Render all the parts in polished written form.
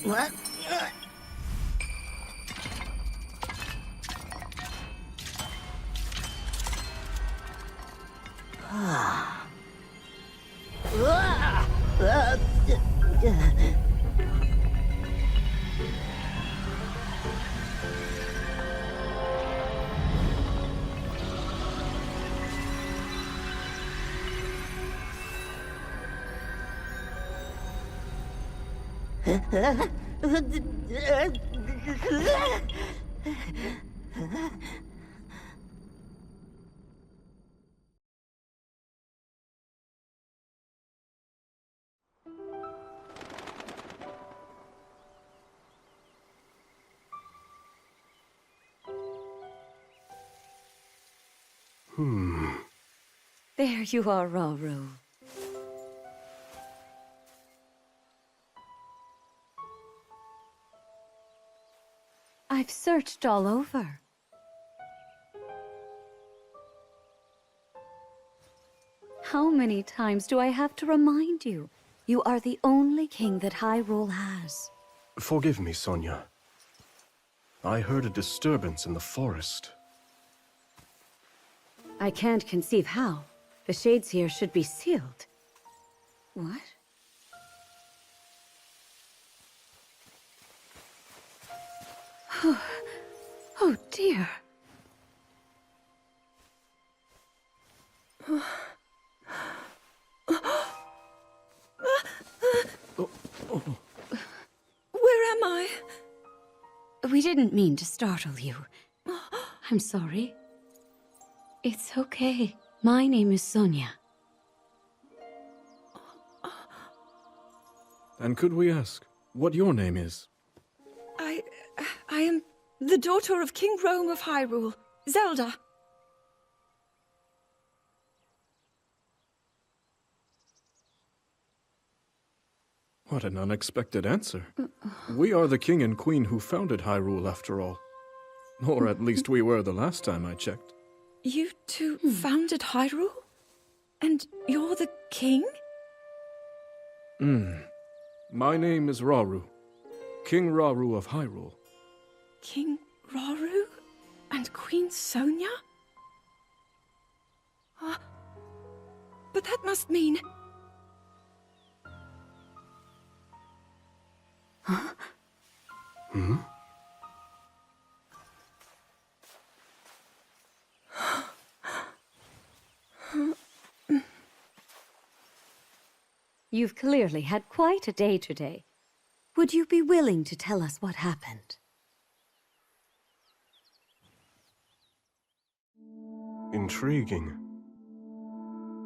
What? There you are, Rauru. I've searched all over. How many times do I have to remind you? You are the only king that Hyrule has. Forgive me, Sonia. I heard a disturbance in the forest. I can't conceive how. The shades here should be sealed. What? Oh dear. Where am I? We didn't mean to startle you. I'm sorry. It's okay. My name is Sonia. And could we ask what your name is? I am the daughter of King Rome of Hyrule, Zelda. What an unexpected answer. We are the king and queen who founded Hyrule, after all. Or at least we were the last time I checked. You two founded Hyrule? And you're the king? My name is Rauru. King Rauru of Hyrule. King Rauru? And Queen Sonia? But that must mean... You've clearly had quite a day today. Would you be willing to tell us what happened? Intriguing.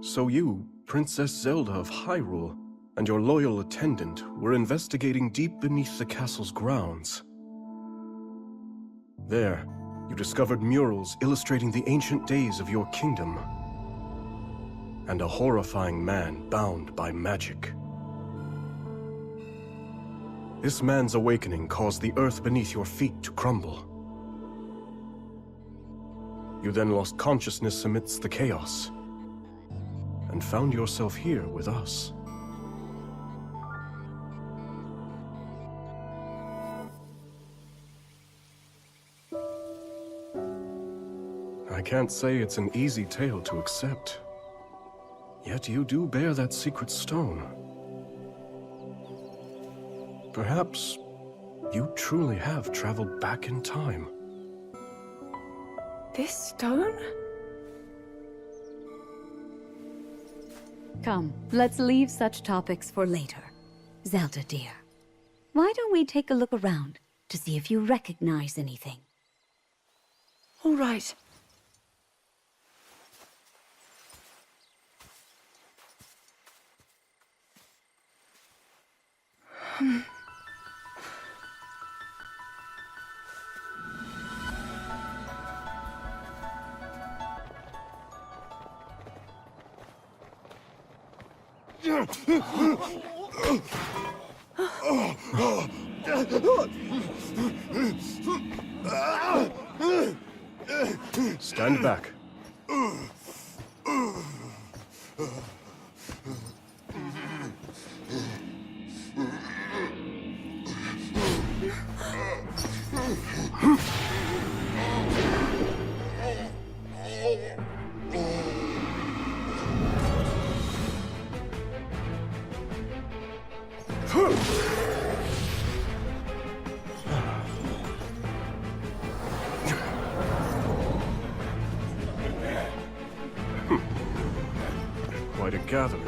So you, Princess Zelda of Hyrule, and your loyal attendant were investigating deep beneath the castle's grounds. There, you discovered murals illustrating the ancient days of your kingdom. And a horrifying man bound by magic. This man's awakening caused the earth beneath your feet to crumble. You then lost consciousness amidst the chaos, and found yourself here with us. I can't say it's an easy tale to accept. Yet you do bear that secret stone. Perhaps you truly have traveled back in time. This stone? Come, let's leave such topics for later. Zelda, dear, why don't we take a look around to see if you recognize anything? All right. Stand back. Quite a gathering.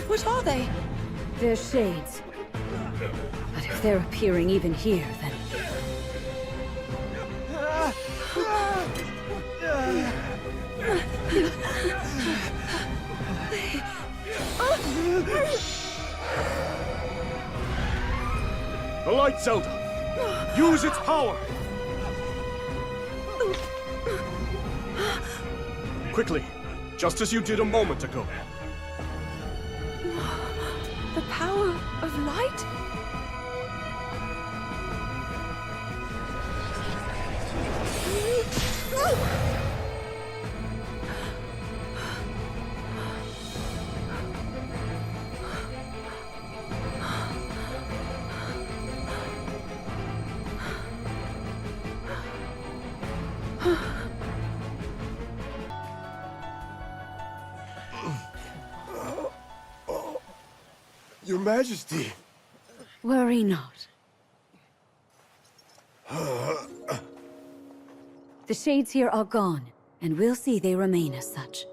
What are they? They're shades. But if they're appearing even here, then... The light, Zelda! Use its power! Quickly, just as you did a moment ago. The power of light? Your Majesty! Worry not. The shades here are gone, and we'll see they remain as such.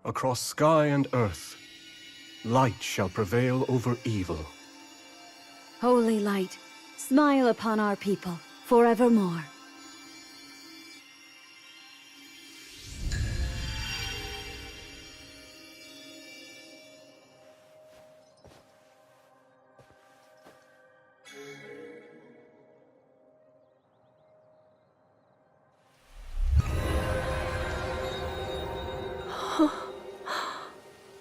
Across sky and earth, light shall prevail over evil. Holy light, smile upon our people forevermore.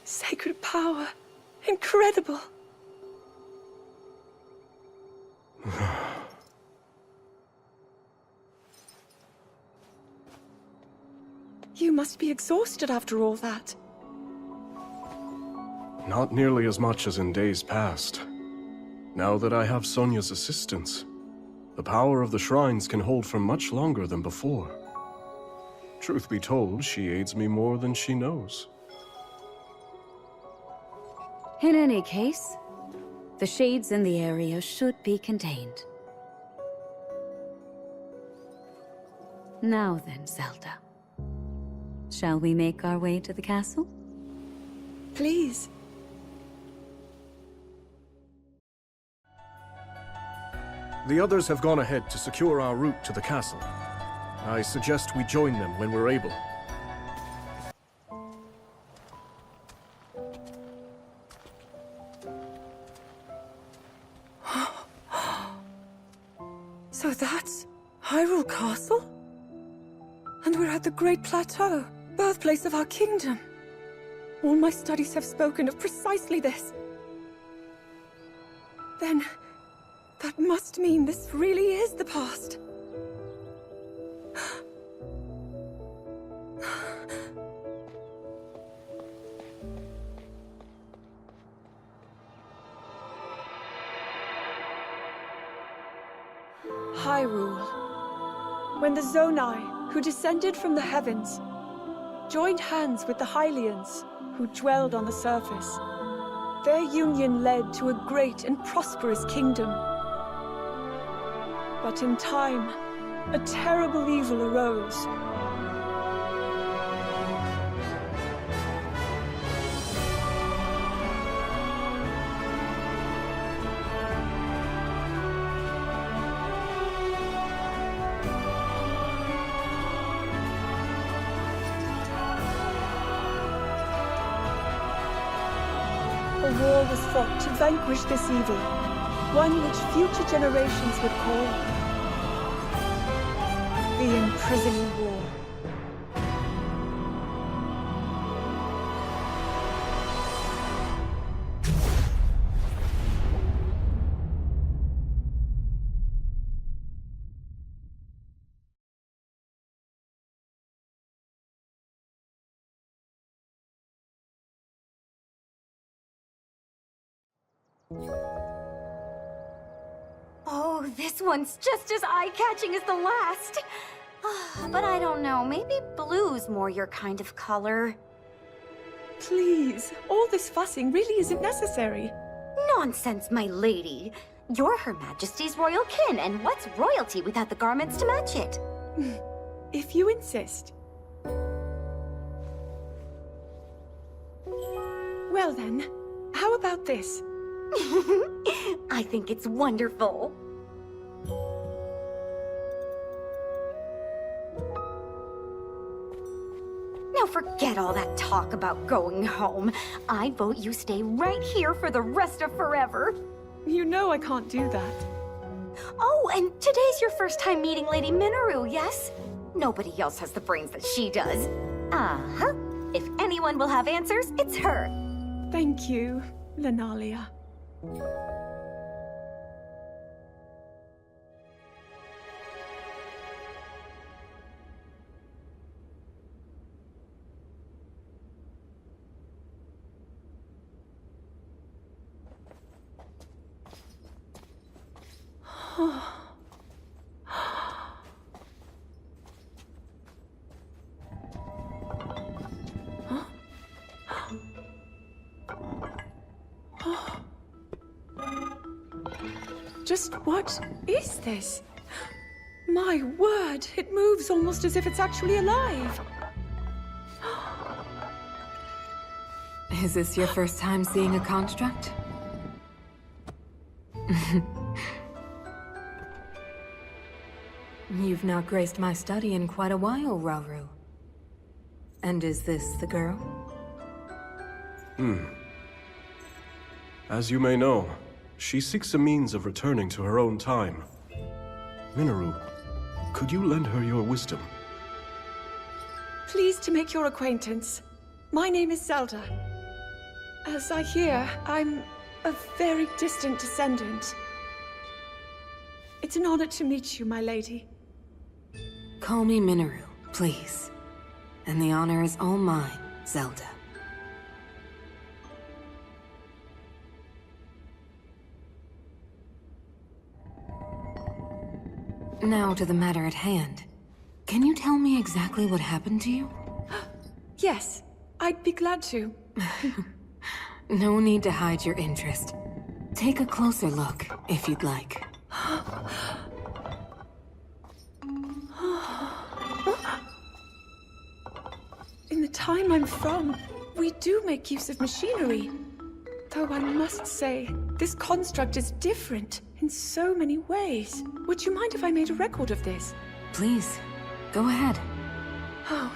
Sacred power. Incredible. You must be exhausted after all that. Not nearly as much as in days past. Now that I have Sonia's assistance, the power of the shrines can hold for much longer than before. Truth be told, she aids me more than she knows. In any case, the shades in the area should be contained. Now then, Zelda. Shall we make our way to the castle? Please. The others have gone ahead to secure our route to the castle. I suggest we join them when we're able. So that's Hyrule Castle? And we're at the Great Plateau, birthplace of our kingdom. All my studies have spoken of precisely this. Then, that must mean this really is the past. Hyrule. When the Zonai, who descended from the heavens, joined hands with the Hylians, who dwelled on the surface, their union led to a great and prosperous kingdom. But in time, a terrible evil arose. a war was fought to vanquish this evil, one which future generations would call the Imprisoning War. Oh, this one's just as eye-catching as the last. But I don't know, maybe blue's more your kind of color. Please, all this fussing really isn't necessary. Nonsense, my lady. You're Her Majesty's royal kin, and what's royalty without the garments to match it? If you insist. Well then, how about this? I think it's wonderful. Now forget all that talk about going home. I vote you stay right here for the rest of forever. You know I can't do that. Oh, and today's your first time meeting Lady Minoru, yes? Nobody else has the brains that she does. Uh-huh. If anyone will have answers, it's her. Thank you, Lenalia. Just what is this? My word, it moves almost as if it's actually alive. Is this your first time seeing a construct? You've not graced my study in quite a while, Rauru. And is this the girl? As you may know, she seeks a means of returning to her own time. Minoru, could you lend her your wisdom? Pleased to make your acquaintance. My name is Zelda. As I hear, I'm a very distant descendant. It's an honor to meet you, my lady. Call me Minoru, please. And the honor is all mine, Zelda. Now to the matter at hand. Can you tell me exactly what happened to you? Yes, I'd be glad to. No need to hide your interest. Take a closer look, if you'd like. In the time I'm from, we do make use of machinery. Though I must say, this construct is different in so many ways. Would you mind if I made a record of this? Please, go ahead. Oh.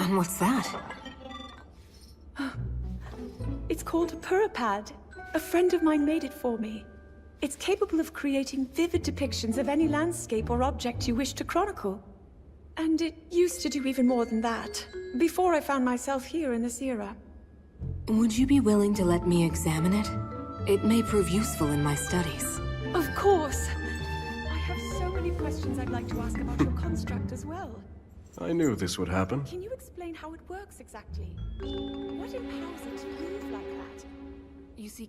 And what's that? It's called a Purapad. A friend of mine made it for me. It's capable of creating vivid depictions of any landscape or object you wish to chronicle. And it used to do even more than that, before I found myself here in this era. Would you be willing to let me examine it? It may prove useful in my studies. Of course! I have so many questions I'd like to ask about your construct as well. I knew this would happen. Can you explain how it works exactly? What empowers it to move like that? You see,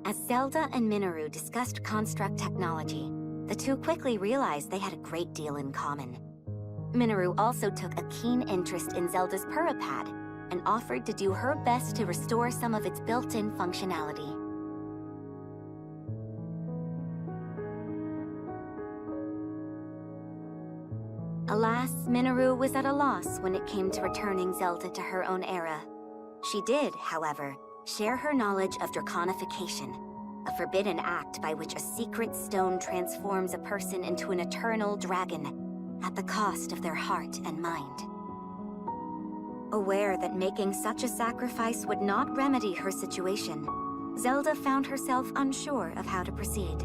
As Zelda and Minoru discussed construct technology, the two quickly realized they had a great deal in common. Minoru also took a keen interest in Zelda's Purapad and offered to do her best to restore some of its built-in functionality. Alas, Minoru was at a loss when it came to returning Zelda to her own era. She did, however, share her knowledge of draconification, a forbidden act by which a secret stone transforms a person into an eternal dragon. at the cost of their heart and mind. Aware that making such a sacrifice would not remedy her situation, Zelda found herself unsure of how to proceed.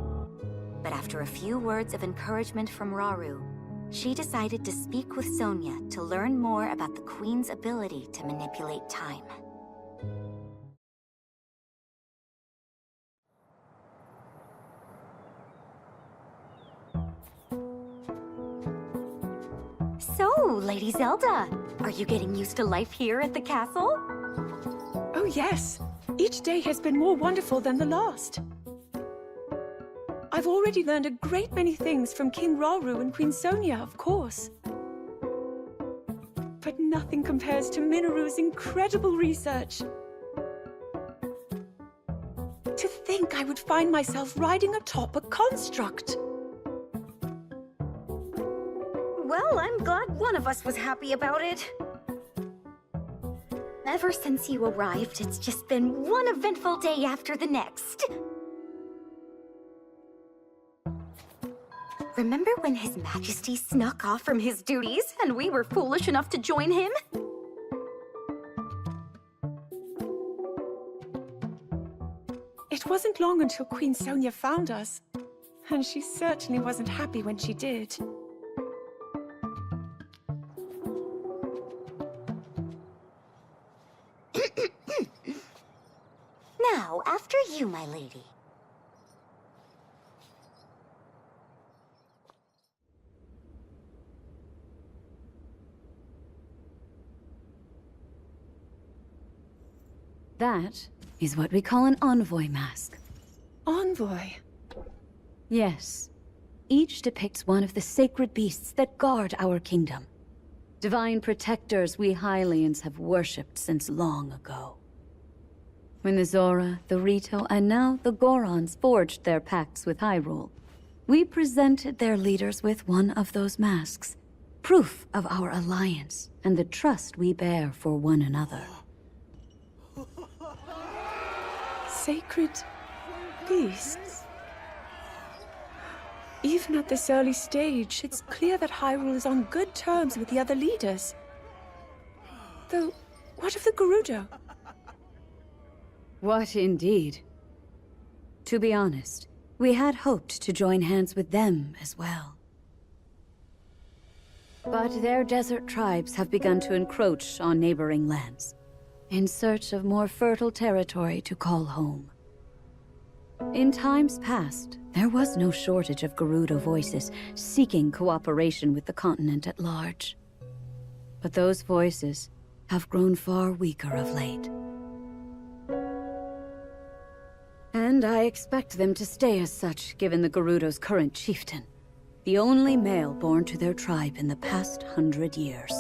But after a few words of encouragement from Rauru, she decided to speak with Sonia to learn more about the Queen's ability to manipulate time. So, Lady Zelda, are you getting used to life here at the castle? Oh yes, each day has been more wonderful than the last. I've already learned a great many things from King Rauru and Queen Sonia, of course. But nothing compares to Minaru's incredible research. To think I would find myself riding atop a construct. Well, I'm glad one of us was happy about it. Ever since you arrived, it's just been one eventful day after the next. Remember when His Majesty snuck off from his duties and we were foolish enough to join him? It wasn't long until Queen Sonia found us, and she certainly wasn't happy when she did. Now, after you, my lady. That is what we call an envoy mask. Envoy? Yes. Each depicts one of the sacred beasts that guard our kingdom. Divine protectors we Hylians have worshipped since long ago. When the Zora, the Rito, and now the Gorons forged their pacts with Hyrule, we presented their leaders with one of those masks, proof of our alliance and the trust we bear for one another. Sacred beasts? Even at this early stage, it's clear that Hyrule is on good terms with the other leaders. Though, what of the Gerudo? What indeed? To be honest, we had hoped to join hands with them as well. But their desert tribes have begun to encroach on neighboring lands, in search of more fertile territory to call home. In times past, there was no shortage of Gerudo voices seeking cooperation with the continent at large. But those voices have grown far weaker of late. And I expect them to stay as such, given the Gerudo's current chieftain, the only male born to their tribe in the past 100 years.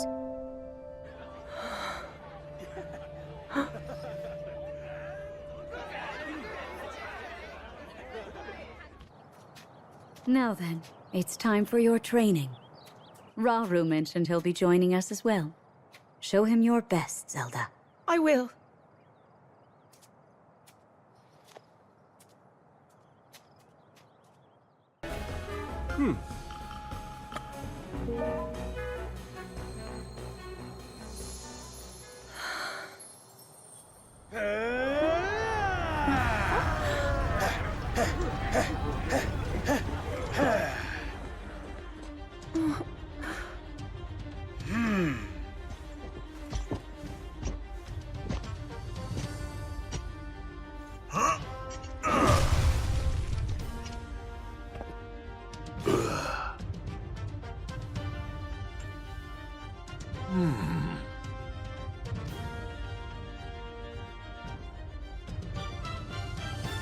Now then, it's time for your training. Rauru mentioned he'll be joining us as well. Show him your best, Zelda. I will.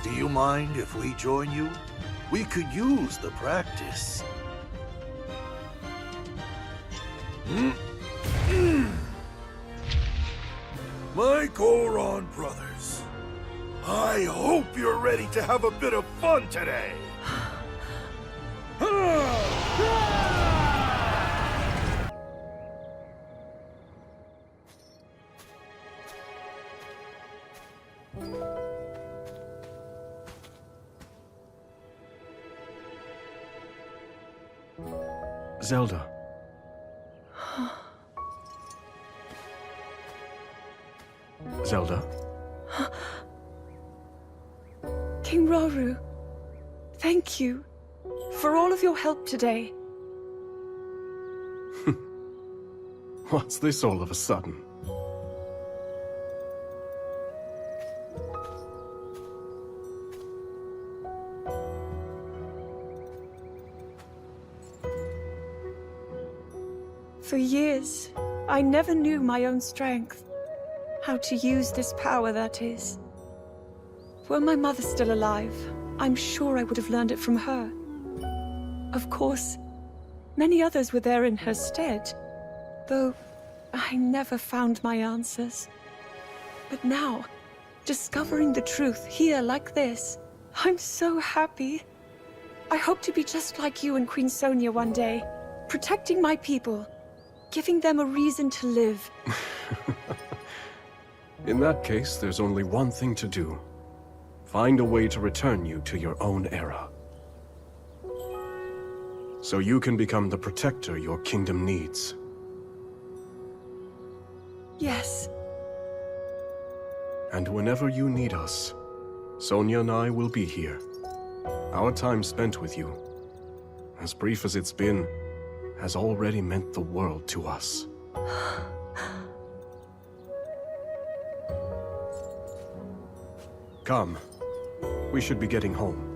Do you mind if we join you? We could use the practice. My Goron brothers, I hope you're ready to have a bit of fun today. Zelda, Zelda? King Rauru, thank you for all of your help today. What's this all of a sudden? For years, I never knew my own strength. How to use this power, that is. Were my mother still alive, I'm sure I would have learned it from her. Of course, many others were there in her stead, though I never found my answers. But now, discovering the truth here like this, I'm so happy. I hope to be just like you and Queen Sonia one day, protecting my people, giving them a reason to live. In that case, there's only one thing to do. Find a way to return you to your own era. So you can become the protector your kingdom needs. Yes. And whenever you need us, Sonia and I will be here. Our time spent with you, as brief as it's been, has already meant the world to us. Come. We should be getting home.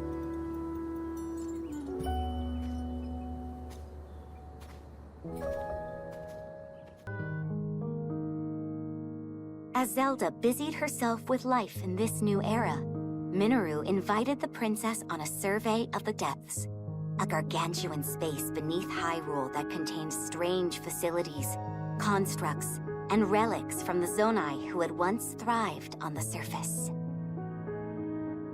As Zelda busied herself with life in this new era, Minoru invited the princess on a survey of the depths, a gargantuan space beneath Hyrule that contained strange facilities, constructs, and relics from the Zonai who had once thrived on the surface.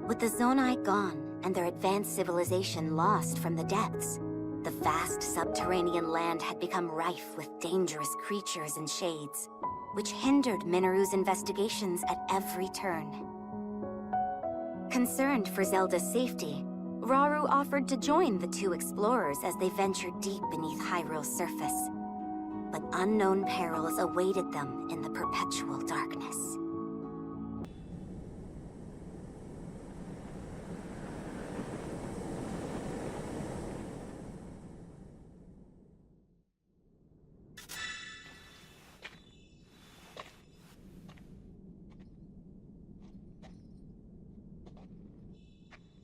With the Zonai gone and their advanced civilization lost from the depths, the vast subterranean land had become rife with dangerous creatures and shades, which hindered Minoru's investigations at every turn. Concerned for Zelda's safety, Rauru offered to join the two explorers as they ventured deep beneath Hyrule's surface. But unknown perils awaited them in the perpetual darkness.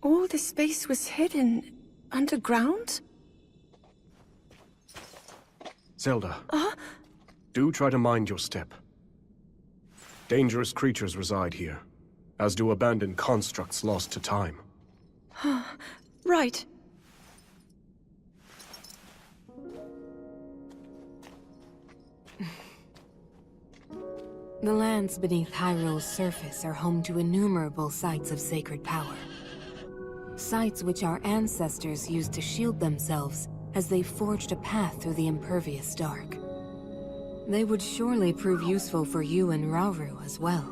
All this space was hidden underground? Zelda. Do try to mind your step. Dangerous creatures reside here, as do abandoned constructs lost to time. Right. The lands beneath Hyrule's surface are home to innumerable sites of sacred power. Sites which our ancestors used to shield themselves as they forged a path through the impervious dark. They would surely prove useful for you and Rauru as well.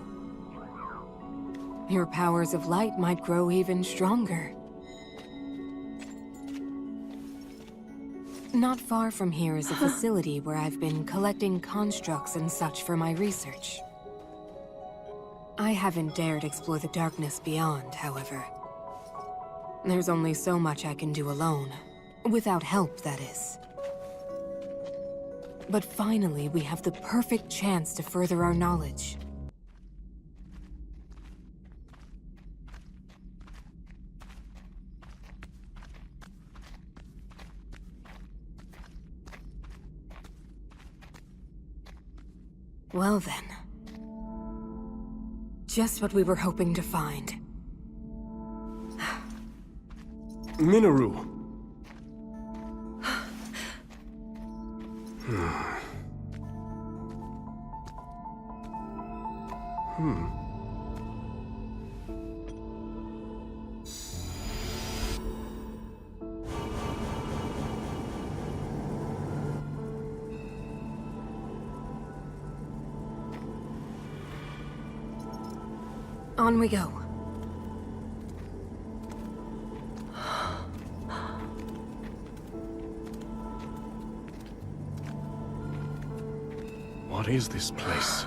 Your powers of light might grow even stronger. Not far from here is a facility where I've been collecting constructs and such for my research. I haven't dared explore the darkness beyond, however. There's only so much I can do alone. Without help, that is. But finally, we have the perfect chance to further our knowledge. Well then. Just what we were hoping to find. Minoru! On we go. What is this place?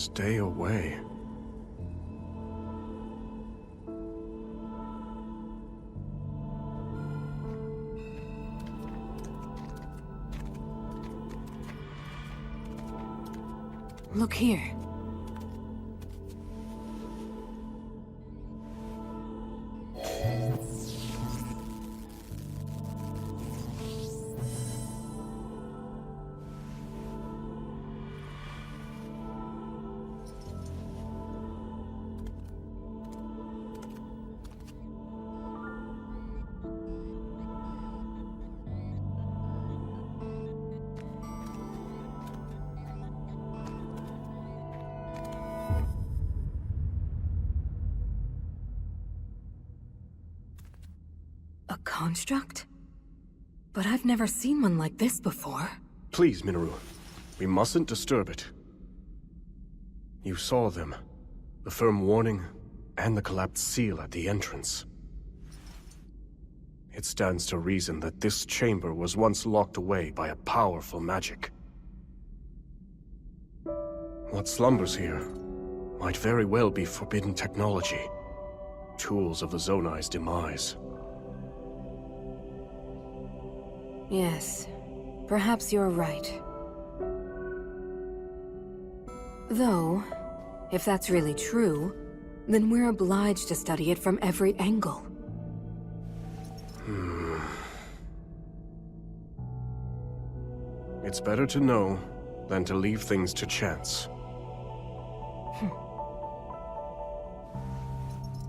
Stay away. Look here. A construct? But I've never seen one like this before. Please, Minoru. We mustn't disturb it. You saw them. The firm warning, and the collapsed seal at the entrance. It stands to reason that this chamber was once locked away by a powerful magic. What slumbers here might very well be forbidden technology. Tools of the Zonai's demise. Yes, perhaps you're right. Though, if that's really true, then we're obliged to study it from every angle. It's better to know than to leave things to chance.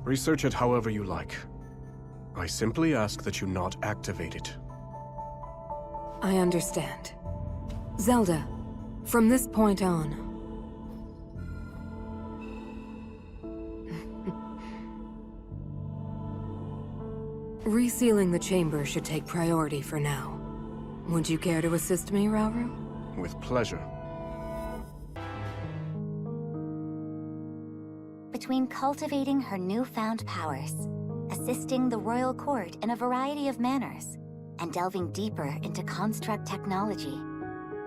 Research it however you like. I simply ask that you not activate it. I understand. Zelda, from this point on... Resealing the chamber should take priority for now. Would you care to assist me, Rauru? With pleasure. Between cultivating her newfound powers, assisting the royal court in a variety of manners, and delving deeper into construct technology,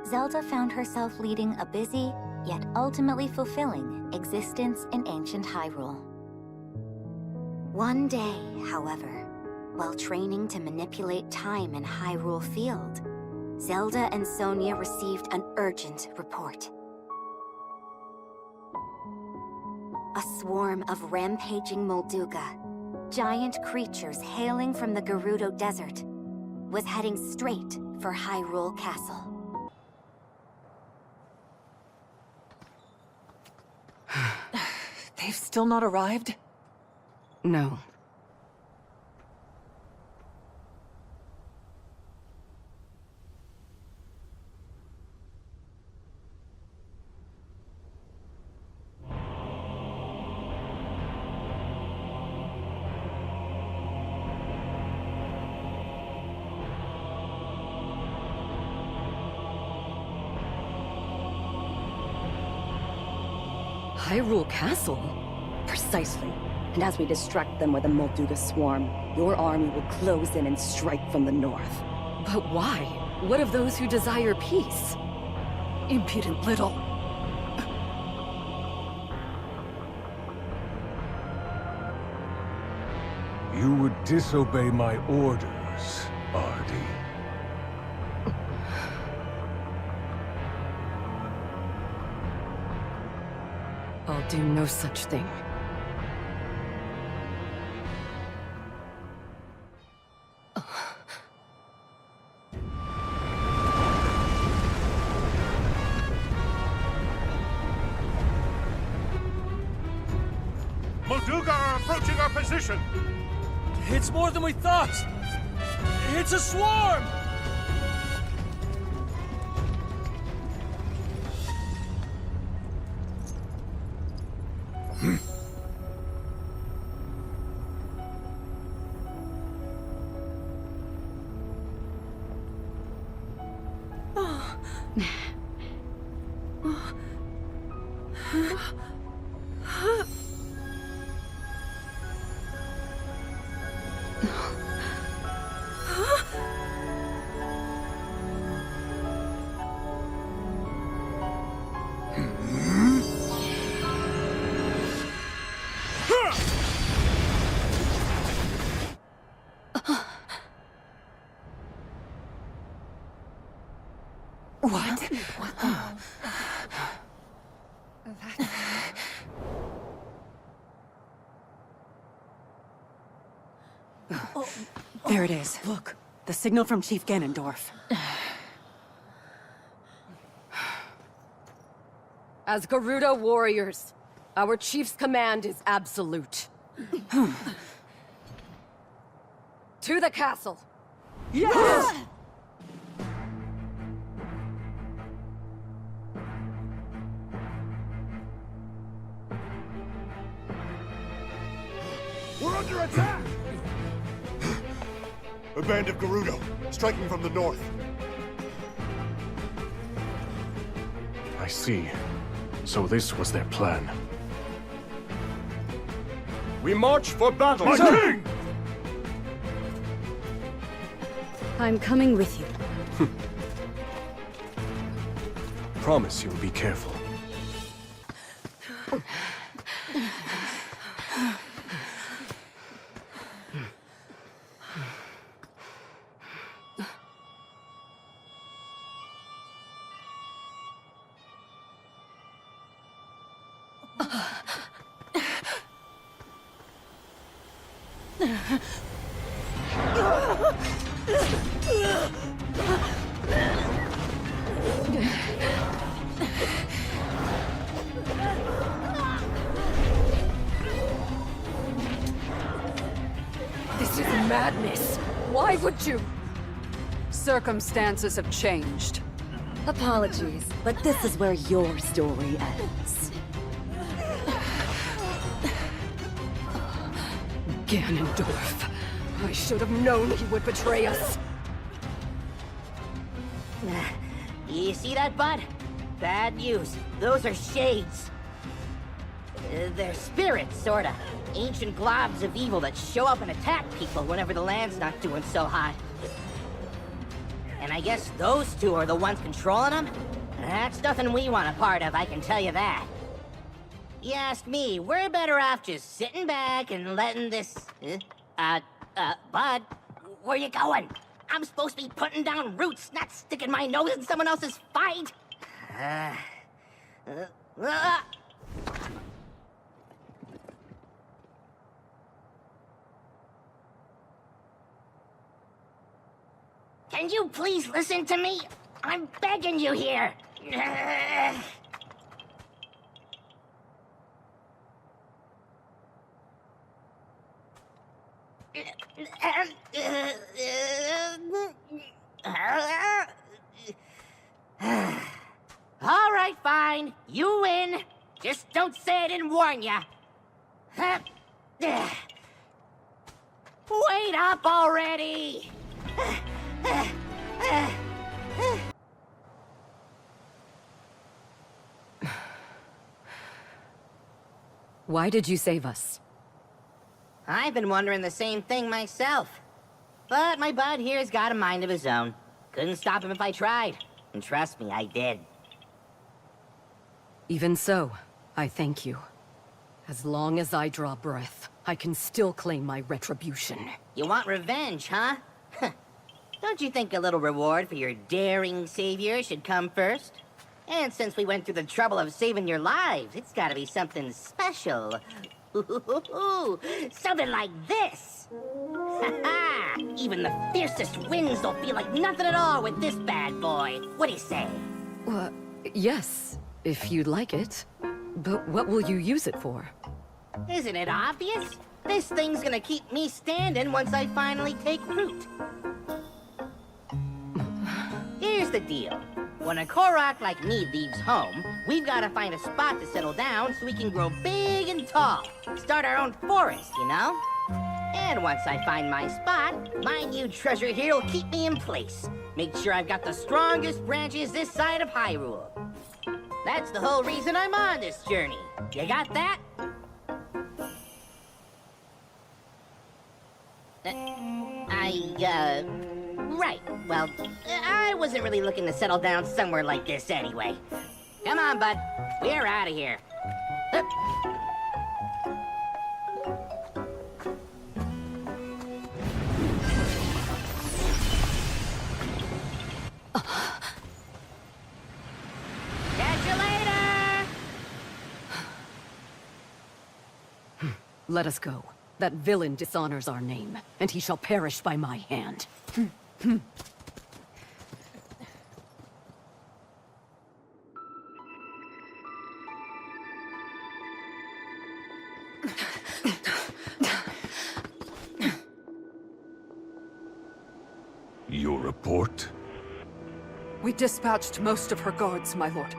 Zelda found herself leading a busy, yet ultimately fulfilling, existence in ancient Hyrule. One day, however, while training to manipulate time in Hyrule Field, Zelda and Sonia received an urgent report. A swarm of rampaging Molduga, giant creatures hailing from the Gerudo Desert, was heading straight for Hyrule Castle. They've still not arrived? No. Hyrule Castle? Precisely. And as we distract them with a Molduga swarm, your army will close in and strike from the north. But why? What of those who desire peace? Impudent little. You would disobey my orders, Ardy. I'll do no such thing. Molduga are approaching our position! It's more than we thought! It's a swarm! What? There it is. Look, the signal from Chief Ganondorf. As Gerudo warriors, our chief's command is absolute. To the castle! Yes! We're under attack! A band of Gerudo, striking from the north. I see. So this was their plan. We march for battle! My king! I'm coming with you. Promise you'll be careful. This is madness! Why would you? Circumstances have changed. Apologies, but this is where your story ends. Ganondorf. I should have known he would betray us. You see that, bud? Bad news. Those are shades. They're spirits, sorta. Ancient globs of evil that show up and attack people whenever the land's not doing so hot. And I guess those two are the ones controlling them? That's nothing we want a part of, I can tell you that. You ask me, we're better off just sitting back and letting this... Bud, where you going? I'm supposed to be putting down roots, not sticking my nose in someone else's fight. Can you please listen to me? I'm begging you here. All right, fine. You win. Just don't say I didn't warn ya. Wait up already. Why did you save us? I've been wondering the same thing myself. But my bud here's got a mind of his own. Couldn't stop him if I tried. And trust me, I did. Even so, I thank you. As long as I draw breath, I can still claim my retribution. You want revenge, huh? Don't you think a little reward for your daring savior should come first? And since we went through the trouble of saving your lives, it's gotta be something special. Something like this! Ha-ha! Even the fiercest winds don't feel like nothing at all with this bad boy. What do you say? Yes, if you'd like it. But what will you use it for? Isn't it obvious? This thing's gonna keep me standing once I finally take root. Here's the deal. When a Korok like me leaves home, we've got to find a spot to settle down so we can grow big and tall. Start our own forest, you know? And once I find my spot, my new treasure here will keep me in place. Make sure I've got the strongest branches this side of Hyrule. That's the whole reason I'm on this journey. You got that? Right. Well, I wasn't really looking to settle down somewhere like this anyway. Come on, bud. We're out of here. Let us go. That villain dishonors our name, and he shall perish by my hand. Your report? We dispatched most of her guards, my lord.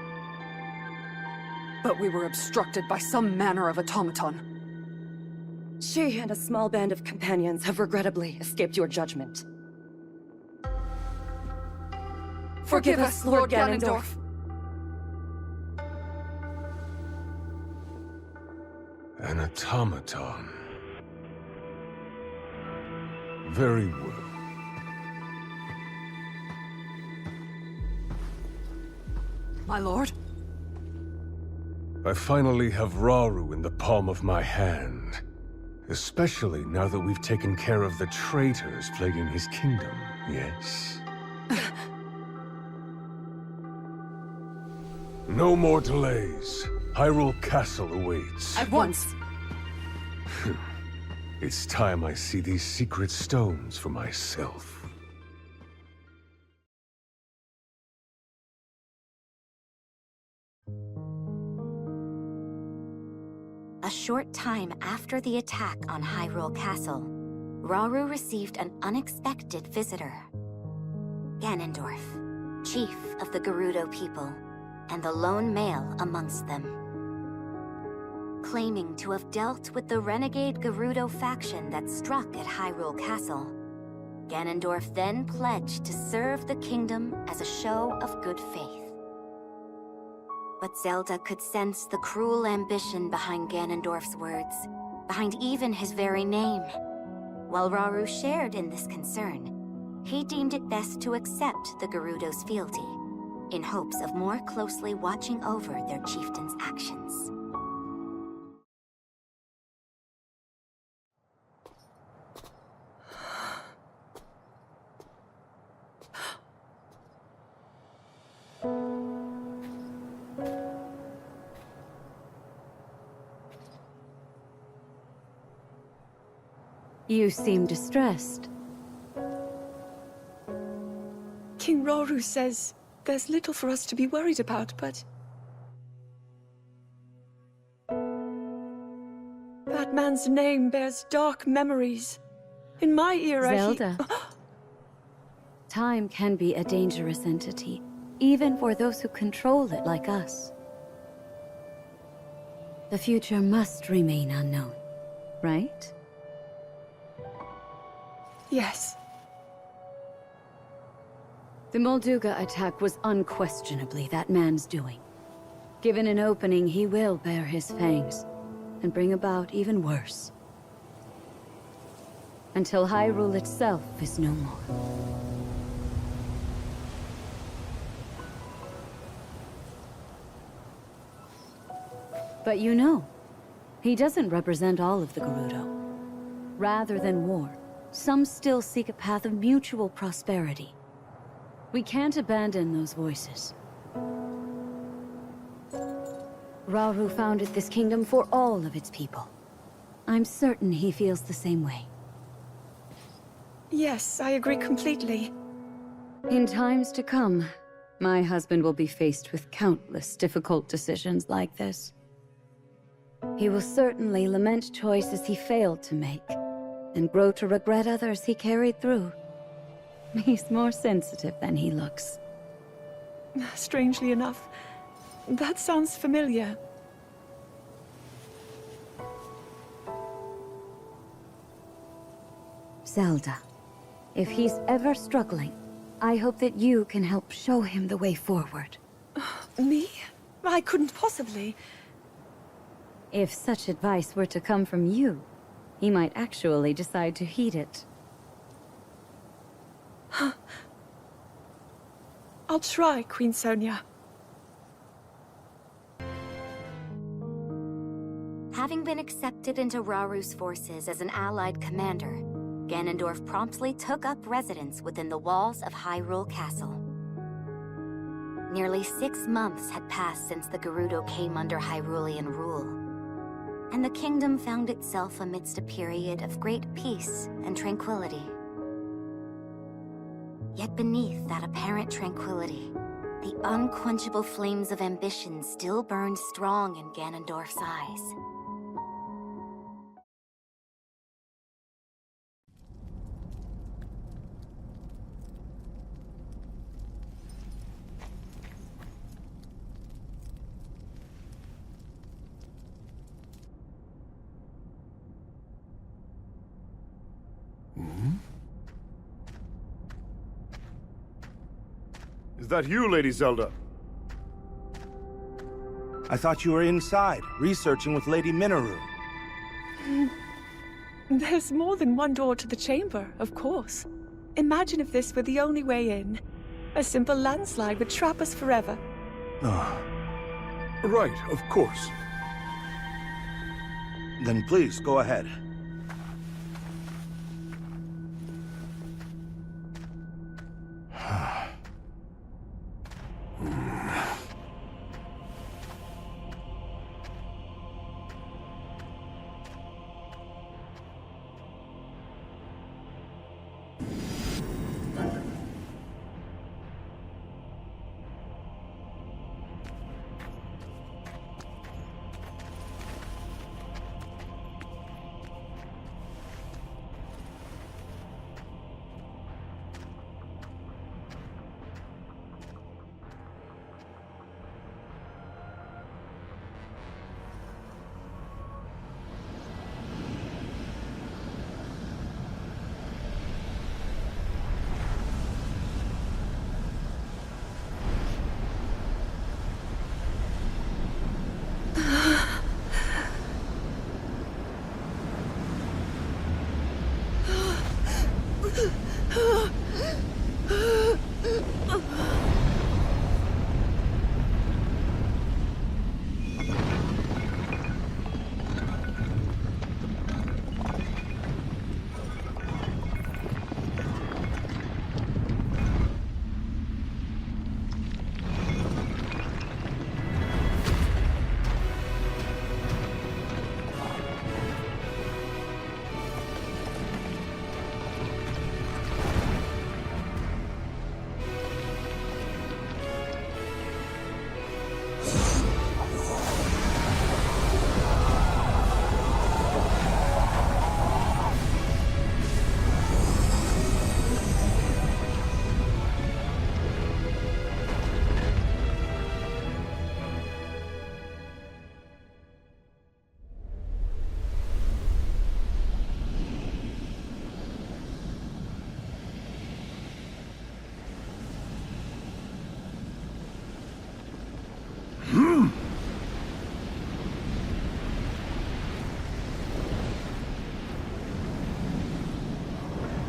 But we were obstructed by some manner of automaton. She and a small band of companions have regrettably escaped your judgment. Forgive us, Lord Ganondorf. An automaton. Very well. My lord? I finally have Rauru in the palm of my hand. Especially now that we've taken care of the traitors plaguing his kingdom, yes? No more delays. Hyrule Castle awaits. At once! It's time I see these secret stones for myself. A short time after the attack on Hyrule Castle, Rauru received an unexpected visitor. Ganondorf, chief of the Gerudo people, and the lone male amongst them. Claiming to have dealt with the renegade Gerudo faction that struck at Hyrule Castle, Ganondorf then pledged to serve the kingdom as a show of good faith. But Zelda could sense the cruel ambition behind Ganondorf's words, behind even his very name. While Rauru shared in this concern, he deemed it best to accept the Gerudo's fealty, in hopes of more closely watching over their chieftain's actions. You seem distressed. King Rauru says there's little for us to be worried about, but... that man's name bears dark memories. In my era, Zelda. Time can be a dangerous entity, even for those who control it like us. The future must remain unknown, right? Yes. The Molduga attack was unquestionably that man's doing. Given an opening, he will bare his fangs, and bring about even worse. Until Hyrule itself is no more. But you know, he doesn't represent all of the Gerudo. Rather than war, some still seek a path of mutual prosperity. We can't abandon those voices. Rauru founded this kingdom for all of its people. I'm certain he feels the same way. Yes, I agree completely. In times to come, my husband will be faced with countless difficult decisions like this. He will certainly lament choices he failed to make, and grow to regret others he carried through. He's more sensitive than he looks. Strangely enough, that sounds familiar. Zelda, if he's ever struggling, I hope that you can help show him the way forward. Me? I couldn't possibly. If such advice were to come from you, he might actually decide to heed it. I'll try, Queen Sonia. Having been accepted into Rauru's forces as an allied commander, Ganondorf promptly took up residence within the walls of Hyrule Castle. Nearly 6 months had passed since the Gerudo came under Hyrulean rule. and the kingdom found itself amidst a period of great peace and tranquility. Yet beneath that apparent tranquility, the unquenchable flames of ambition still burned strong in Ganondorf's eyes. Is that you, Lady Zelda? I thought you were inside, researching with Lady Minoru. There's more than one door to the chamber, of course. Imagine if this were the only way in. A simple landslide would trap us forever. Right, of course. Then please, go ahead.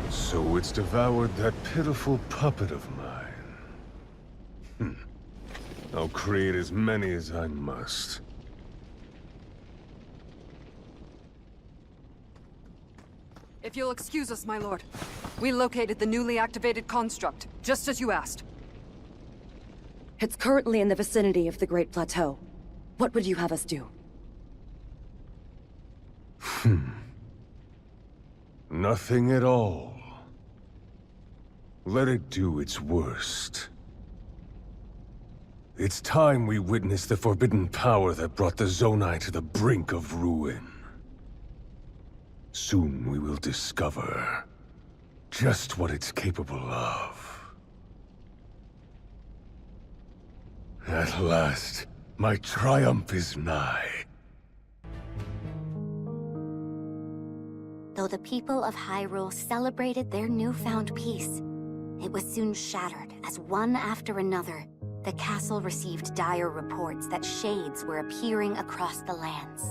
So it's devoured that pitiful puppet of mine. I'll create as many as I must. If you'll excuse us, my lord. We located the newly activated construct, just as you asked. It's currently in the vicinity of the Great Plateau. What would you have us do? Nothing at all. Let it do its worst. It's time we witness the forbidden power that brought the Zonai to the brink of ruin. Soon we will discover just what it's capable of. At last, my triumph is nigh. Though the people of Hyrule celebrated their newfound peace, it was soon shattered as one after another, the castle received dire reports that shades were appearing across the lands.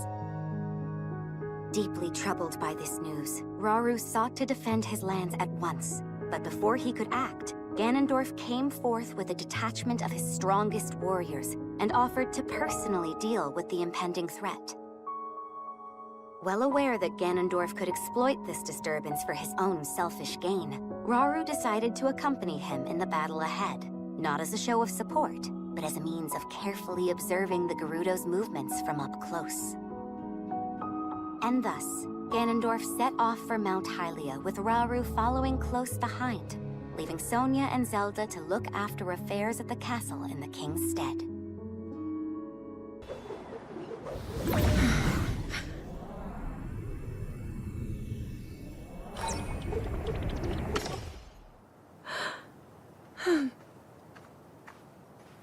Deeply troubled by this news, Rauru sought to defend his lands at once, but before he could act, Ganondorf came forth with a detachment of his strongest warriors and offered to personally deal with the impending threat. Well aware that Ganondorf could exploit this disturbance for his own selfish gain, Rauru decided to accompany him in the battle ahead, not as a show of support, but as a means of carefully observing the Gerudo's movements from up close. And thus, Ganondorf set off for Mount Hylia with Rauru following close behind, leaving Sonia and Zelda to look after affairs at the castle in the king's stead.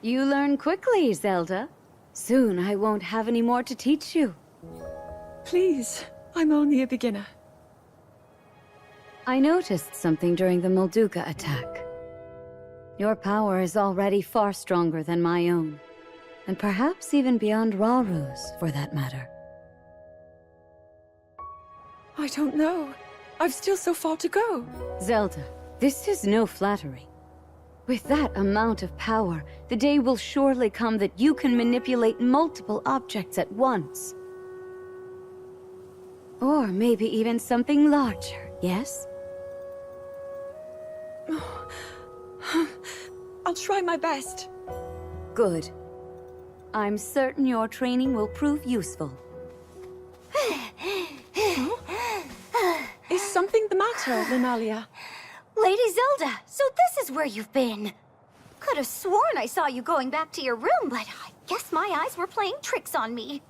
You learn quickly, Zelda. Soon I won't have any more to teach you. Please, I'm only a beginner. I noticed something during the Molduga attack. Your power is already far stronger than my own, and perhaps even beyond Rauru's, for that matter. I don't know. I've still so far to go. Zelda, this is no flattery. With that amount of power, the day will surely come that you can manipulate multiple objects at once. Or maybe even something larger, yes? I'll try my best. Good. I'm certain your training will prove useful. Is something the matter, Lunalia? Lady Zelda, so this is where you've been. Could have sworn I saw you going back to your room, but I guess my eyes were playing tricks on me.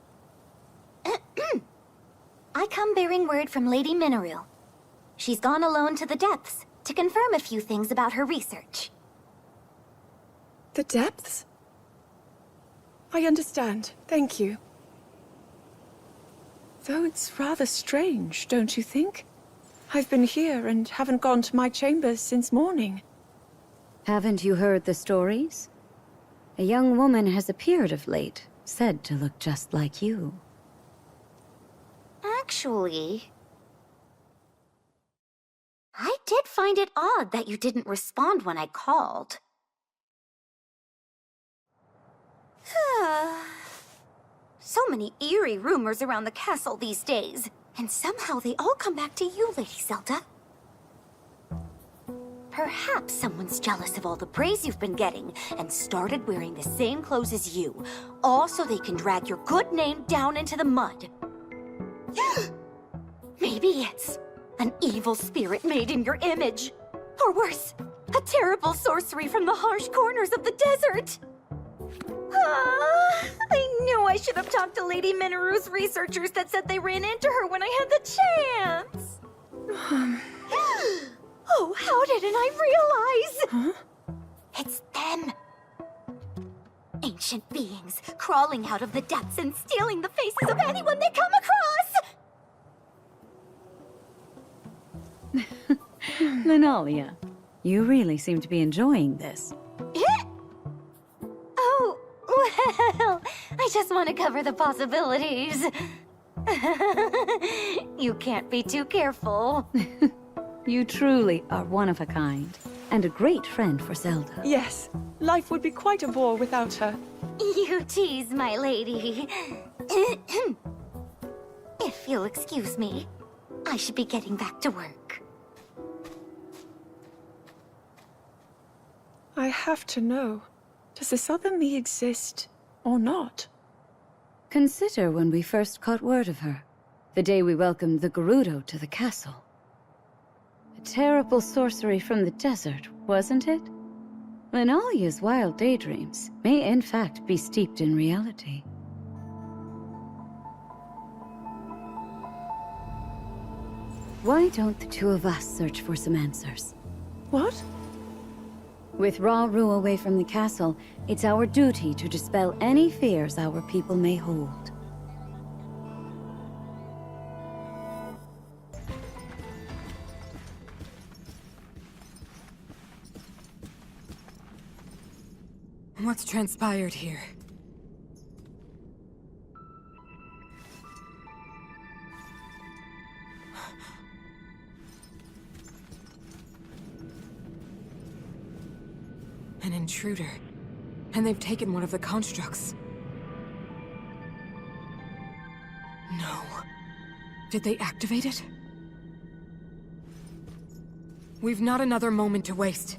I come bearing word from Lady Minaru. She's gone alone to the depths to confirm a few things about her research. The depths? I understand. Thank you. Though it's rather strange, don't you think? I've been here and haven't gone to my chambers since morning. Haven't you heard the stories? A young woman has appeared of late, said to look just like you. Actually, I did find it odd that you didn't respond when I called. So many eerie rumors around the castle these days, and somehow they all come back to you, Lady Zelda. Perhaps someone's jealous of all the praise you've been getting and started wearing the same clothes as you, all so they can drag your good name down into the mud. Maybe it's an evil spirit made in your image. Or worse, a terrible sorcery from the harsh corners of the desert. I knew I should have talked to Lady Minaru's researchers that said they ran into her when I had the chance. Oh, how didn't I realize? Huh? It's them. Ancient beings crawling out of the depths and stealing the faces of anyone they come across. Lunalia, you really seem to be enjoying this. Oh, well, I just want to cover the possibilities. You can't be too careful. You truly are one of a kind, and a great friend for Zelda. Yes, life would be quite a bore without her. You tease, my lady. If you'll excuse me, I should be getting back to work. I have to know, does this other me exist or not? Consider when we first caught word of her, the day we welcomed the Gerudo to the castle. A terrible sorcery from the desert, wasn't it? Lunalia's wild daydreams may in fact be steeped in reality. Why don't the two of us search for some answers? What? With Rauru away from the castle, it's our duty to dispel any fears our people may hold. What's transpired here? An intruder. And they've taken one of the constructs. No. Did they activate it? We've not another moment to waste.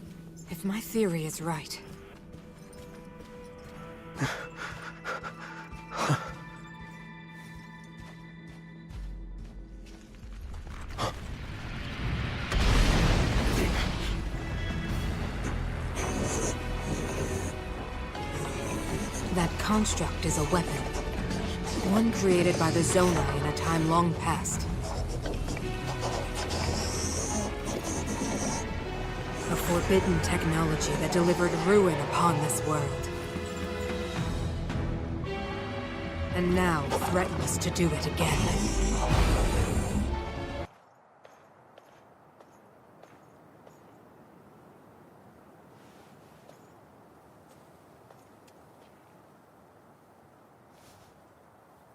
If my theory is right. That construct is a weapon. One created by the Zonai in a time long past. A forbidden technology that delivered ruin upon this world. And now threatens to do it again.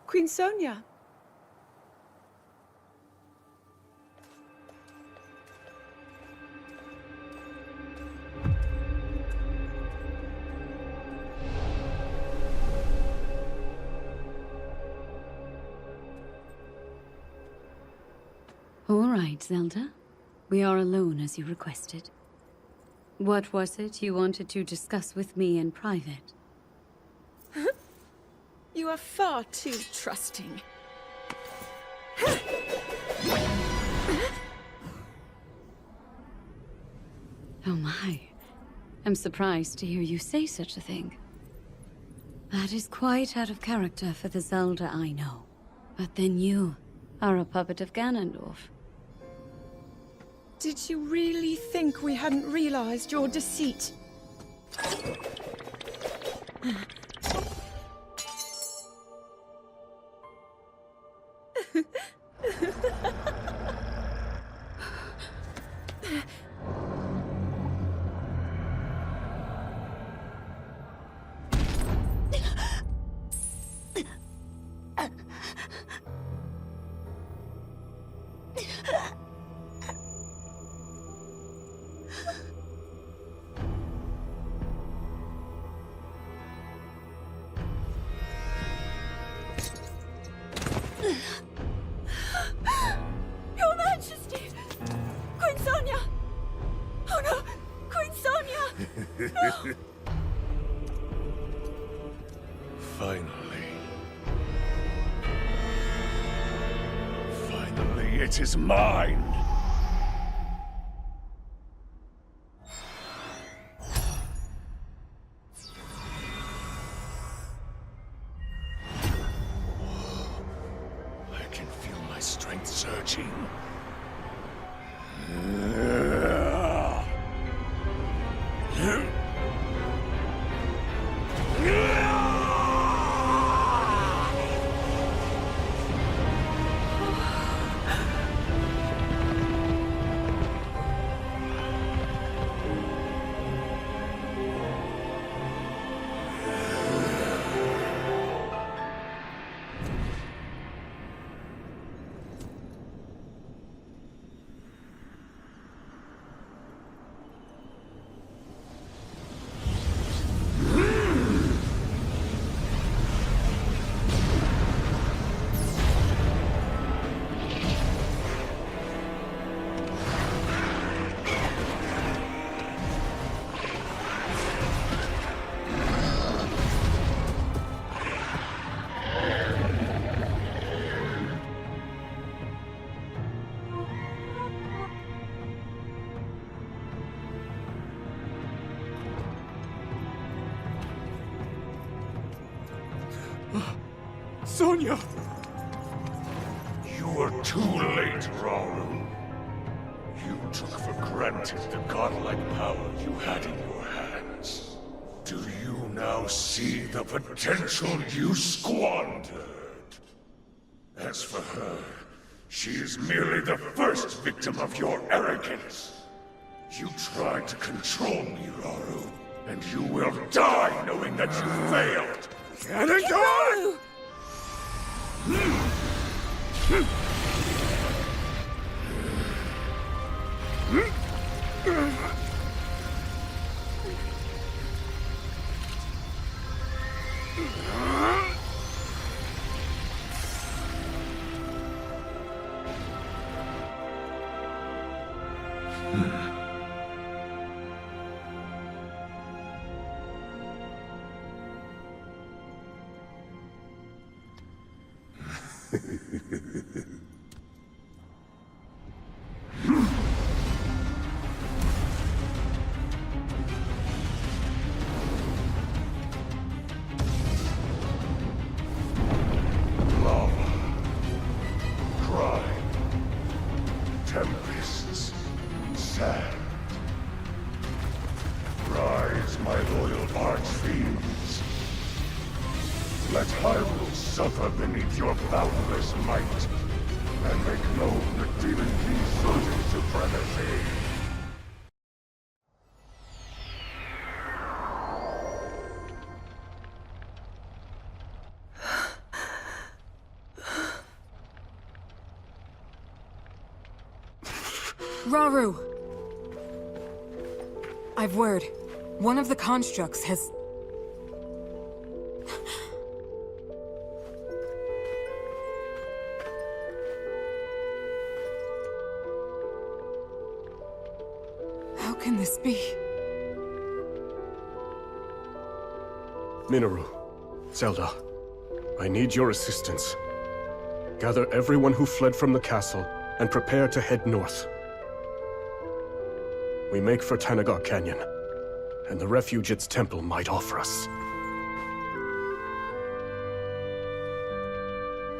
Queen Sonia. All right, Zelda. We are alone as you requested. What was it you wanted to discuss with me in private? You are far too trusting. Oh my. I'm surprised to hear you say such a thing. That is quite out of character for the Zelda I know. But then you are a puppet of Ganondorf. Did you really think we hadn't realized your deceit? Your Majesty! Queen Sonia! Oh no! Queen Sonia! No! Finally. Finally, it is mine! I can feel my strength surging. Sonia! You were too late, Rauru. You took for granted the godlike power you had in your hands. Do you now see the potential you squandered? As for her, she is merely the first victim of your arrogance. You tried to control me, Rauru, and you will die knowing that you failed. Ganondorf! Let Hyrule suffer beneath your boundless might, and make known the Demon King's certain supremacy. Rauru! I've word. One of the constructs has... How can this be? Minoru, Zelda, I need your assistance. Gather everyone who fled from the castle and prepare to head north. We make for Tanagar Canyon, and the refuge its temple might offer us.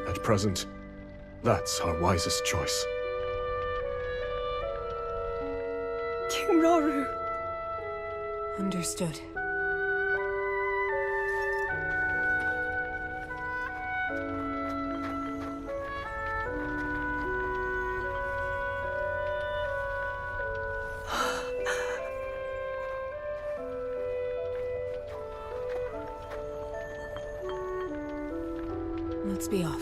At present, that's our wisest choice. King Rauru. Understood. Let's be off.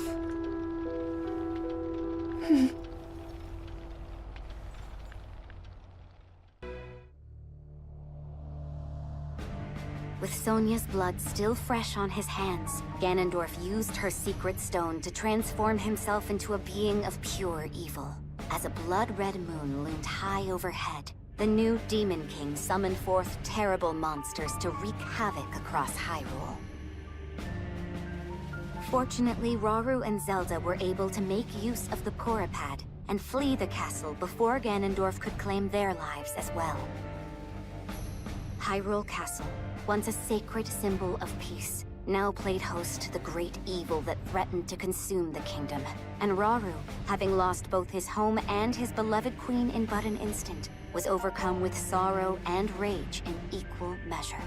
With Sonia's blood still fresh on his hands, Ganondorf used her secret stone to transform himself into a being of pure evil. As a blood-red moon loomed high overhead, the new Demon King summoned forth terrible monsters to wreak havoc across Hyrule. Fortunately, Rauru and Zelda were able to make use of the Porapad and flee the castle before Ganondorf could claim their lives as well. Hyrule Castle, once a sacred symbol of peace, now played host to the great evil that threatened to consume the kingdom. And Rauru, having lost both his home and his beloved queen in but an instant, was overcome with sorrow and rage in equal measure.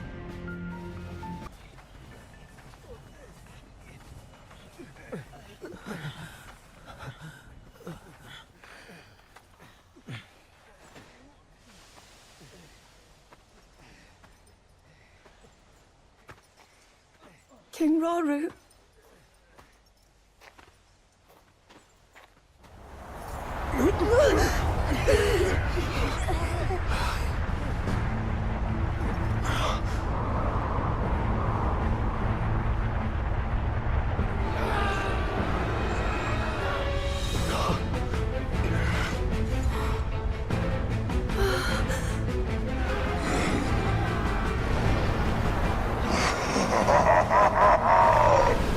King Rauru.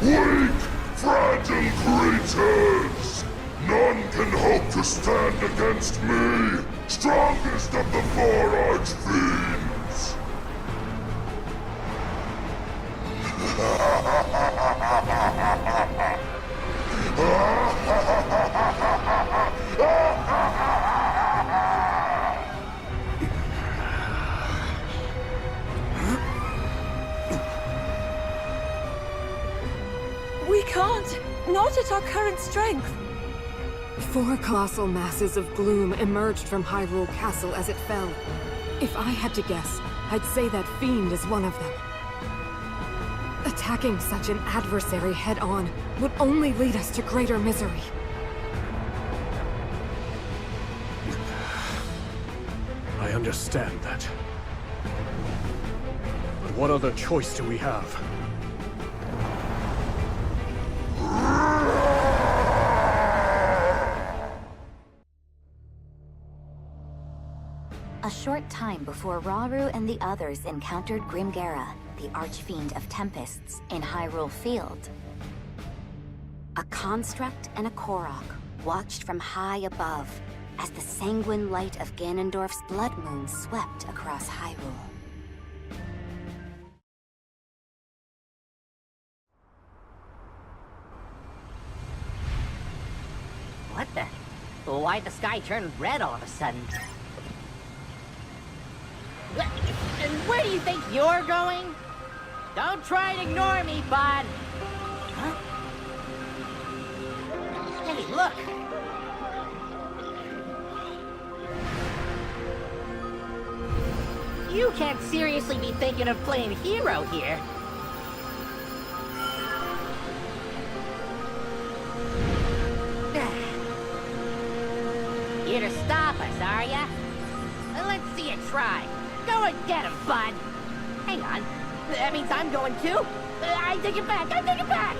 Weak, fragile creatures! None can hope to stand against me, strongest of the four archfiends! We can't. Not at our current strength. 4 colossal masses of gloom emerged from Hyrule Castle as it fell. If I had to guess, I'd say that fiend is one of them. Attacking such an adversary head-on would only lead us to greater misery. I understand that. But what other choice do we have? A short time before Rauru and the others encountered Grimgera, the Archfiend of Tempests, in Hyrule Field, a construct and a Korok watched from high above as the sanguine light of Ganondorf's blood moon swept across Hyrule. What the? Why'd the sky turn red all of a sudden? Where do you think you're going? Don't try and ignore me, bud! look! You can't seriously be thinking of playing hero here. Here to stop us, are ya? Let's see you try. Go and get him, bud. Hang on. That means I'm going too? I take it back, I take it back!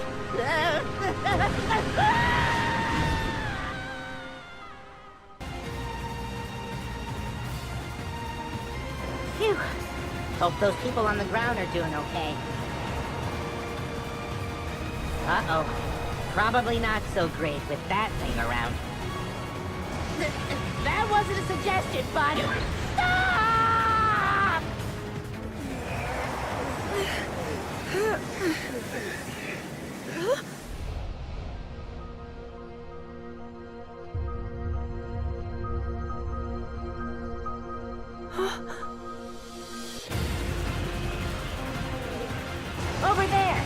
Phew. Hope those people on the ground are doing okay. Uh-oh. Probably not so great with that thing around. That wasn't a suggestion, bud! Stop! Over there!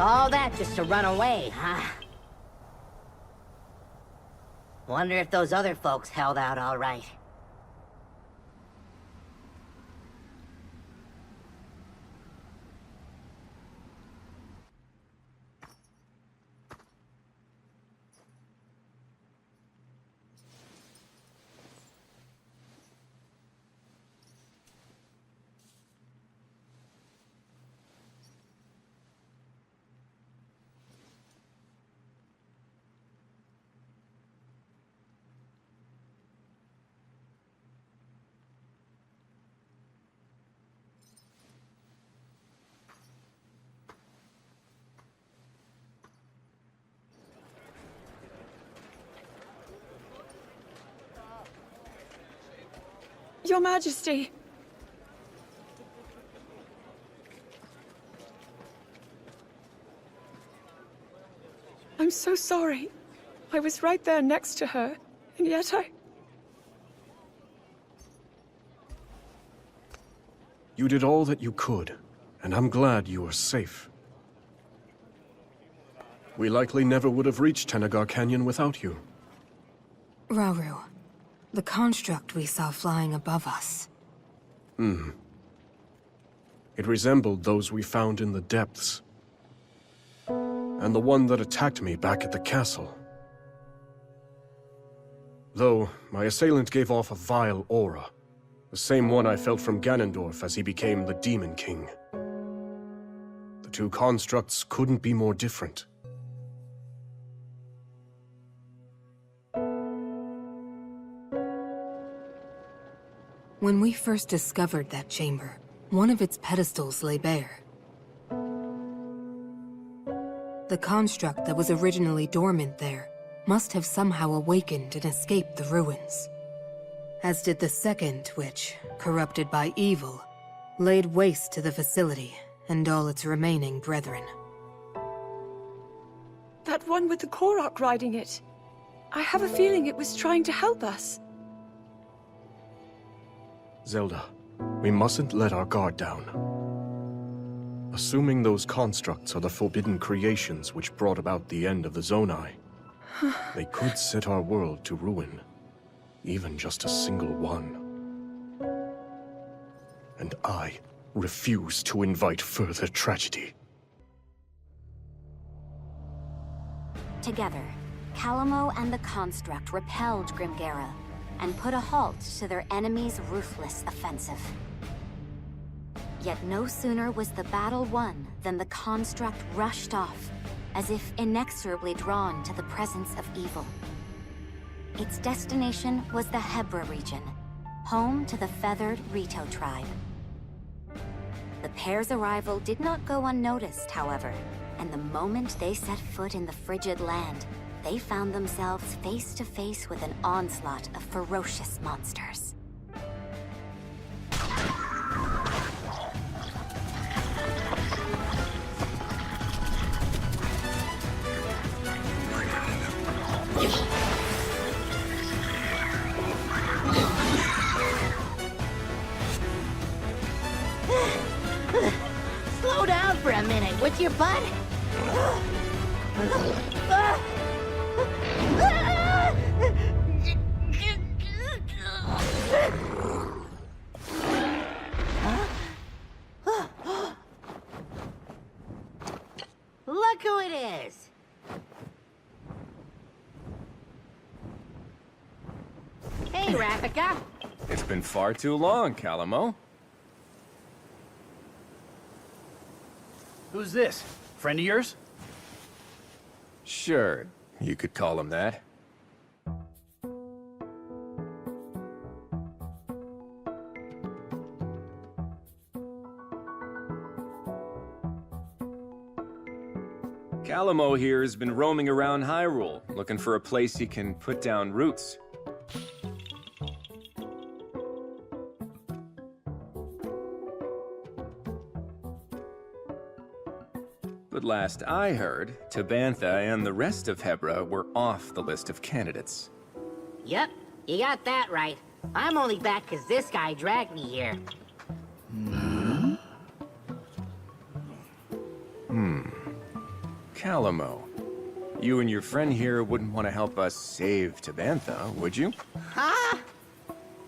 All that just to run away, huh? Wonder if those other folks held out all right. Your Majesty! I'm so sorry. I was right there next to her, and yet You did all that you could, and I'm glad you are safe. We likely never would have reached Tenagar Canyon without you. Rauru, the construct we saw flying above us. It resembled those we found in the depths. And the one that attacked me back at the castle. Though, my assailant gave off a vile aura. The same one I felt from Ganondorf as he became the Demon King. The two constructs couldn't be more different. When we first discovered that chamber, one of its pedestals lay bare. The construct that was originally dormant there must have somehow awakened and escaped the ruins. As did the second, which, corrupted by evil, laid waste to the facility and all its remaining brethren. that one with the Korok riding it. I have a feeling it was trying to help us. Zelda, we mustn't let our guard down. Assuming those constructs are the forbidden creations which brought about the end of the Zonai, they could set our world to ruin. Even just a single one. And I refuse to invite further tragedy. Together, Calamo and the Construct repelled Grimgera and put a halt to their enemy's ruthless offensive. Yet no sooner was the battle won than the Construct rushed off, as if inexorably drawn to the presence of evil. Its destination was the Hebra region, home to the feathered Rito tribe. The pair's arrival did not go unnoticed, however, and the moment they set foot in the frigid land, they found themselves face to face with an onslaught of ferocious monsters. Slow down for a minute, would you, bud? Look who it is! Hey, Rafika! It's been far too long, Calamo. Who's this? Friend of yours? Sure, you could call him that. Calamo here has been roaming around Hyrule, looking for a place he can put down roots. But last I heard, Tabantha and the rest of Hebra were off the list of candidates. Yep, you got that right. I'm only back because this guy dragged me here. Calamo, you and your friend here wouldn't want to help us save Tabantha, would you? Huh?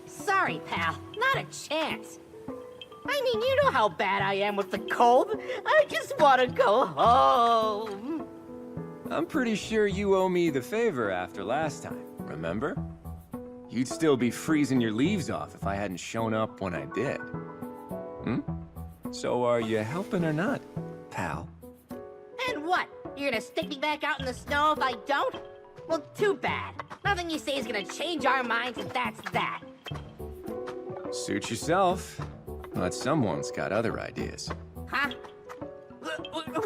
Sorry, pal. Not a chance. I mean, you know how bad I am with the cold. I just want to go home. I'm pretty sure you owe me the favor after last time, remember? You'd still be freezing your leaves off if I hadn't shown up when I did. So are you helping or not, pal? And what? You're gonna stick me back out in the snow if I don't? Well, too bad. Nothing you say is gonna change our minds, and that's that. Suit yourself, but someone's got other ideas. Huh?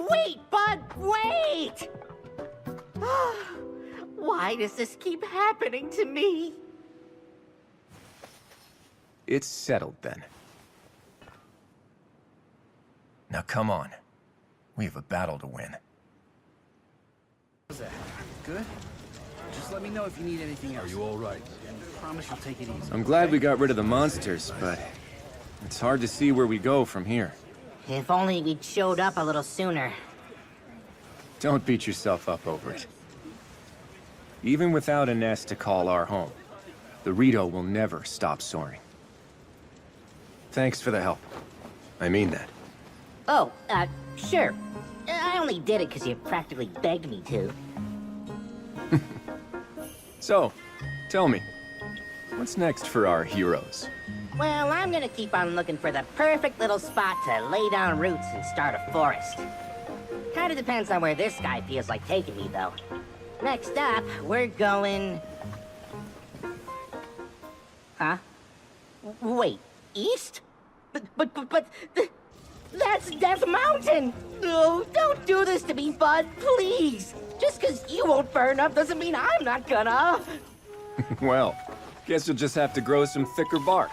Wait, bud, wait! Why does this keep happening to me? It's settled then. Now come on. We have a battle to win. How's that? Good? Just let me know if you need anything else. Are you all right? I promise you'll take it easy. I'm glad we got rid of the monsters, but it's hard to see where we go from here. If only we'd showed up a little sooner. Don't beat yourself up over it. Even without a nest to call our home, the Rito will never stop soaring. Thanks for the help. I mean that. Oh, sure. I only did it because you practically begged me to. So, tell me, what's next for our heroes? Well, I'm gonna keep on looking for the perfect little spot to lay down roots and start a forest. Kinda depends on where this guy feels like taking me, though. Next up, we're going... Huh? Wait, east? But... That's Death Mountain! No, don't do this to me, bud, please! Just because you won't burn up doesn't mean I'm not gonna! Well, guess you'll just have to grow some thicker bark.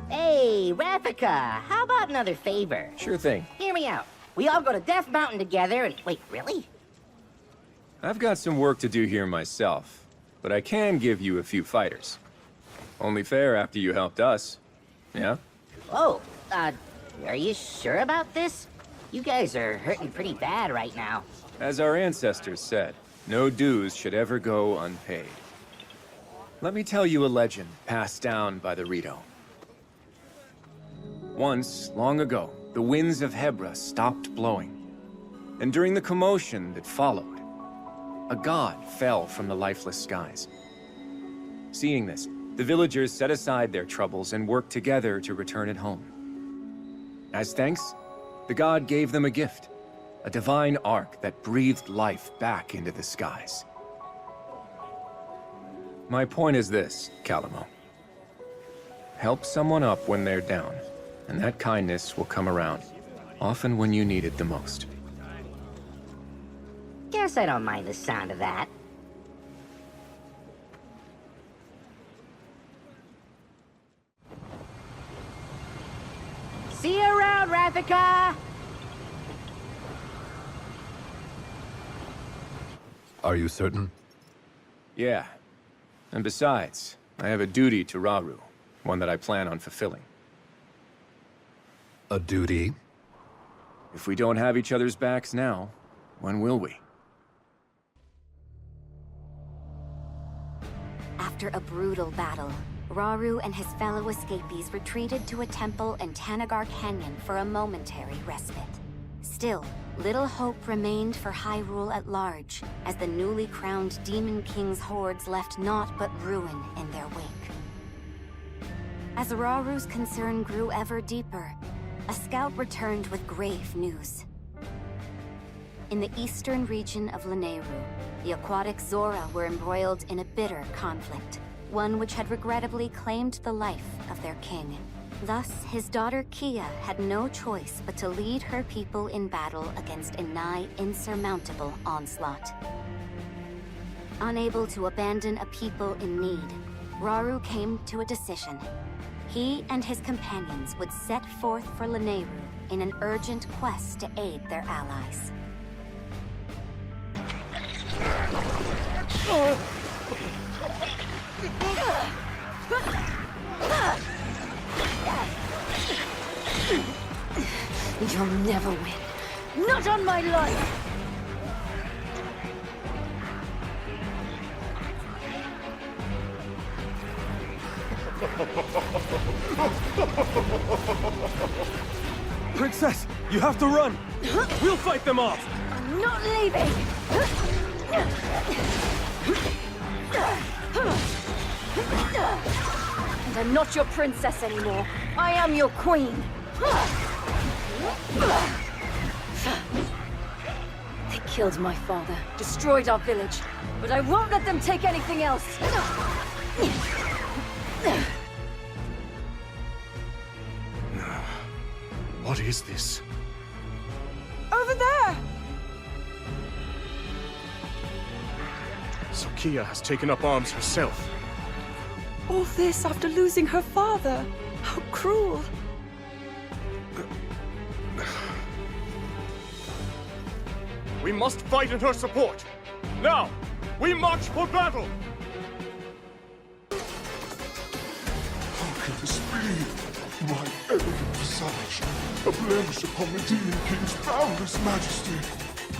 Hey, Rafika, how about another favor? Sure thing. Hear me out. We all go to Death Mountain together and... Wait, really? I've got some work to do here myself, but I can give you a few fighters. Only fair after you helped us. Yeah? Oh, are you sure about this? You guys are hurting pretty bad right now. As our ancestors said, no dues should ever go unpaid. Let me tell you a legend passed down by the Rito. Once, long ago, the winds of Hebra stopped blowing. And during the commotion that followed, a god fell from the lifeless skies. Seeing this, the villagers set aside their troubles and worked together to return it home. As thanks, the god gave them a gift, a divine ark that breathed life back into the skies. My point is this, Calamo. Help someone up when they're down, and that kindness will come around, often when you need it the most. Guess I don't mind the sound of that. See you around, Ravika! Are you certain? Yeah. And besides, I have a duty to Rauru, one that I plan on fulfilling. A duty? If we don't have each other's backs now, when will we? After a brutal battle, Rauru and his fellow escapees retreated to a temple in Tanagar Canyon for a momentary respite. Still, little hope remained for Hyrule at large, as the newly crowned Demon King's hordes left naught but ruin in their wake. As Rauru's concern grew ever deeper, a scout returned with grave news. In the eastern region of Lanayru, the aquatic Zora were embroiled in a bitter conflict, one which had regrettably claimed the life of their king. Thus, his daughter Kia had no choice but to lead her people in battle against a nigh insurmountable onslaught. Unable to abandon a people in need, Rauru came to a decision. He and his companions would set forth for Lanayru in an urgent quest to aid their allies. You'll never win. Not on my life! Princess, you have to run! We'll fight them off! I'm not leaving! And I'm not your princess anymore. I am your queen! They killed my father, destroyed our village, but I won't let them take anything else! What is this? Over there! So Kia has taken up arms herself. All this after losing her father. How cruel. We must fight in her support! Now! We march for battle! How can this be? My arrogant visage, a blemish upon the Demon King's boundless majesty.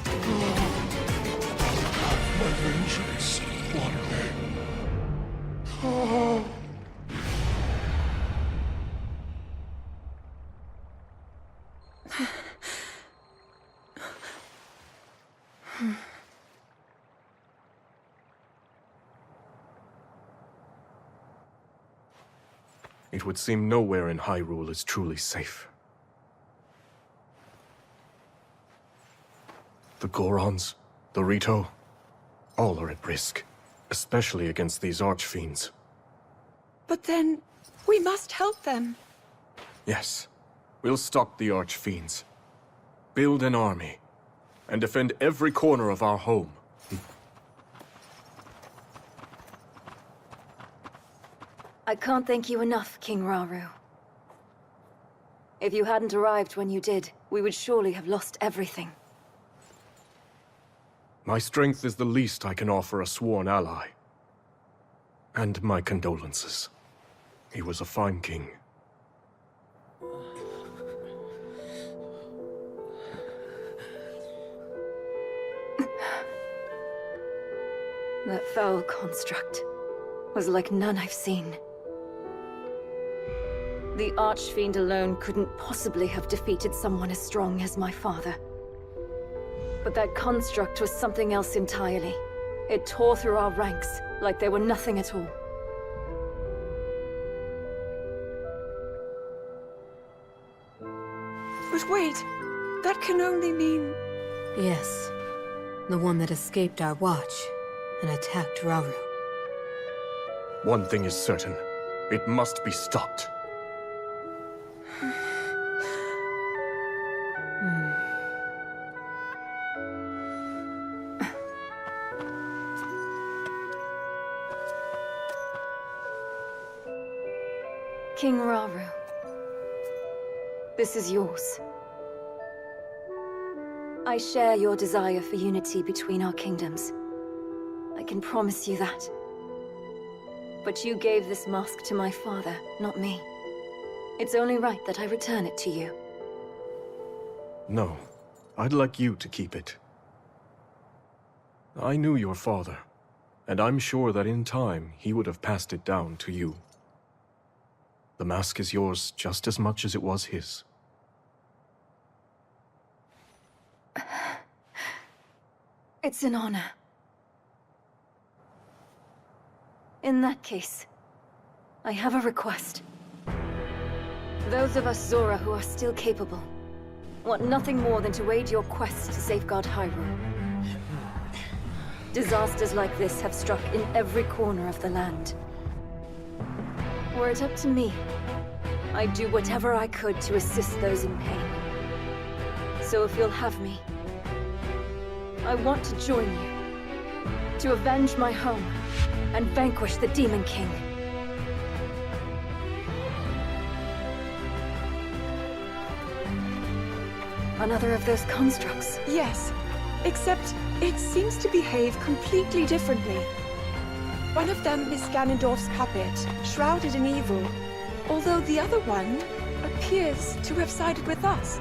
I'll have my vengeance one day. It would seem nowhere in Hyrule is truly safe. The Gorons, the Rito, all are at risk, especially against these archfiends. But then, we must help them. Yes, we'll stop the archfiends, build an army, and defend every corner of our home. I can't thank you enough, King Rauru. If you hadn't arrived when you did, we would surely have lost everything. My strength is the least I can offer a sworn ally. And my condolences. He was a fine king. That foul construct was like none I've seen. The Archfiend alone couldn't possibly have defeated someone as strong as my father. But that construct was something else entirely. It tore through our ranks like they were nothing at all. But wait, that can only mean... Yes, the one that escaped our watch and attacked Rauru. One thing is certain. It must be stopped. King Rauru, this is yours. I share your desire for unity between our kingdoms. I can promise you that. But you gave this mask to my father, not me. It's only right that I return it to you. No, I'd like you to keep it. I knew your father, and I'm sure that in time he would have passed it down to you. The mask is yours just as much as it was his. It's an honor. In that case, I have a request. Those of us Zora who are still capable want nothing more than to aid your quest to safeguard Hyrule. Disasters like this have struck in every corner of the land. Were it up to me, I'd do whatever I could to assist those in pain. So if you'll have me, I want to join you, to avenge my home, and vanquish the Demon King. Another of those constructs. Yes, except it seems to behave completely differently. One of them is Ganondorf's puppet, shrouded in evil, although the other one appears to have sided with us.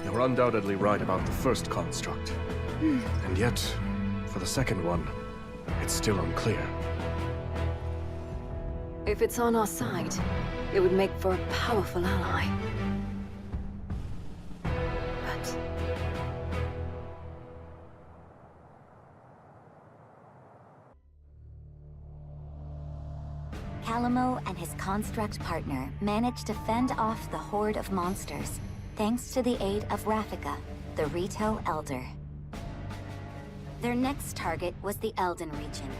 You're undoubtedly right about the first construct. And yet, for the second one, it's still unclear. If it's on our side, it would make for a powerful ally. But... Calamo and his construct partner managed to fend off the horde of monsters, thanks to the aid of Rafika, the Rito Elder. Their next target was the Elden region,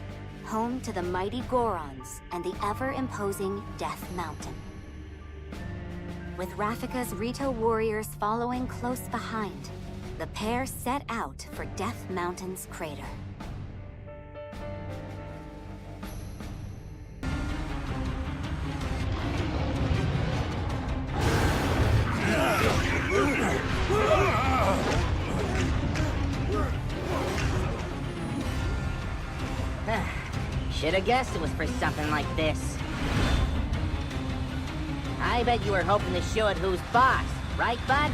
home to the mighty Gorons and the ever-imposing Death Mountain. With Rafika's Rito warriors following close behind, the pair set out for Death Mountain's crater. Should've guessed it was for something like this. I bet you were hoping to show it who's boss, right, bud?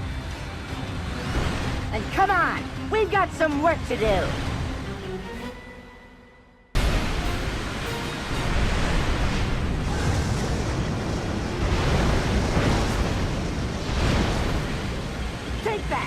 And come on, we've got some work to do! Take that!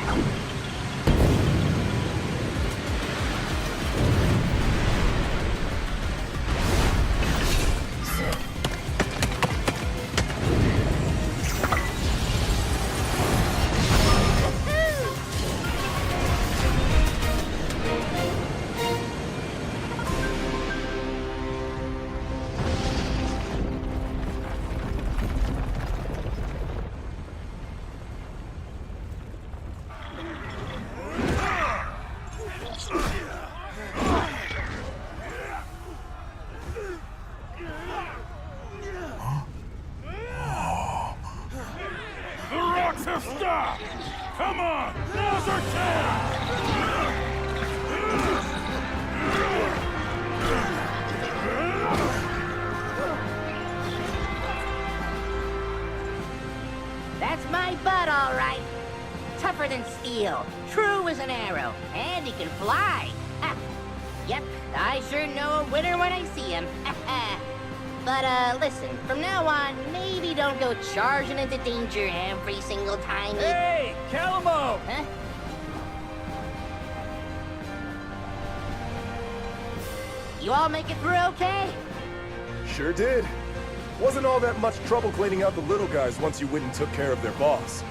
Stop! Come on! Now's our chance! That's my bud, all right. Tougher than steel, true as an arrow, and he can fly. Ha. Yep, I sure know a winner when I see him. But, listen, from now on, maybe don't go charging into danger every single time you... Hey, Calamo! Huh? You all make it through okay? Sure did. Wasn't all that much trouble cleaning out the little guys once you went and took care of their boss.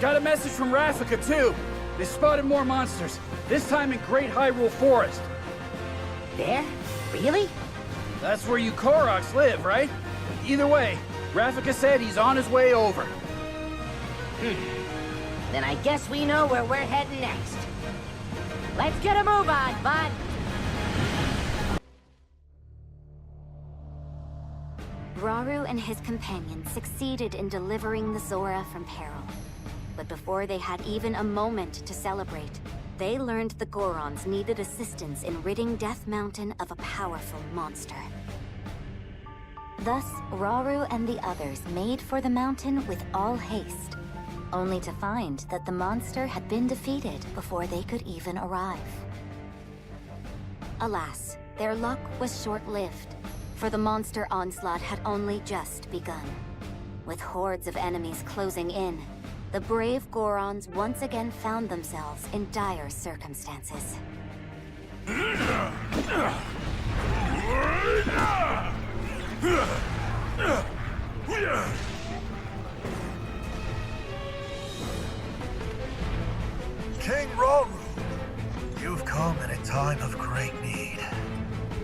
Got a message from Rafika, too. They spotted more monsters, this time in Great Hyrule Forest. There? Really? That's where you Koroks live, right? Either way, Rafika said he's on his way over. Then I guess we know where we're heading next. Let's get a move on, bud! Rauru and his companions succeeded in delivering the Zora from peril. But before they had even a moment to celebrate, they learned the Gorons needed assistance in ridding Death Mountain of a powerful monster. Thus, Rauru and the others made for the mountain with all haste, only to find that the monster had been defeated before they could even arrive. Alas, their luck was short-lived, for the monster onslaught had only just begun. With hordes of enemies closing in, the brave Gorons once again found themselves in dire circumstances. King Rauru, you've come in a time of great need.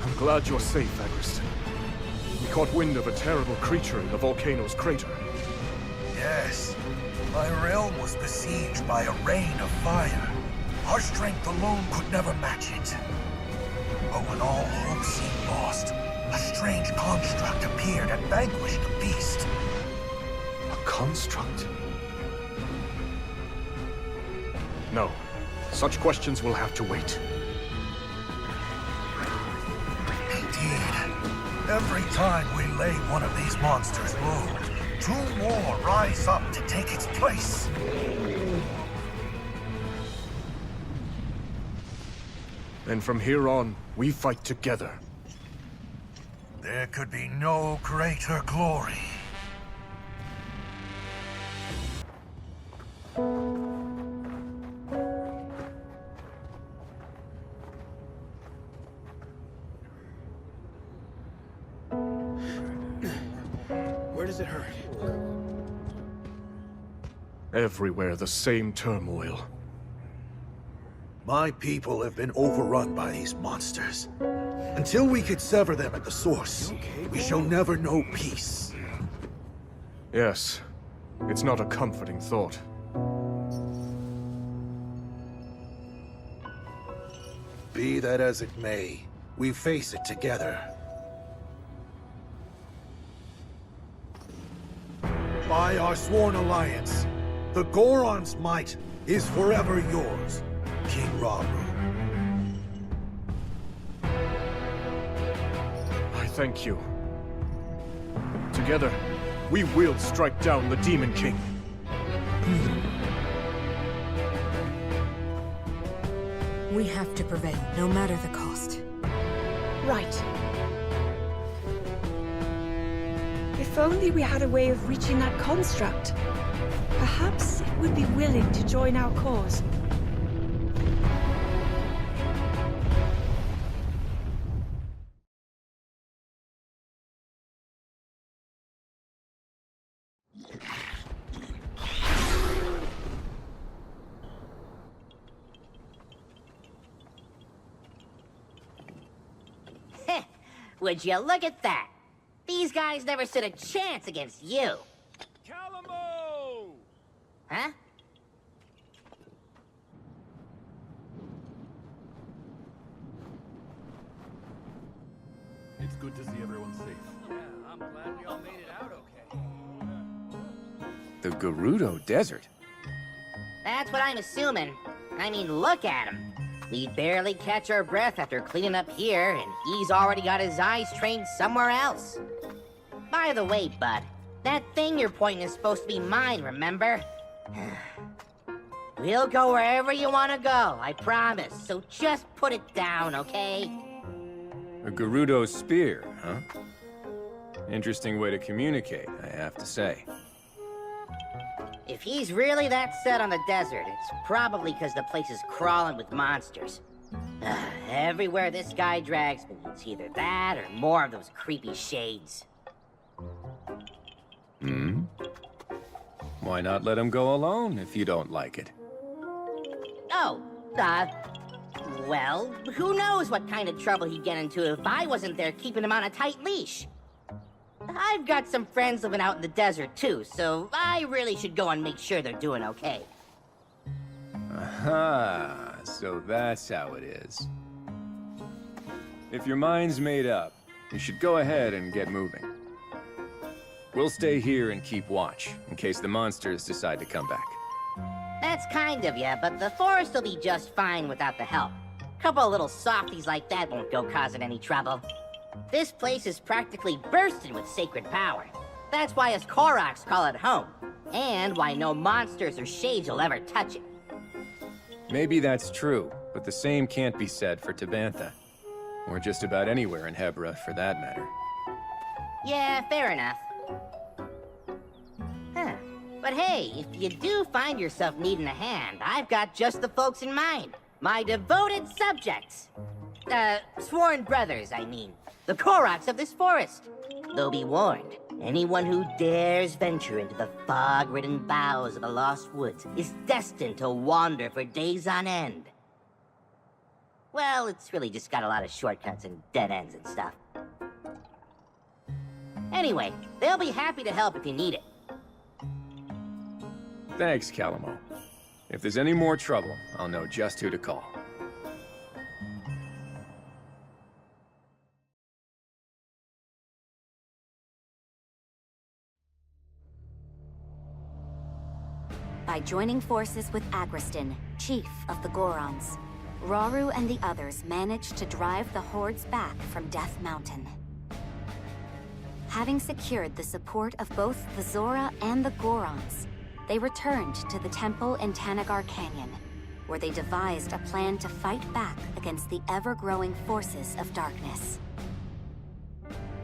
I'm glad you're safe, Agriston. We caught wind of a terrible creature in the volcano's crater. Yes, my realm was besieged by a rain of fire. Our strength alone could never match it. But when all hope seemed lost, a strange construct appeared and vanquished the beast. A construct? No. Such questions will have to wait. Indeed. Every time we lay one of these monsters low, two more rise up to take its place. And from here on, we fight together. There could be no greater glory. Where does it hurt? Everywhere the same turmoil. My people have been overrun by these monsters. Until we could sever them at the source, we shall never know peace. Yes. It's not a comforting thought. Be that as it may, we face it together. By our sworn alliance, the Goron's might is forever yours, King Rauru. I thank you. Together, we will strike down the Demon King. We have to prevail, no matter the cost. Right. If only we had a way of reaching that construct. Perhaps it would be willing to join our cause. Would you look at that? These guys never stood a chance against you. Calamo! Huh? It's good to see everyone safe. Yeah, I'm glad we all made it out okay. The Gerudo Desert? That's what I'm assuming. I mean, look at him. We barely catch our breath after cleaning up here, and he's already got his eyes trained somewhere else. By the way, bud, that thing you're pointing is supposed to be mine, remember? We'll go wherever you want to go, I promise. So just put it down, okay? A Gerudo spear, huh? Interesting way to communicate, I have to say. If he's really that set on the desert, it's probably because the place is crawling with monsters. Everywhere this guy drags me, it's either that or more of those creepy shades. Hmm? Why not let him go alone if you don't like it? Oh, Well, who knows what kind of trouble he'd get into if I wasn't there keeping him on a tight leash. I've got some friends living out in the desert too, so I really should go and make sure they're doing okay. Aha, so that's how it is. If your mind's made up, you should go ahead and get moving. We'll stay here and keep watch, in case the monsters decide to come back. That's kind of you, but the forest will be just fine without the help. A couple of little softies like that won't go causing any trouble. This place is practically bursting with sacred power. That's why us Koroks call it home, and why no monsters or shades will ever touch it. Maybe that's true, but the same can't be said for Tabantha. Or just about anywhere in Hebra, for that matter. Yeah, fair enough. Huh. But hey, if you do find yourself needing a hand, I've got just the folks in mind. My devoted subjects. Sworn brothers, I mean. The Koroks of this forest. They'll be warned. Anyone who dares venture into the fog-ridden boughs of the Lost Woods is destined to wander for days on end. Well, it's really just got a lot of shortcuts and dead ends and stuff. Anyway, they'll be happy to help if you need it. Thanks, Calamo. If there's any more trouble, I'll know just who to call. By joining forces with Agriston, chief of the Gorons, Rauru and the others managed to drive the hordes back from Death Mountain. Having secured the support of both the Zora and the Gorons, they returned to the temple in Tanagar Canyon, where they devised a plan to fight back against the ever-growing forces of darkness.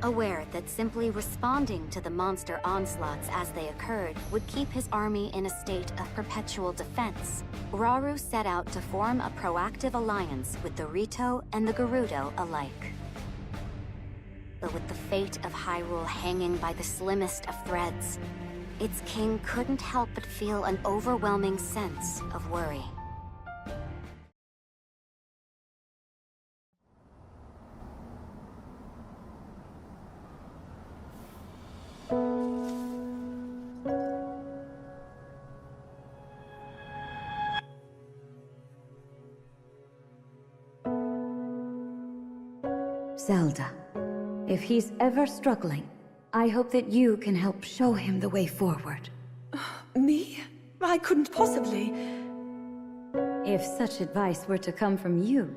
Aware that simply responding to the monster onslaughts as they occurred would keep his army in a state of perpetual defense, Rauru set out to form a proactive alliance with the Rito and the Gerudo alike. But with the fate of Hyrule hanging by the slimmest of threads, its king couldn't help but feel an overwhelming sense of worry. Zelda, if he's ever struggling, I hope that you can help show him the way forward. Me? I couldn't possibly. If such advice were to come from you,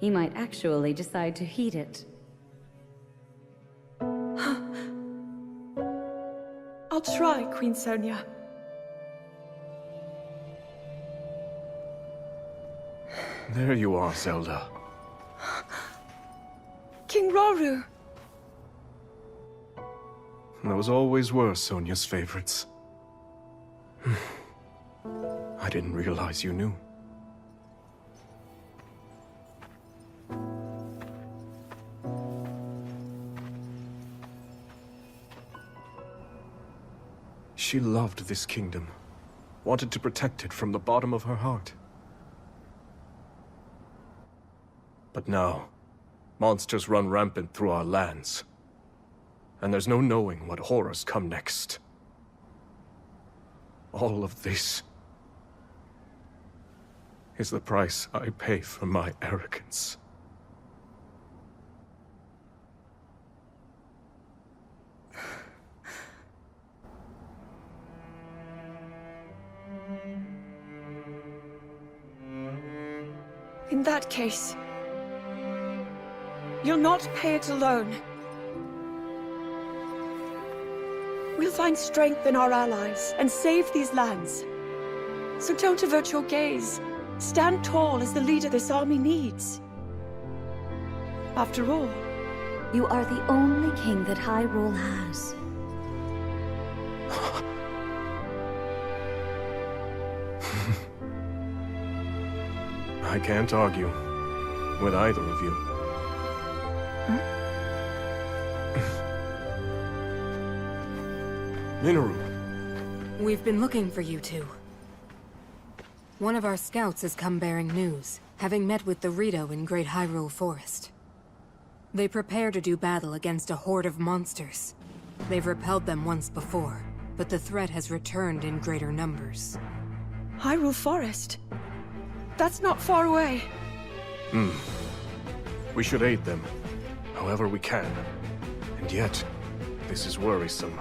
he might actually decide to heed it. I'll try, Queen Sonia. There you are, Zelda. King Rauru! Those always were Sonia's favorites. I didn't realize you knew. She loved this kingdom, wanted to protect it from the bottom of her heart. But now, monsters run rampant through our lands. And there's no knowing what horrors come next. All of this is the price I pay for my arrogance. In that case, you'll not pay it alone. We'll find strength in our allies and save these lands. So don't avert your gaze. Stand tall as the leader this army needs. After all, you are the only king that Hyrule has. I can't argue with either of you. Minoru. We've been looking for you two. One of our scouts has come bearing news. having met with the Rito in Great Hyrule Forest. They prepare to do battle against a horde of monsters. They've repelled them once before, but the threat has returned in greater numbers. Hyrule Forest? That's not far away. We should aid them, however we can. And yet, this is worrisome.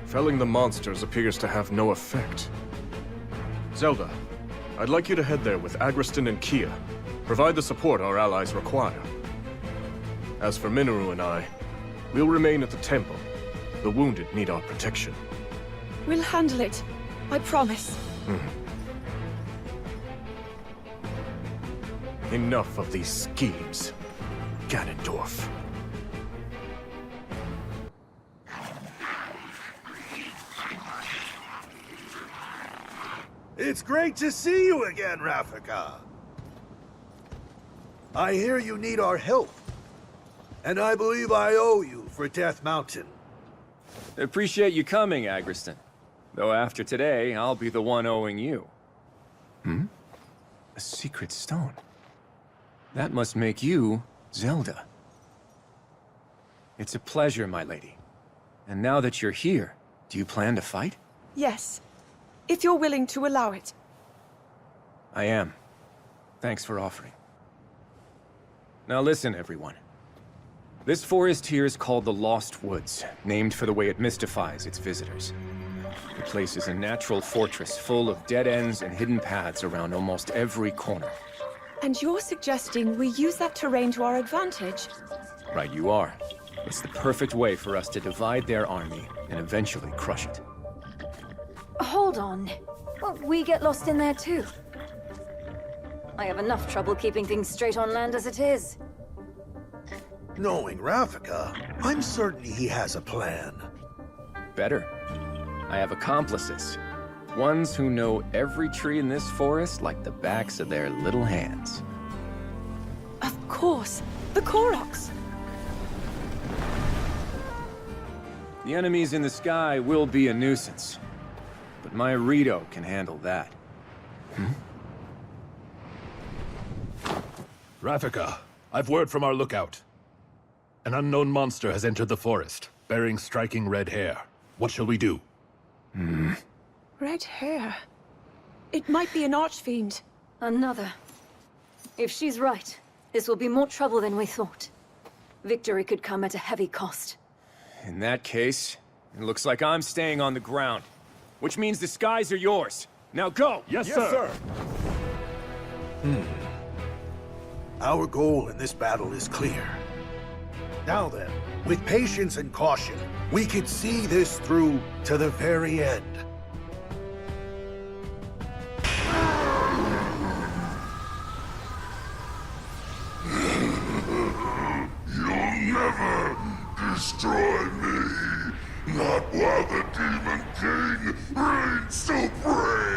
Felling the monsters appears to have no effect. Zelda, I'd like you to head there with Agriston and Kia. Provide the support our allies require. As for Minoru and I, we'll remain at the temple. The wounded need our protection. We'll handle it. I promise. Enough of these schemes, Ganondorf. It's great to see you again, Rafika. I hear you need our help. And I believe I owe you for Death Mountain. Appreciate you coming, Agriston. Though after today, I'll be the one owing you. A secret stone. That must make you Zelda. It's a pleasure, my lady. And now that you're here, do you plan to fight? Yes. If you're willing to allow it. I am. Thanks for offering. Now listen, everyone. This forest here is called the Lost Woods, named for the way it mystifies its visitors. The place is a natural fortress full of dead ends and hidden paths around almost every corner. And you're suggesting we use that terrain to our advantage? Right you are. It's the perfect way for us to divide their army and eventually crush it. Hold on. Well, we get lost in there too. I have enough trouble keeping things straight on land as it is. Knowing Rafika, I'm certain he has a plan. Better. I have accomplices. Ones who know every tree in this forest like the backs of their little hands. Of course. The Koroks. The enemies in the sky will be a nuisance. But my Rito can handle that. Rafika, I've word from our lookout. An unknown monster has entered the forest, bearing striking red hair. What shall we do? Red hair. It might be an archfiend. Another. If she's right, this will be more trouble than we thought. Victory could come at a heavy cost. In that case, it looks like I'm staying on the ground. Which means the skies are yours. Now go! Yes, sir. Our goal in this battle is clear. Now then, with patience and caution, we could see this through to the very end. You'll never destroy me! Not while the Demon King reigns supreme!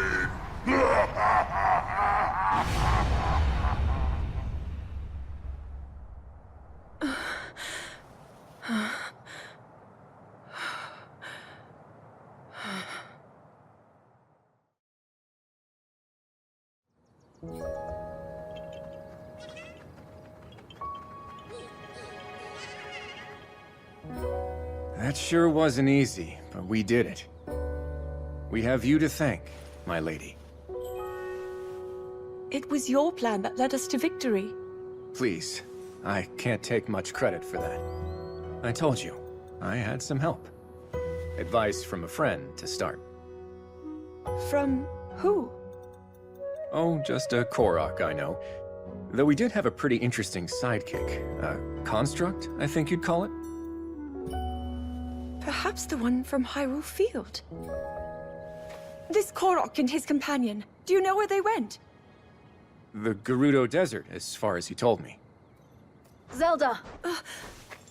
That sure wasn't easy, but we did it. We have you to thank, my lady. It was your plan that led us to victory. Please, I can't take much credit for that. I told you, I had some help. Advice from a friend to start. From who? Oh, just a Korok I know. Though we did have a pretty interesting sidekick. A construct, I think you'd call it? Perhaps the one from Hyrule Field. This Korok and his companion, do you know where they went? The Gerudo Desert, as far as he told me. Zelda!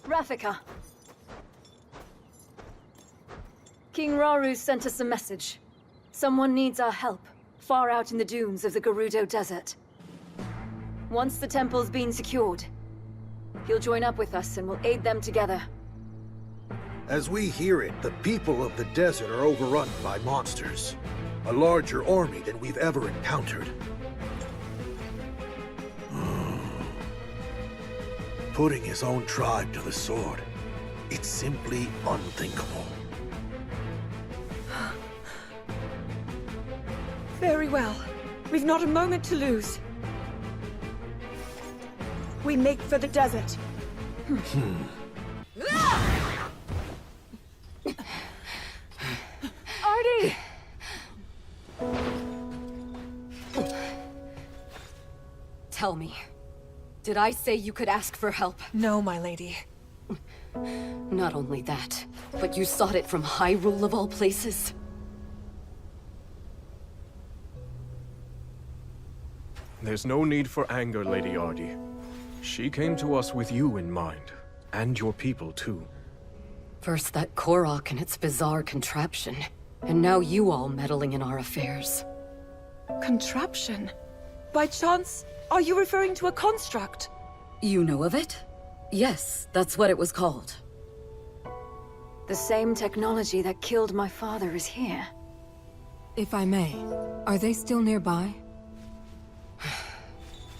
Rafika. King Rauru sent us a message. Someone needs our help, far out in the dunes of the Gerudo Desert. Once the temple's been secured, he'll join up with us and we'll aid them together. As we hear it, the people of the desert are overrun by monsters. A larger army than we've ever encountered. putting his own tribe to the sword. It's simply unthinkable. Very well. We've not a moment to lose. We make for the desert. Artie! Tell me, did I say you could ask for help? No, my lady. Not only that, but you sought it from Hyrule of all places? There's no need for anger, Lady Ardy. She came to us with you in mind, and your people too. First that Korok and its bizarre contraption, and now you all meddling in our affairs. Contraption? By chance, are you referring to a construct? You know of it? Yes, that's what it was called. The same technology that killed my father is here. If I may, are they still nearby?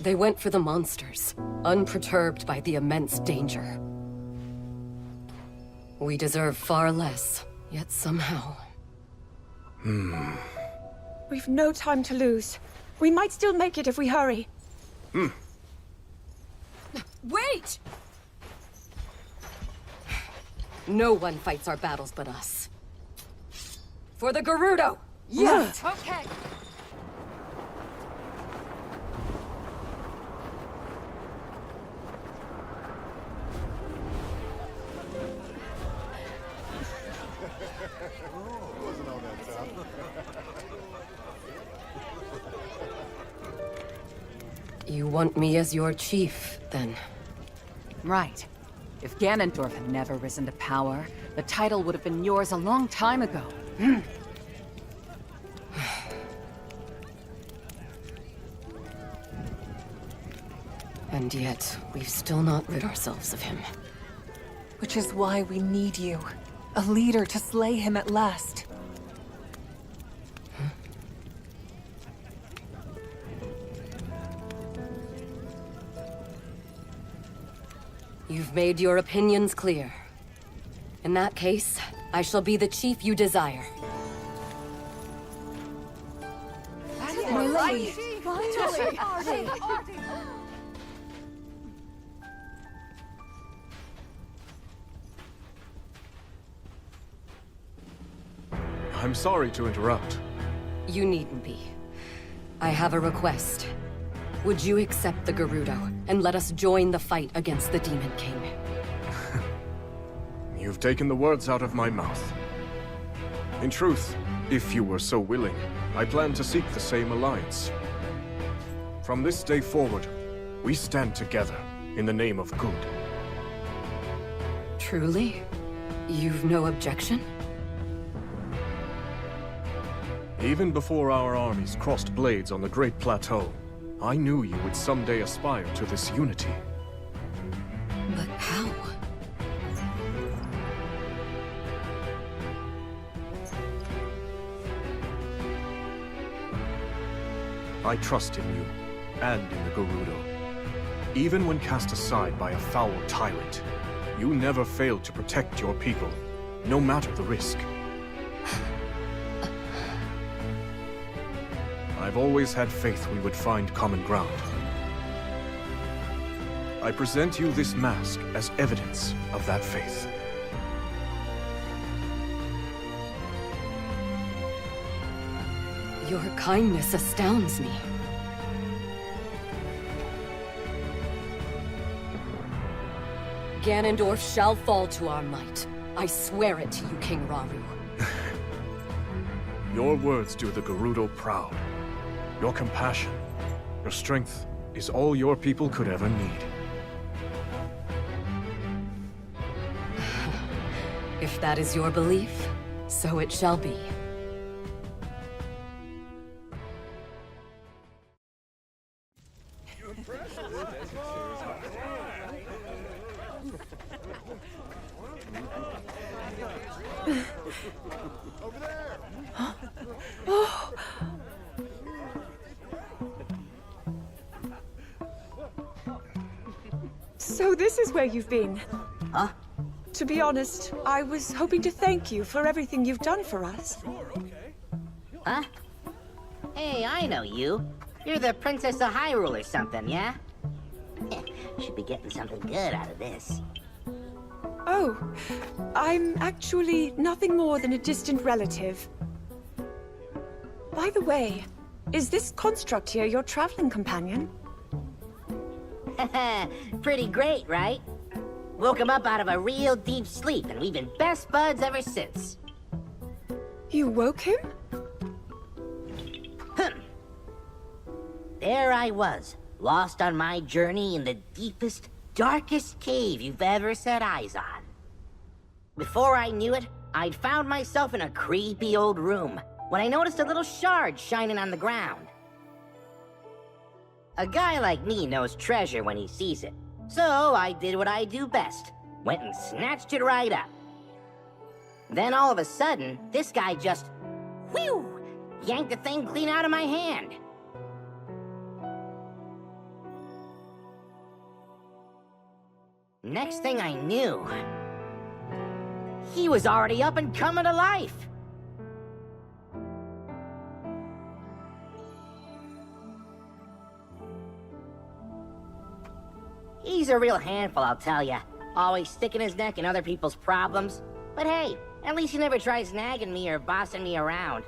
They went for the monsters, unperturbed by the immense danger. We deserve far less, yet somehow... We've no time to lose. We might still make it if we hurry. Wait! No one fights our battles but us. For the Gerudo! Yes! Okay. You want me as your chief, then? Right. If Ganondorf had never risen to power, the title would have been yours a long time ago. And yet, we've still not rid ourselves of him. Which is why we need you. A leader to slay him at last. You've made your opinions clear. In that case, I shall be the chief you desire. My lady! Finally! Artie! I'm sorry to interrupt. You needn't be. I have a request. Would you accept the Gerudo, and let us join the fight against the Demon King? You've taken the words out of my mouth. In truth, if you were so willing, I plan to seek the same alliance. From this day forward, we stand together in the name of good. Truly? You've no objection? Even before our armies crossed blades on the Great Plateau, I knew you would someday aspire to this unity. But how? I trust in you, and in the Gerudo. Even when cast aside by a foul tyrant, you never failed to protect your people, no matter the risk. I've always had faith we would find common ground. I present you this mask as evidence of that faith. Your kindness astounds me. Ganondorf shall fall to our might. I swear it to you, King Rauru. Your words do the Gerudo proud. Your compassion, your strength is all your people could ever need. If that is your belief, so it shall be. Over there! Oh! So this is where you've been. Huh? To be honest, I was hoping to thank you for everything you've done for us. Huh? Hey, I know you. You're the Princess of Hyrule or something, yeah? Should be getting something good out of this. Oh, I'm actually nothing more than a distant relative. By the way, is this construct here your traveling companion? Pretty great, right? Woke him up out of a real deep sleep, and we've been best buds ever since. You woke him? There I was, lost on my journey in the deepest, darkest cave you've ever set eyes on. Before I knew it, I'd found myself in a creepy old room when I noticed a little shard shining on the ground. A guy like me knows treasure when he sees it, so I did what I do best, went and snatched it right up. Then all of a sudden, this guy just, whew, yanked the thing clean out of my hand. Next thing I knew, he was already up and coming to life. He's a real handful, I'll tell ya. Always sticking his neck in other people's problems. But hey, at least he never tries nagging me or bossing me around.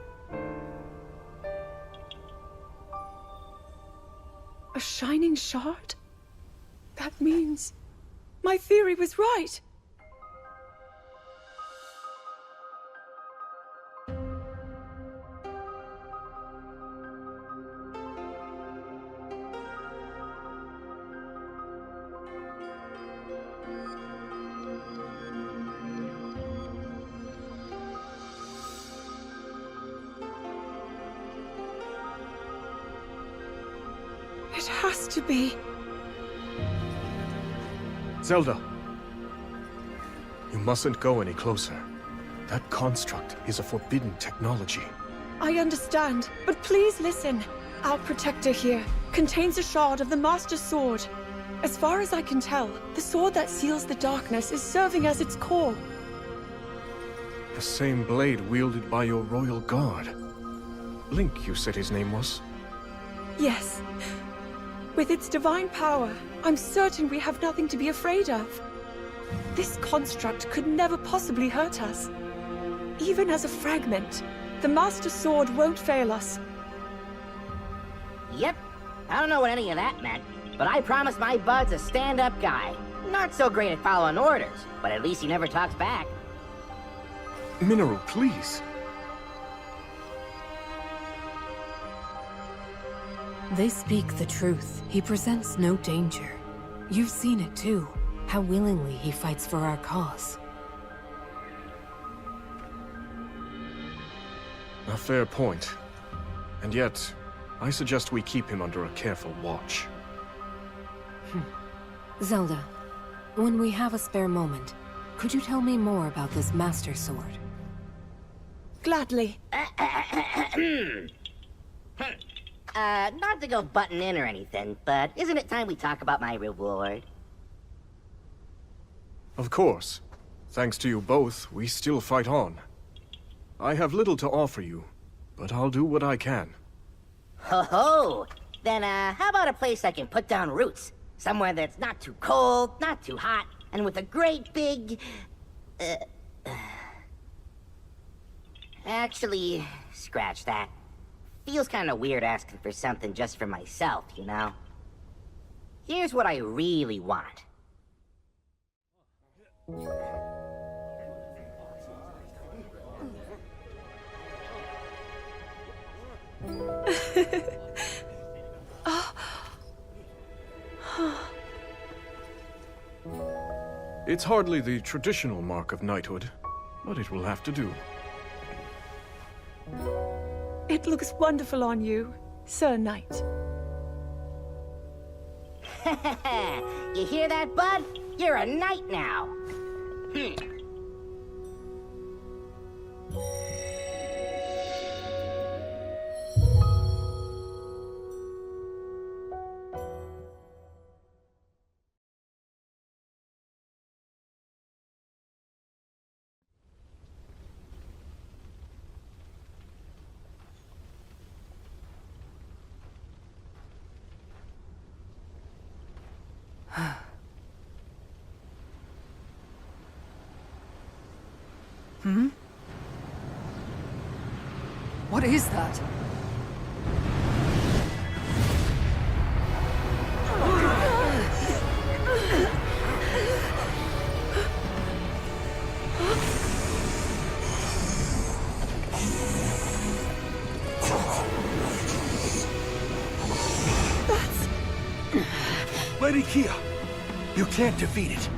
A shining shard? That means my theory was right. It has to be. Zelda! You mustn't go any closer. That construct is a forbidden technology. I understand, but please listen. Our protector here contains a shard of the Master Sword. As far as I can tell, the sword that seals the darkness is serving as its core. The same blade wielded by your royal guard. Link, you said his name was? Yes. With its divine power, I'm certain we have nothing to be afraid of. This construct could never possibly hurt us. Even as a fragment, the Master Sword won't fail us. Yep. I don't know what any of that meant, but I promised my bud's a stand-up guy. Not so great at following orders, but at least he never talks back. Minoru, please. They speak the truth. He presents no danger. You've seen it too, how willingly he fights for our cause. A fair point. And yet, I suggest we keep him under a careful watch. Zelda, when we have a spare moment, could you tell me more about this Master Sword? Gladly. Not to go butting in or anything, but isn't it time we talk about my reward? Of course. Thanks to you both, we still fight on. I have little to offer you, but I'll do what I can. Ho ho! Then, how about a place I can put down roots? Somewhere that's not too cold, not too hot, and with a great big... Actually, scratch that. Feels kinda weird asking for something just for myself, you know? Here's what I really want. It's hardly the traditional mark of knighthood, but it will have to do. It looks wonderful on you, Sir Knight. You hear that, bud? You're a knight now. Hmm? What is that? Lady Kia, you can't defeat it.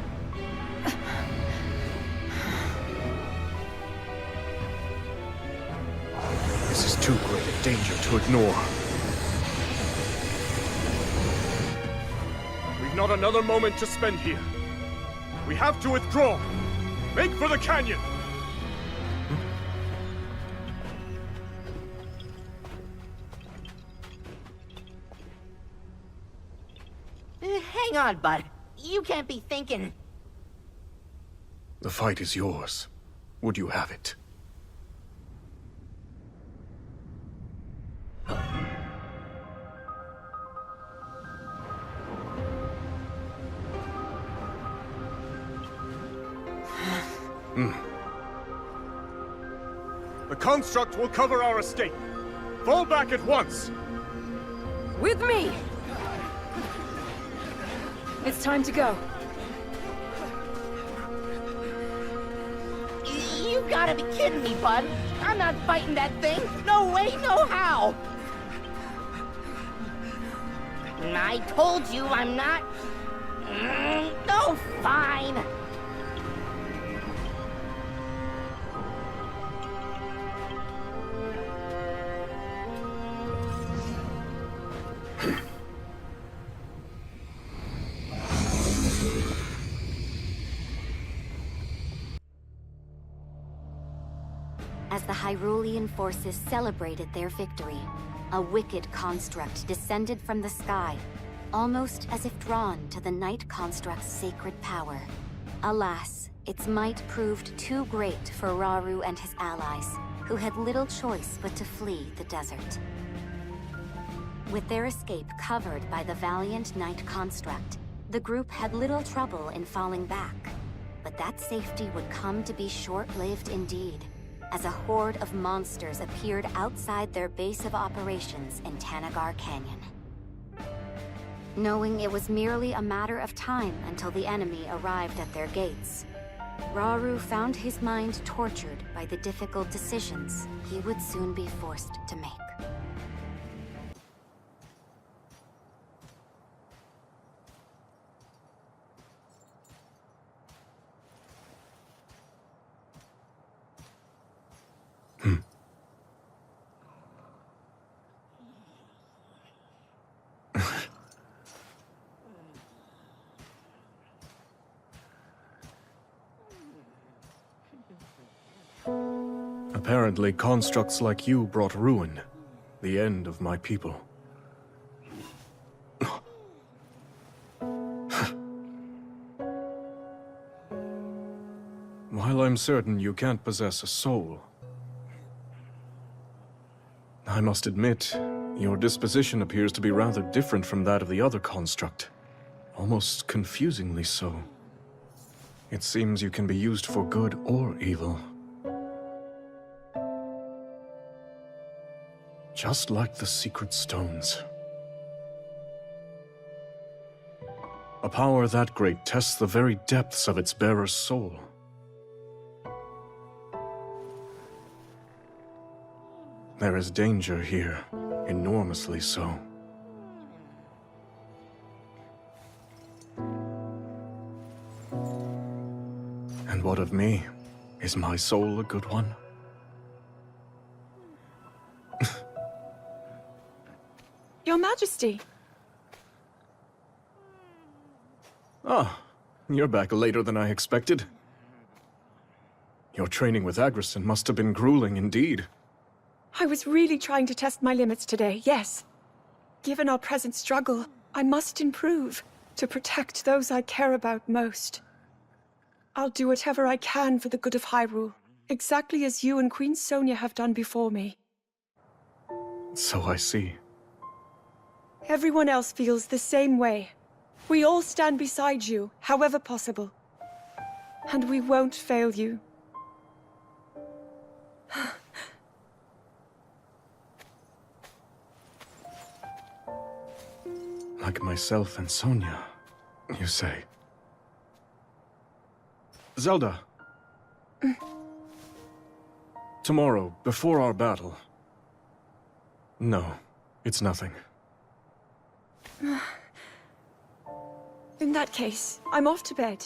This is too great a danger to ignore. We've not another moment to spend here. We have to withdraw. Make for the canyon! Hang on, bud. You can't be thinking... The fight is yours. Would you have it? The construct will cover our escape. Fall back at once! With me! It's time to go. You gotta be kidding me, bud. I'm not fighting that thing. No way, no how. I told you I'm not... No, fine. As the Hyrulean forces celebrated their victory, a wicked construct descended from the sky, almost as if drawn to the Night Construct's sacred power. Alas, its might proved too great for Rauru and his allies, who had little choice but to flee the desert. With their escape covered by the valiant Night Construct, the group had little trouble in falling back. But that safety would come to be short-lived indeed, as a horde of monsters appeared outside their base of operations in Tanagar Canyon. Knowing it was merely a matter of time until the enemy arrived at their gates, Rauru found his mind tortured by the difficult decisions he would soon be forced to make. Apparently, constructs like you brought ruin, the end of my people. While I'm certain you can't possess a soul, I must admit, your disposition appears to be rather different from that of the other construct. Almost confusingly so. It seems you can be used for good or evil. Just like the secret stones. A power that great tests the very depths of its bearer's soul. There is danger here, enormously so. And what of me? Is my soul a good one? Your Majesty! Ah, you're back later than I expected. Your training with Agrison must have been grueling indeed. I was really trying to test my limits today, yes. Given our present struggle, I must improve to protect those I care about most. I'll do whatever I can for the good of Hyrule, exactly as you and Queen Sonia have done before me. So I see. Everyone else feels the same way. We all stand beside you, however possible. And we won't fail you. Like myself and Sonia, you say? Zelda. Tomorrow, before our battle. No, it's nothing. In that case, I'm off to bed.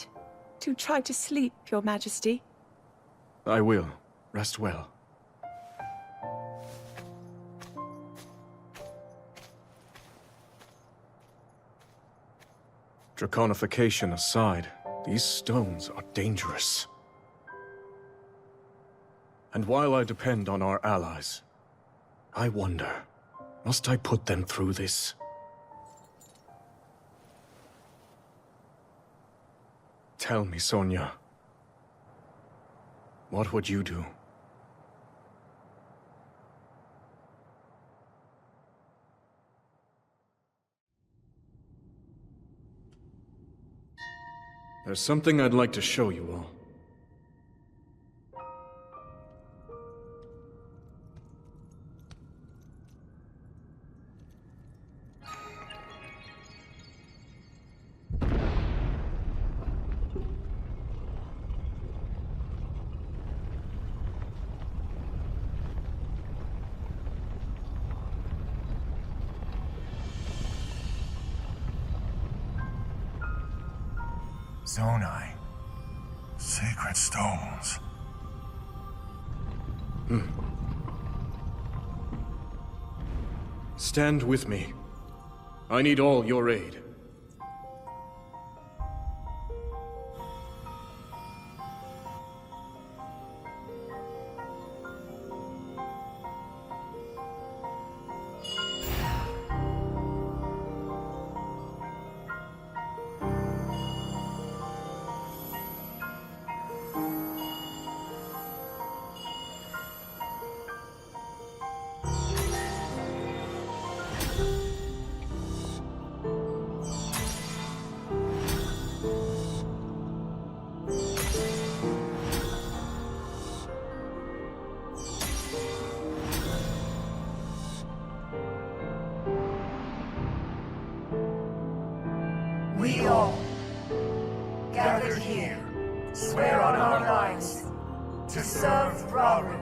To try to sleep, Your Majesty. I will. Rest well. Draconification aside, these stones are dangerous. And while I depend on our allies, I wonder, must I put them through this? Tell me, Sonia. What would you do? There's something I'd like to show you all. Zonai. Sacred stones. Stand with me. I need all your aid. We all, gathered here, swear on our lives to serve Rauru,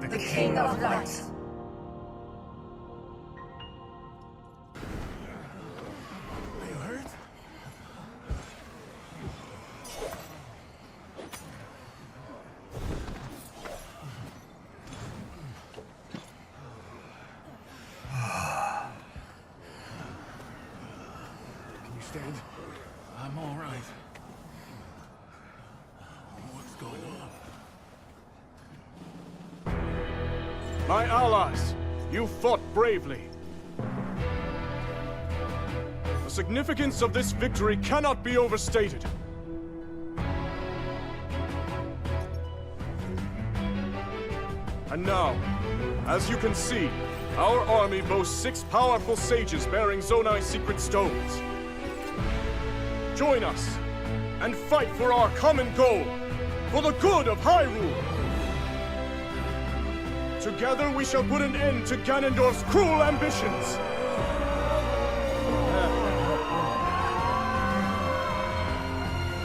the King of Light. Are you hurt? Can you stand? I'm all right. What's going on? My allies, you fought bravely. The significance of this victory cannot be overstated. And now, as you can see, our army boasts 6 powerful sages bearing Zonai's secret stones. Join us, and fight for our common goal, for the good of Hyrule! Together we shall put an end to Ganondorf's cruel ambitions!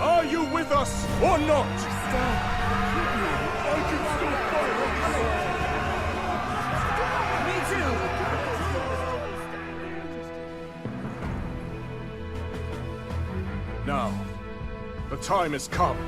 Are you with us, or not? I can still fight! Me too! Now, the time has come.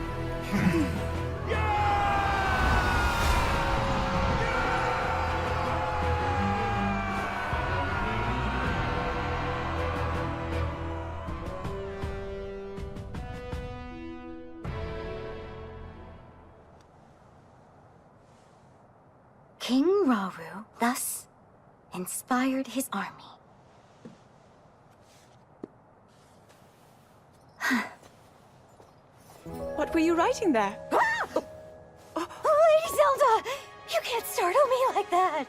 King Rauru thus inspired his army. What were you writing there? Lady Zelda! You can't startle me like that!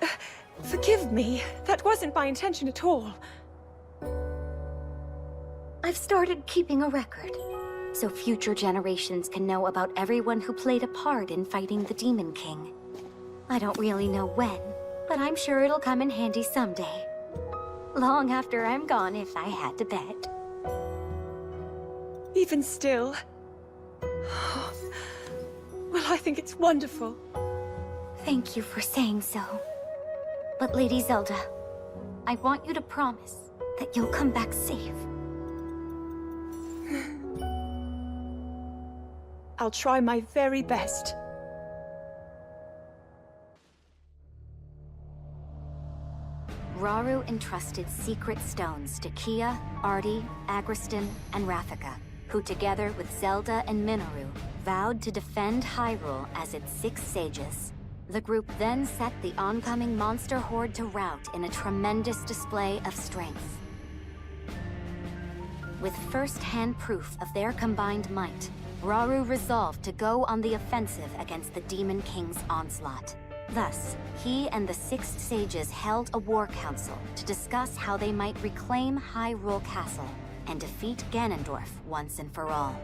Forgive me. That wasn't my intention at all. I've started keeping a record, so future generations can know about everyone who played a part in fighting the Demon King. I don't really know when, but I'm sure it'll come in handy someday. Long after I'm gone, if I had to bet. Even still... Well, I think it's wonderful. Thank you for saying so. But Lady Zelda, I want you to promise that you'll come back safe. I'll try my very best. Rauru entrusted secret stones to Kia, Artie, Agriston, and Rafika, who together with Zelda and Minoru, vowed to defend Hyrule as its 6 sages. The group then set the oncoming monster horde to rout in a tremendous display of strength. With first-hand proof of their combined might, Rauru resolved to go on the offensive against the Demon King's onslaught. Thus, he and the 6 sages held a war council to discuss how they might reclaim Hyrule Castle and defeat Ganondorf once and for all.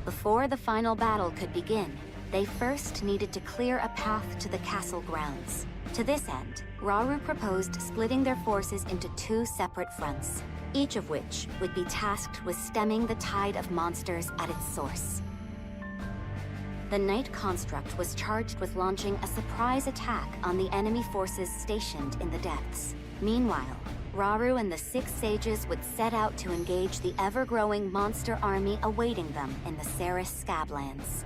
Before the final battle could begin, they first needed to clear a path to the castle grounds. To this end, Rauru proposed splitting their forces into 2 separate fronts, each of which would be tasked with stemming the tide of monsters at its source. The Knight Construct was charged with launching a surprise attack on the enemy forces stationed in the depths. Meanwhile, Rauru and the 6 sages would set out to engage the ever-growing monster army awaiting them in the Ceres Scablands.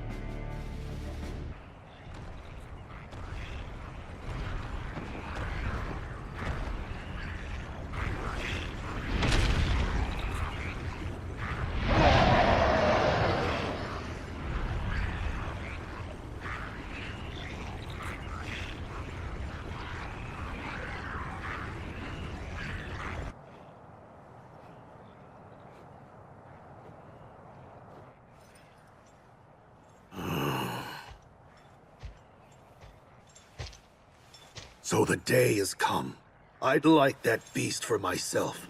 So the day has come. I'd like that beast for myself.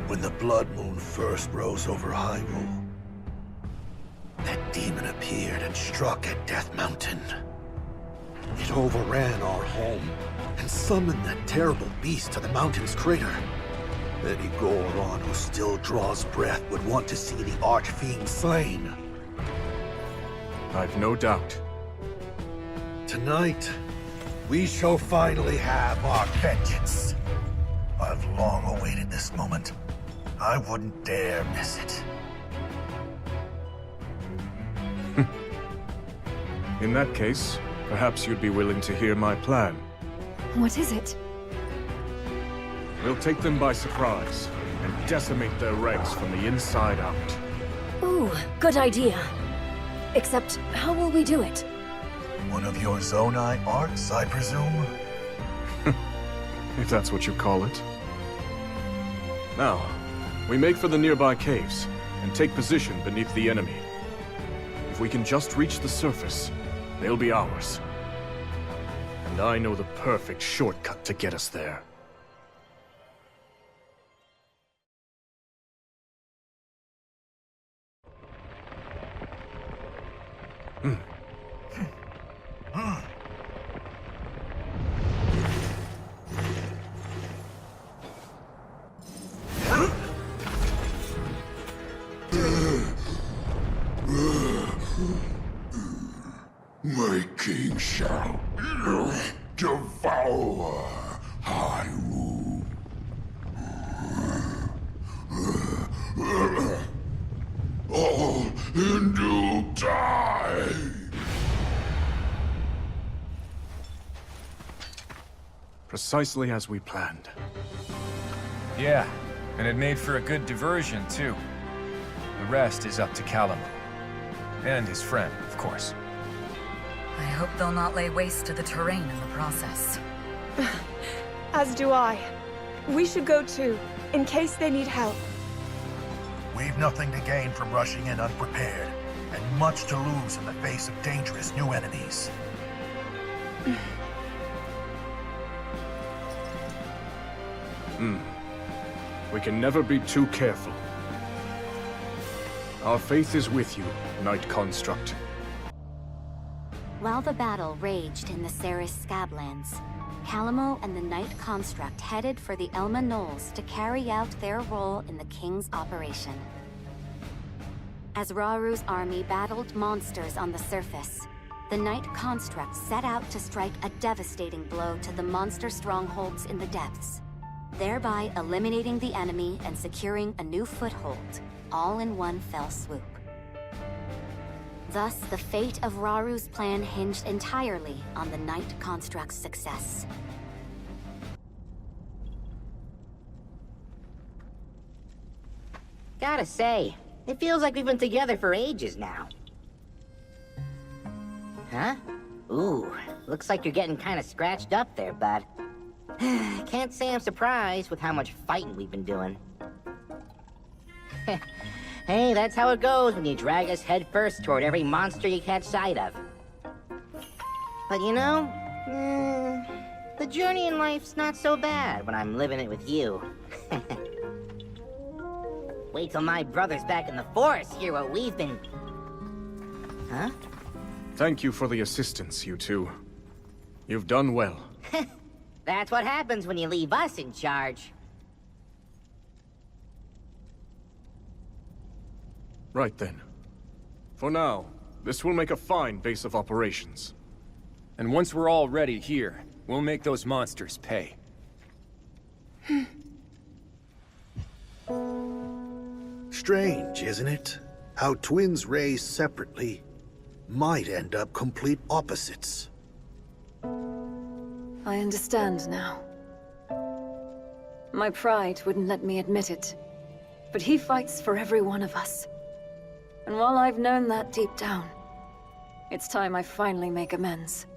When the Blood Moon first rose over Hyrule, that demon appeared and struck at Death Mountain. It overran our home and summoned that terrible beast to the mountain's crater. Any Goron who still draws breath would want to see the Archfiend slain. I've no doubt. Tonight, we shall finally have our vengeance. I've long awaited this moment. I wouldn't dare miss it. In that case, perhaps you'd be willing to hear my plan. What is it? We'll take them by surprise and decimate their ranks from the inside out. Ooh, good idea. Except, how will we do it? One of your Zonai arts, I presume? If that's what you call it. Now, we make for the nearby caves and take position beneath the enemy. If we can just reach the surface, they'll be ours. And I know the perfect shortcut to get us there. My king shall devour Hyrule. All Hindu die! Precisely as we planned. Yeah, and it made for a good diversion, too. The rest is up to Calamu. And his friend, of course. I hope they'll not lay waste to the terrain in the process. As do I. We should go too, in case they need help. We've nothing to gain from rushing in unprepared, and much to lose in the face of dangerous new enemies. We can never be too careful. Our faith is with you, Knight Construct. While the battle raged in the Ceres Scablands, Calamo and the Knight Construct headed for the Elma Knolls to carry out their role in the King's operation. As Raru's army battled monsters on the surface, the Knight Construct set out to strike a devastating blow to the monster strongholds in the depths, thereby eliminating the enemy and securing a new foothold, all in one fell swoop. Thus, the fate of Raru's plan hinged entirely on the Knight Construct's success. Gotta say, it feels like we've been together for ages now. Huh? Ooh, looks like you're getting kinda scratched up there, bud. Can't say I'm surprised with how much fighting we've been doing. Hey, that's how it goes when you drag us headfirst toward every monster you catch sight of. But you know, the journey in life's not so bad when I'm living it with you. Wait till my brother's back in the forest, hear what we've been... Huh? Thank you for the assistance, you two. You've done well. That's what happens when you leave us in charge. Right then. For now, this will make a fine base of operations. And once we're all ready here, we'll make those monsters pay. Strange, isn't it? How twins raised separately might end up complete opposites. I understand now. My pride wouldn't let me admit it, but he fights for every one of us. And while I've known that deep down, it's time I finally make amends.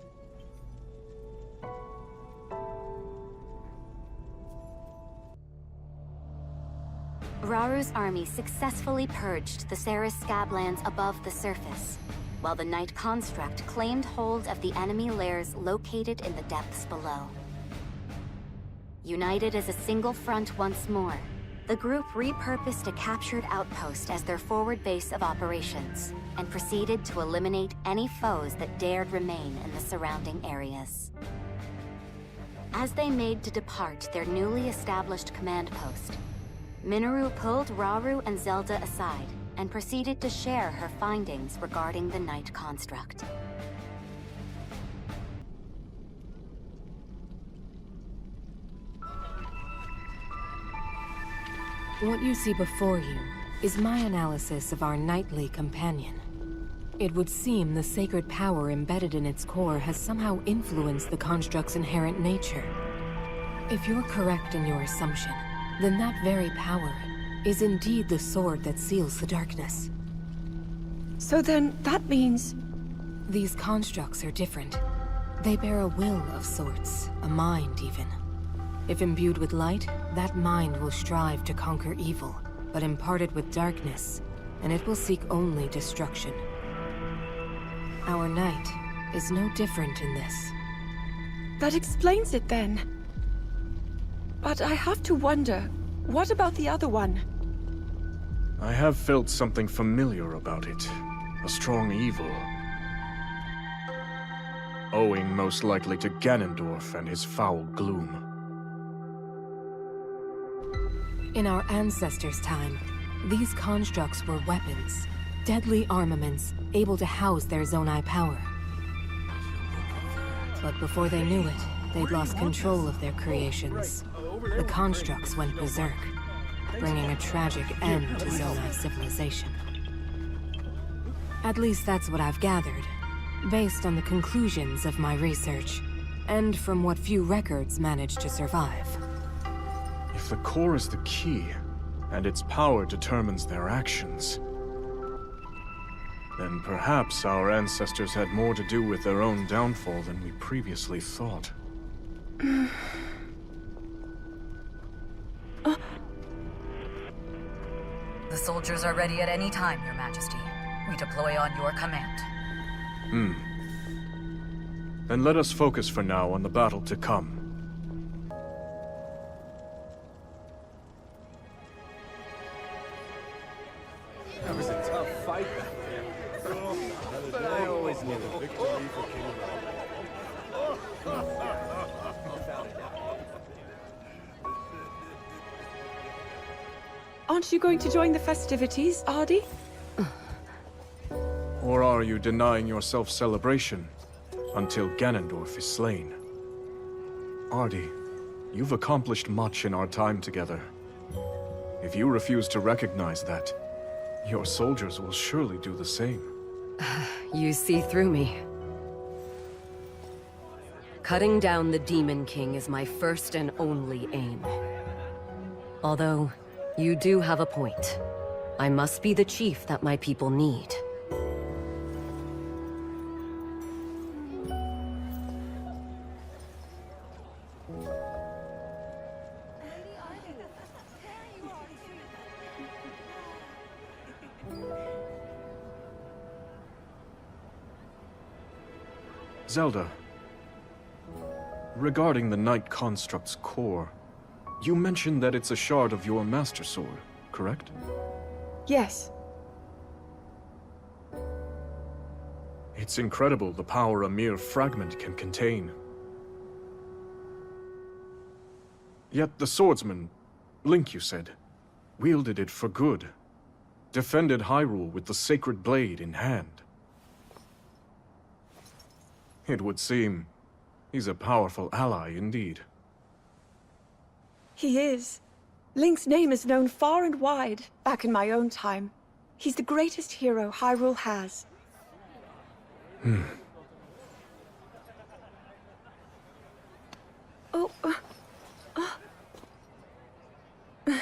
Raru's army successfully purged the Ceres Scablands above the surface, while the Knight Construct claimed hold of the enemy lairs located in the depths below. United as a single front once more, the group repurposed a captured outpost as their forward base of operations, and proceeded to eliminate any foes that dared remain in the surrounding areas. As they made to depart their newly established command post, Minoru pulled Raru and Zelda aside and proceeded to share her findings regarding the Knight Construct. What you see before you is my analysis of our knightly companion. It would seem the sacred power embedded in its core has somehow influenced the construct's inherent nature. If you're correct in your assumption, then that very power is indeed the sword that seals the darkness. So then, that means... These constructs are different. They bear a will of sorts, a mind even. If imbued with light, that mind will strive to conquer evil, but imparted with darkness, and it will seek only destruction. Our knight is no different in this. That explains it then. But I have to wonder, what about the other one? I have felt something familiar about it. A strong evil. Owing most likely to Ganondorf and his foul gloom. In our ancestors' time, these constructs were weapons, deadly armaments, able to house their Zonai power. But before they knew it, they'd lost control of their creations. The constructs went berserk, bringing a tragic end to Zonai civilization. At least that's what I've gathered, based on the conclusions of my research, and from what few records managed to survive. If the core is the key, and its power determines their actions, then perhaps our ancestors had more to do with their own downfall than we previously thought. The soldiers are ready at any time, Your Majesty. We deploy on your command. Then let us focus for now on the battle to come. Aren't you going to join the festivities, Ardi? Or are you denying yourself celebration until Ganondorf is slain? Ardi, you've accomplished much in our time together. If you refuse to recognize that, your soldiers will surely do the same. You see through me. Cutting down the Demon King is my first and only aim. Although, you do have a point. I must be the chief that my people need. Zelda, regarding the Knight Construct's core, you mentioned that it's a shard of your Master Sword, correct? Yes. It's incredible the power a mere fragment can contain. Yet the swordsman, Link you said, wielded it for good, defended Hyrule with the sacred blade in hand. It would seem he's a powerful ally indeed. He is. Link's name is known far and wide, back in my own time. He's the greatest hero Hyrule has. Oh, I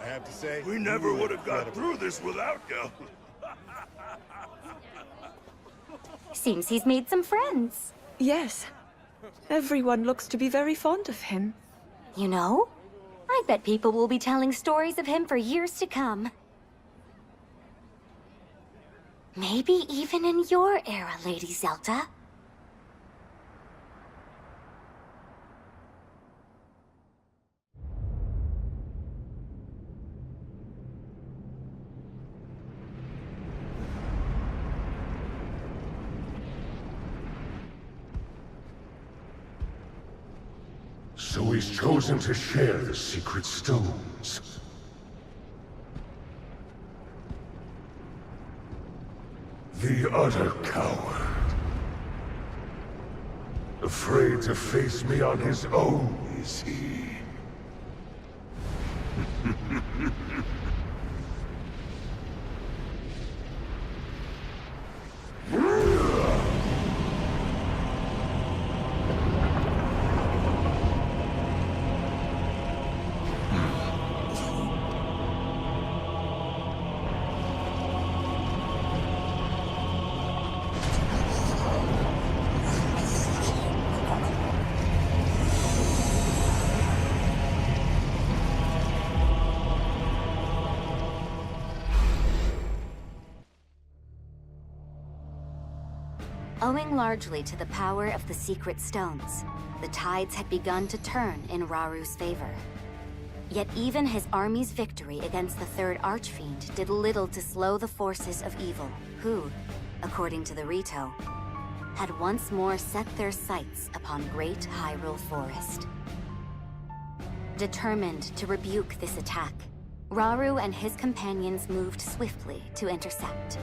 have to say, We never would have got through this without you. Seems he's made some friends. yes. Everyone looks to be very fond of him. You know, I bet people will be telling stories of him for years to come. Maybe even in your era, Lady Zelda. So he's chosen to share the secret stones. The utter coward. Afraid to face me on his own, is he? Owing largely to the power of the secret stones, the tides had begun to turn in Raru's favor. Yet even his army's victory against the Third Archfiend did little to slow the forces of evil, who, according to the Rito, had once more set their sights upon Great Hyrule Forest. Determined to rebuke this attack, Raru and his companions moved swiftly to intercept.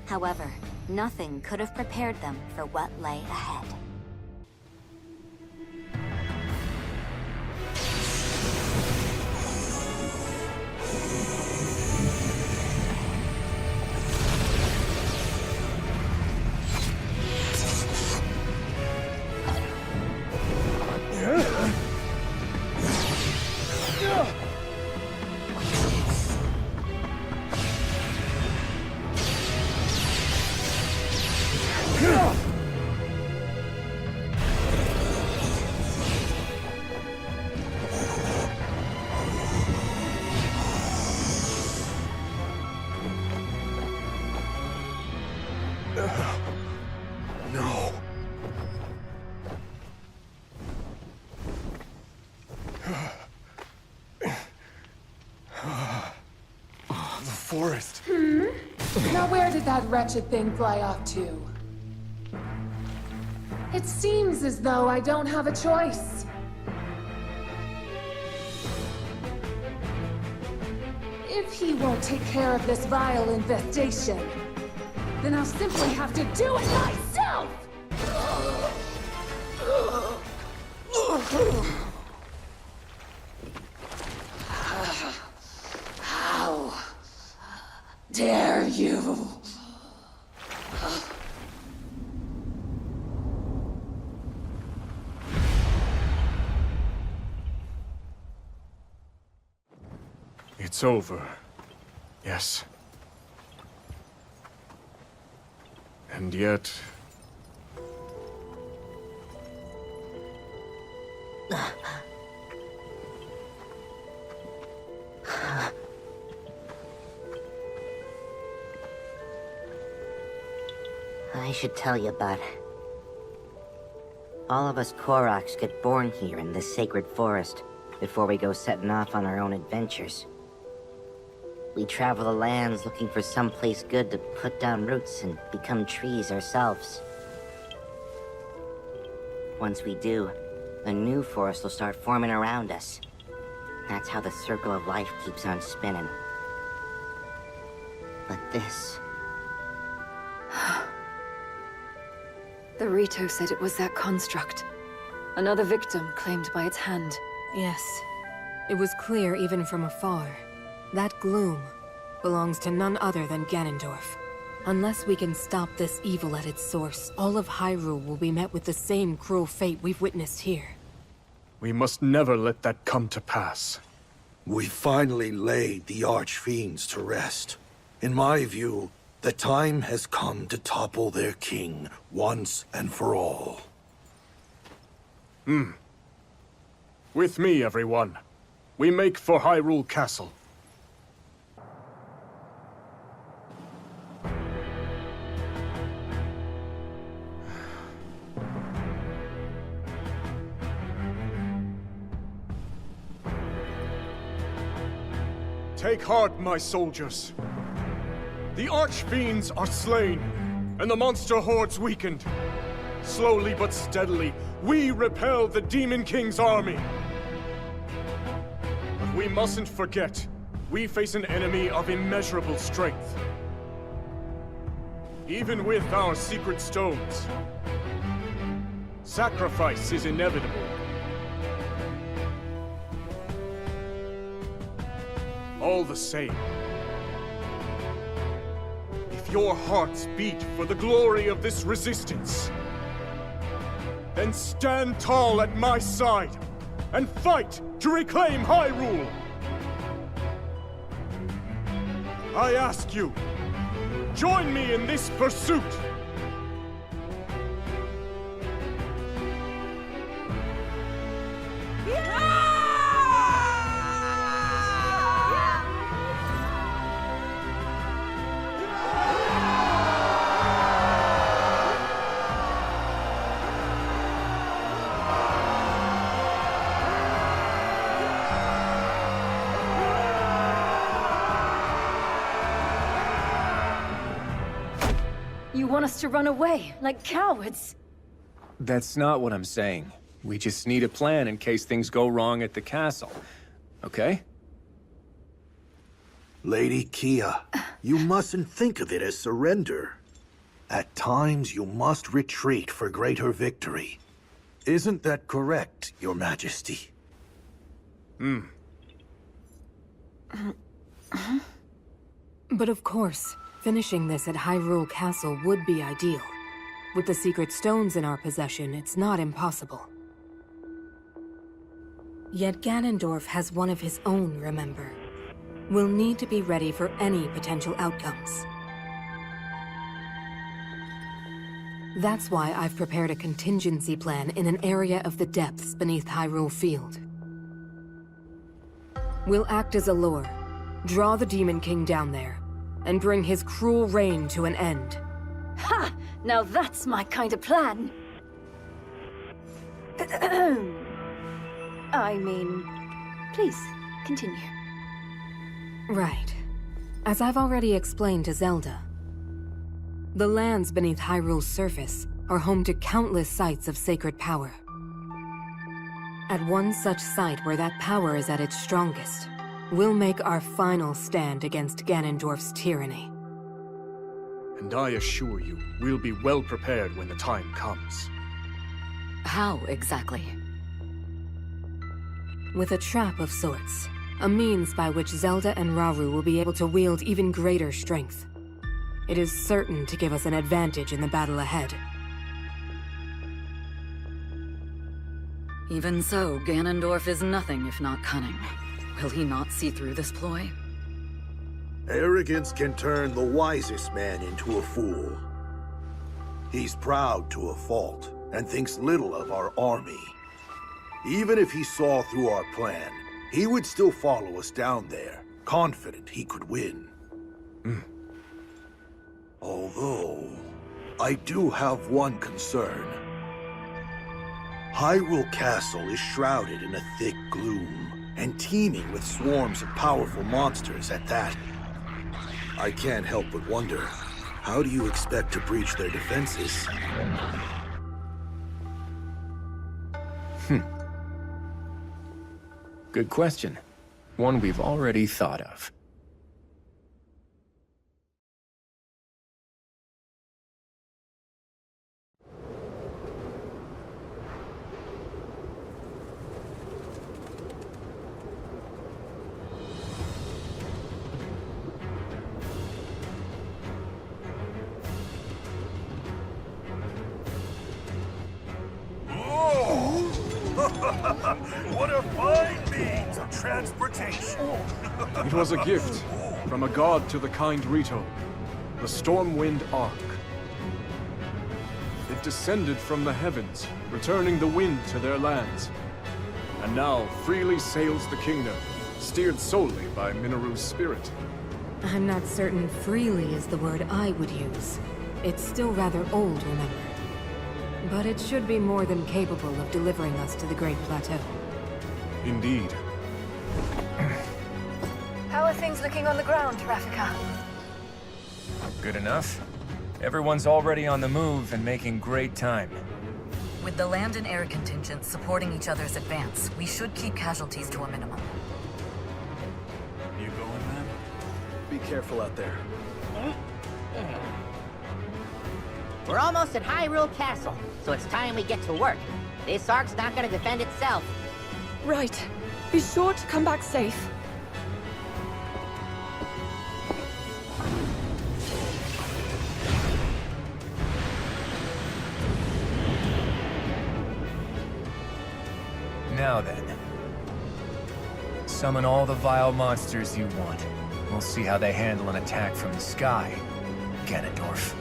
However, nothing could have prepared them for what lay ahead. No. The forest. Now where did that wretched thing fly off to? It seems as though I don't have a choice. If he won't take care of this vile infestation, then I'll simply have to do it myself! How dare you? It's over. Yes. And yet... I should tell you, bud. All of us Koroks get born here in this sacred forest before we go setting off on our own adventures. We travel the lands looking for someplace good to put down roots and become trees ourselves. Once we do, a new forest will start forming around us. That's how the circle of life keeps on spinning. But this... The Rito said it was that construct. Another victim claimed by its hand. Yes. It was clear even from afar. That gloom belongs to none other than Ganondorf. Unless we can stop this evil at its source, all of Hyrule will be met with the same cruel fate we've witnessed here. We must never let that come to pass. We finally laid the Archfiends to rest. In my view, the time has come to topple their king once and for all. With me, everyone. We make for Hyrule Castle. Take heart, my soldiers. The Archfiends are slain, and the monster hordes weakened. Slowly but steadily, we repel the Demon King's army. But we mustn't forget, we face an enemy of immeasurable strength. Even with our secret stones, sacrifice is inevitable. All the same, if your hearts beat for the glory of this resistance, then stand tall at my side and fight to reclaim Hyrule! I ask you, join me in this pursuit! You want us to run away, like cowards? That's not what I'm saying. We just need a plan in case things go wrong at the castle. Okay? Lady Kia, you mustn't think of it as surrender. At times, you must retreat for greater victory. Isn't that correct, Your Majesty? But of course, finishing this at Hyrule Castle would be ideal. With the secret stones in our possession, it's not impossible. Yet Ganondorf has one of his own, remember? We'll need to be ready for any potential outcomes. That's why I've prepared a contingency plan in an area of the depths beneath Hyrule Field. We'll act as a lure, draw the Demon King down there, and bring his cruel reign to an end. Ha! Now that's my kind of plan! I mean, please, continue. Right. As I've already explained to Zelda, the lands beneath Hyrule's surface are home to countless sites of sacred power. At one such site where that power is at its strongest, we'll make our final stand against Ganondorf's tyranny. And I assure you, we'll be well prepared when the time comes. How exactly? With a trap of sorts. A means by which Zelda and Rauru will be able to wield even greater strength. It is certain to give us an advantage in the battle ahead. Even so, Ganondorf is nothing if not cunning. Will he not see through this ploy? Arrogance can turn the wisest man into a fool. He's proud to a fault, and thinks little of our army. Even if he saw through our plan, he would still follow us down there, confident he could win. Although, I do have one concern. Hyrule Castle is shrouded in a thick gloom, and teeming with swarms of powerful monsters at that. I can't help but wonder, how do you expect to breach their defenses? Good question. One we've already thought of. What a fine means of transportation! It was a gift from a god to the kind Rito, the Stormwind Ark. It descended from the heavens, returning the wind to their lands, and now freely sails the kingdom, steered solely by Minaru's spirit. I'm not certain freely is the word I would use. It's still rather old, remember. But it should be more than capable of delivering us to the Great Plateau. Indeed. How are things looking on the ground, Rafika? Good enough. Everyone's already on the move and making great time. With the land and air contingents supporting each other's advance, we should keep casualties to a minimum. You going, man? Be careful out there. We're almost at Hyrule Castle, so it's time we get to work. This Ark's not gonna defend itself. Right. Be sure to come back safe. Now then. Summon all the vile monsters you want. We'll see how they handle an attack from the sky, Ganondorf.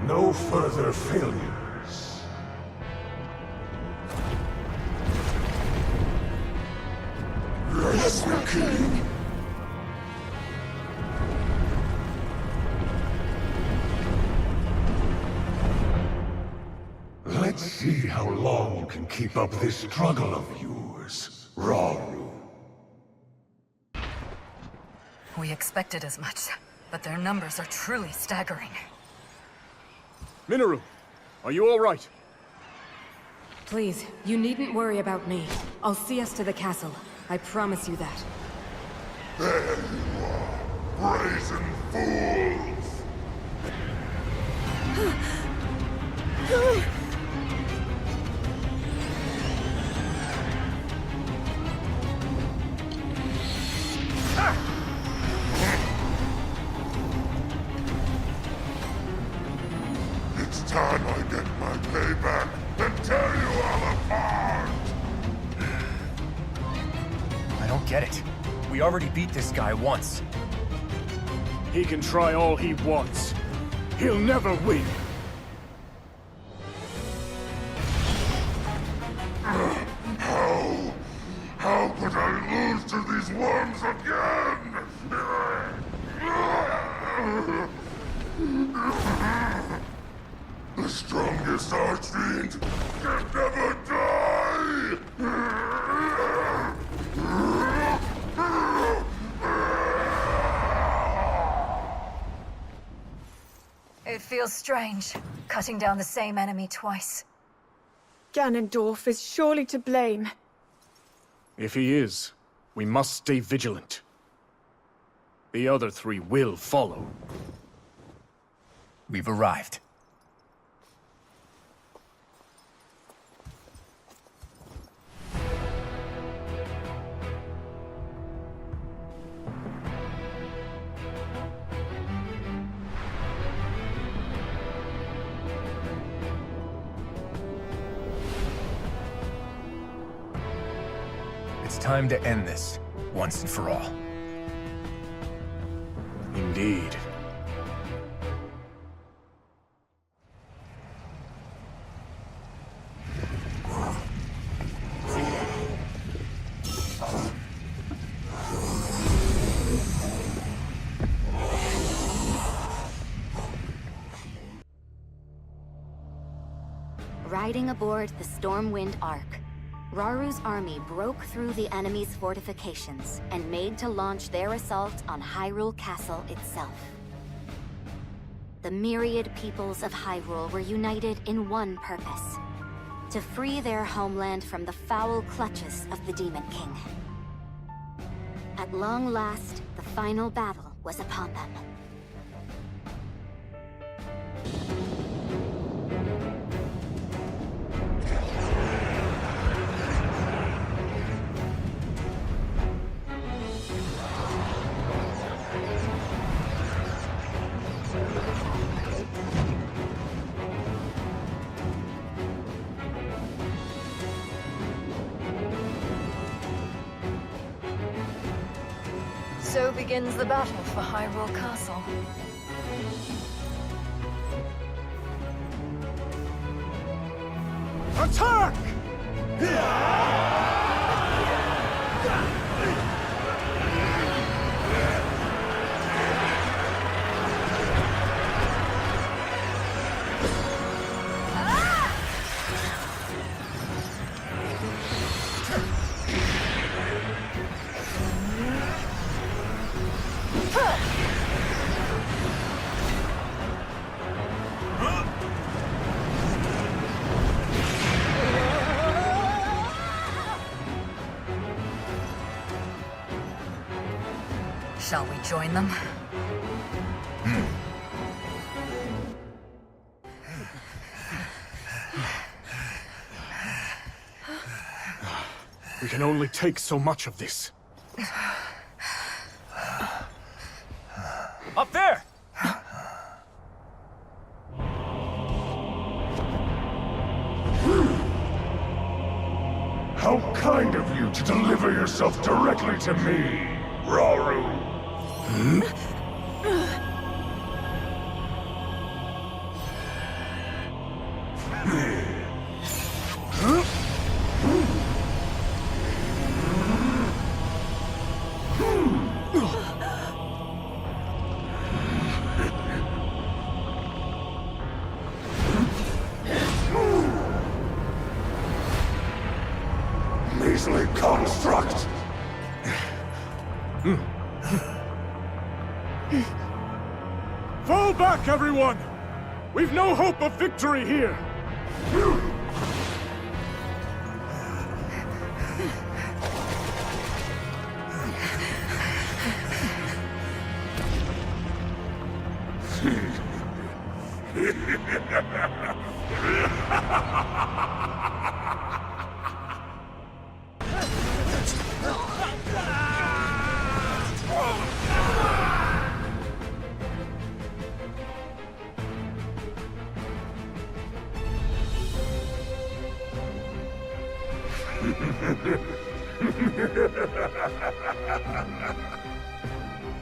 No further failures. Yes, the king. Let's see how long you can keep up this struggle of yours, Rauru. We expected as much, but their numbers are truly staggering. Minaru, are you all right? Please, you needn't worry about me. I'll see us to the castle. I promise you that. There you are, brazen fools! It's time I get my payback and tear you all apart! I don't get it. We already beat this guy once. He can try all he wants. He'll never win. How could I lose to these worms again? The strongest archfiend can never die! It feels strange, cutting down the same enemy twice. Ganondorf is surely to blame. If he is, we must stay vigilant. The other three will follow. We've arrived. It's time to end this, once and for all. Indeed. Riding aboard the Stormwind Ark, Raru's army broke through the enemy's fortifications and made to launch their assault on Hyrule Castle itself. The myriad peoples of Hyrule were united in one purpose: to free their homeland from the foul clutches of the Demon King. At long last, the final battle was upon them. So begins the battle for Hyrule Castle. Attack! Shall we join them? We can only take so much of this. Up there! How kind of you to deliver yourself directly to me, Raru! Measly construct! Fall back, everyone! We've no hope of victory here!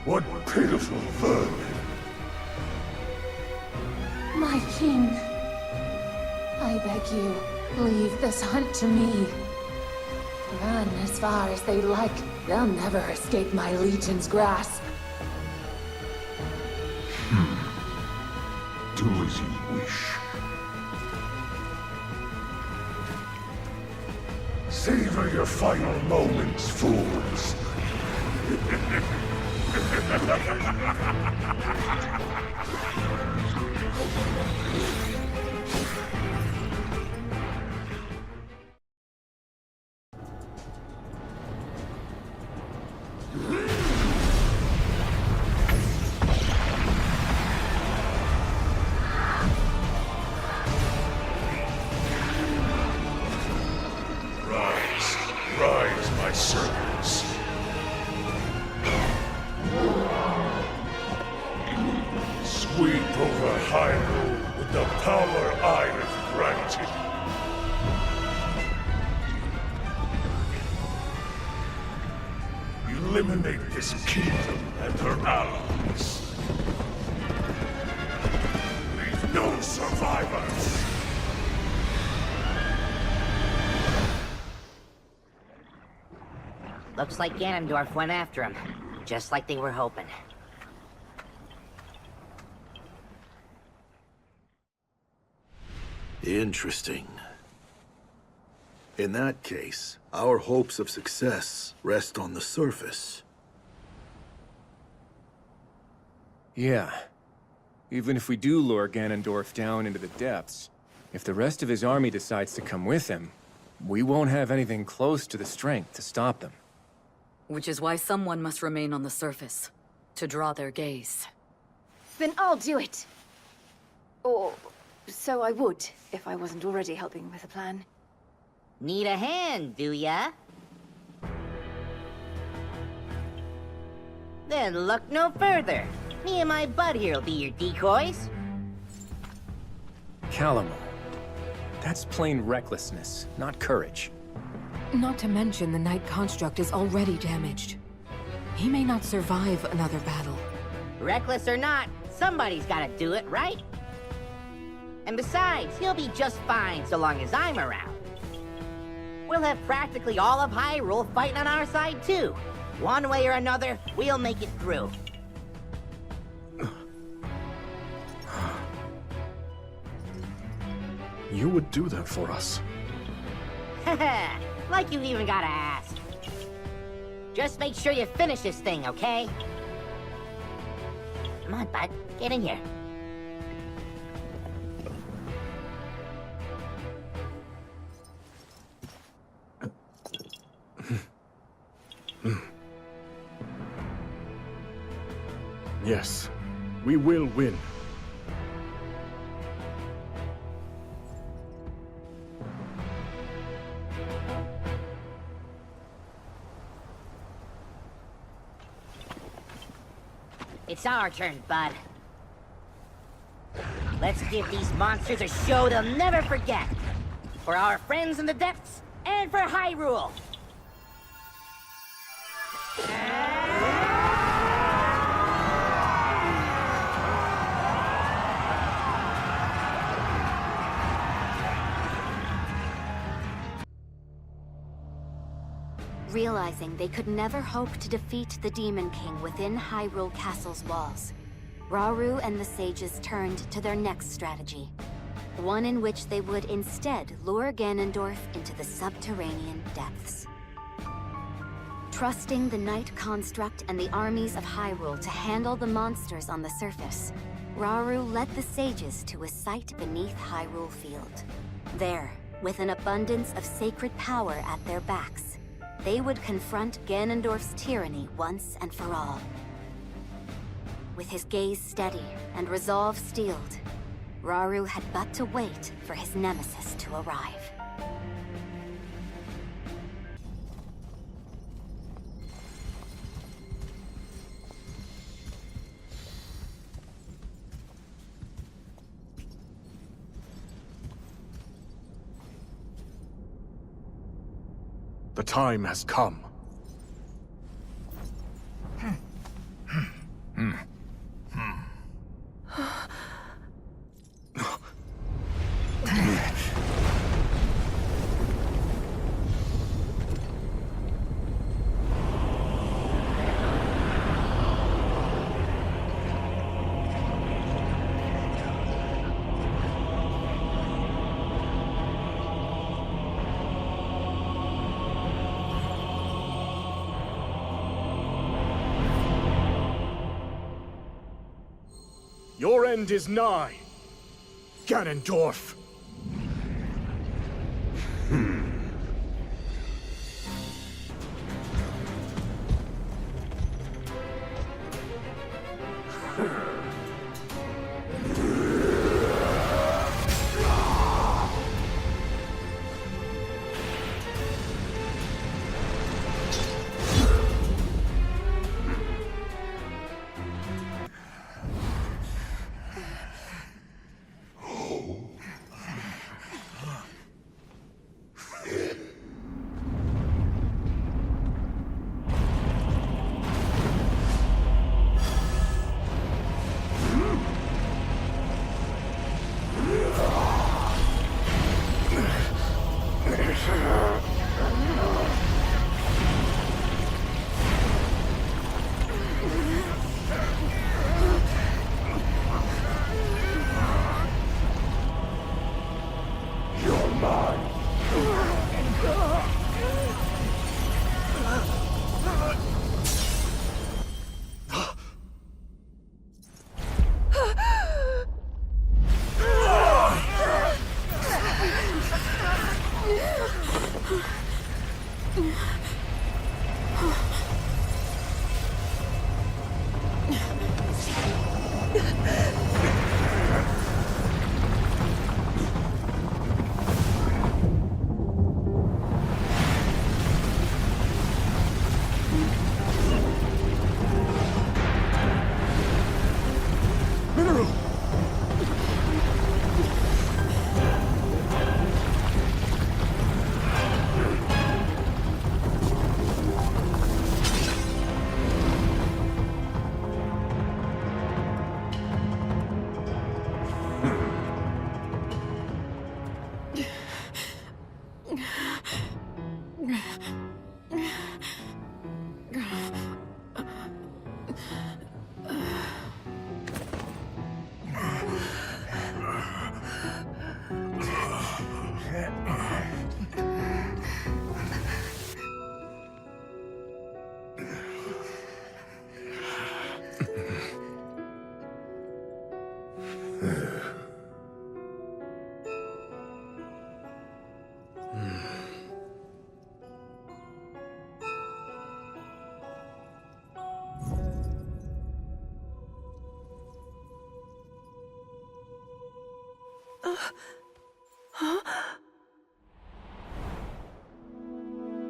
What pitiful vermin! My king. I beg you, leave this hunt to me. Run as far as they like. They'll never escape my legion's grasp. Do as you wish. Savor your final moments, fools. Rise, my servants. Sweep over Hyrule with the power I have granted. Eliminate this kingdom and her allies. Leave no survivors. Looks like Ganondorf went after him, just like they were hoping. Interesting. In that case, our hopes of success rest on the surface. Yeah. Even if we do lure Ganondorf down into the depths, if the rest of his army decides to come with him, we won't have anything close to the strength to stop them. Which is why someone must remain on the surface, to draw their gaze. Then I'll do it. Or so I would, if I wasn't already helping with the plan. Need a hand, do ya? Then look no further. Me and my bud here'll be your decoys. Calamo. That's plain recklessness, not courage. Not to mention the Knight construct is already damaged. He may not survive another battle. Reckless or not, somebody's gotta do it, right? And besides, he'll be just fine so long as I'm around. We'll have practically all of Hyrule fighting on our side too. One way or another, we'll make it through. You would do that for us? Haha, like you even gotta ask. Just make sure you finish this thing, okay? Come on, bud, get in here. Yes, we will win. It's our turn, bud. Let's give these monsters a show they'll never forget. For our friends in the depths, and for Hyrule! Realizing they could never hope to defeat the Demon King within Hyrule Castle's walls, Rauru and the sages turned to their next strategy. One in which they would instead lure Ganondorf into the subterranean depths. Trusting the Knight construct and the armies of Hyrule to handle the monsters on the surface, Rauru led the sages to a site beneath Hyrule Field. There, with an abundance of sacred power at their backs, they would confront Ganondorf's tyranny once and for all. With his gaze steady and resolve steeled, Rauru had but to wait for his nemesis to arrive. The time has come. end is nigh. Ganondorf.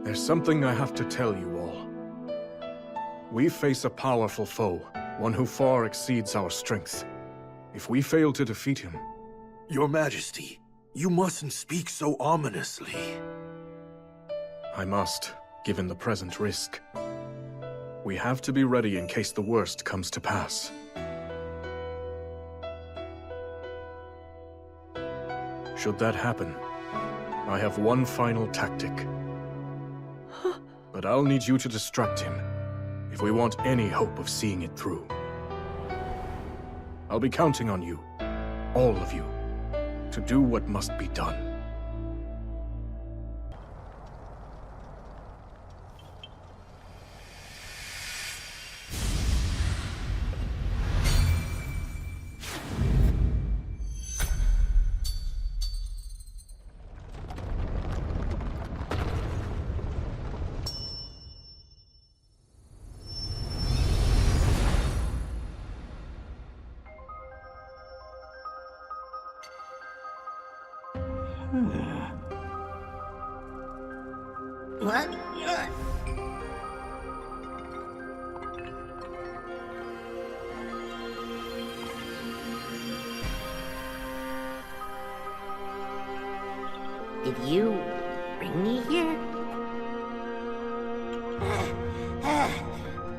There's something I have to tell you all. We face a powerful foe, one who far exceeds our strength. If we fail to defeat him... Your Majesty, you mustn't speak so ominously. I must, given the present risk. We have to be ready in case the worst comes to pass. Should that happen, I have one final tactic. But I'll need you to distract him, if we want any hope of seeing it through. I'll be counting on you, all of you, to do what must be done. What? Did you bring me here?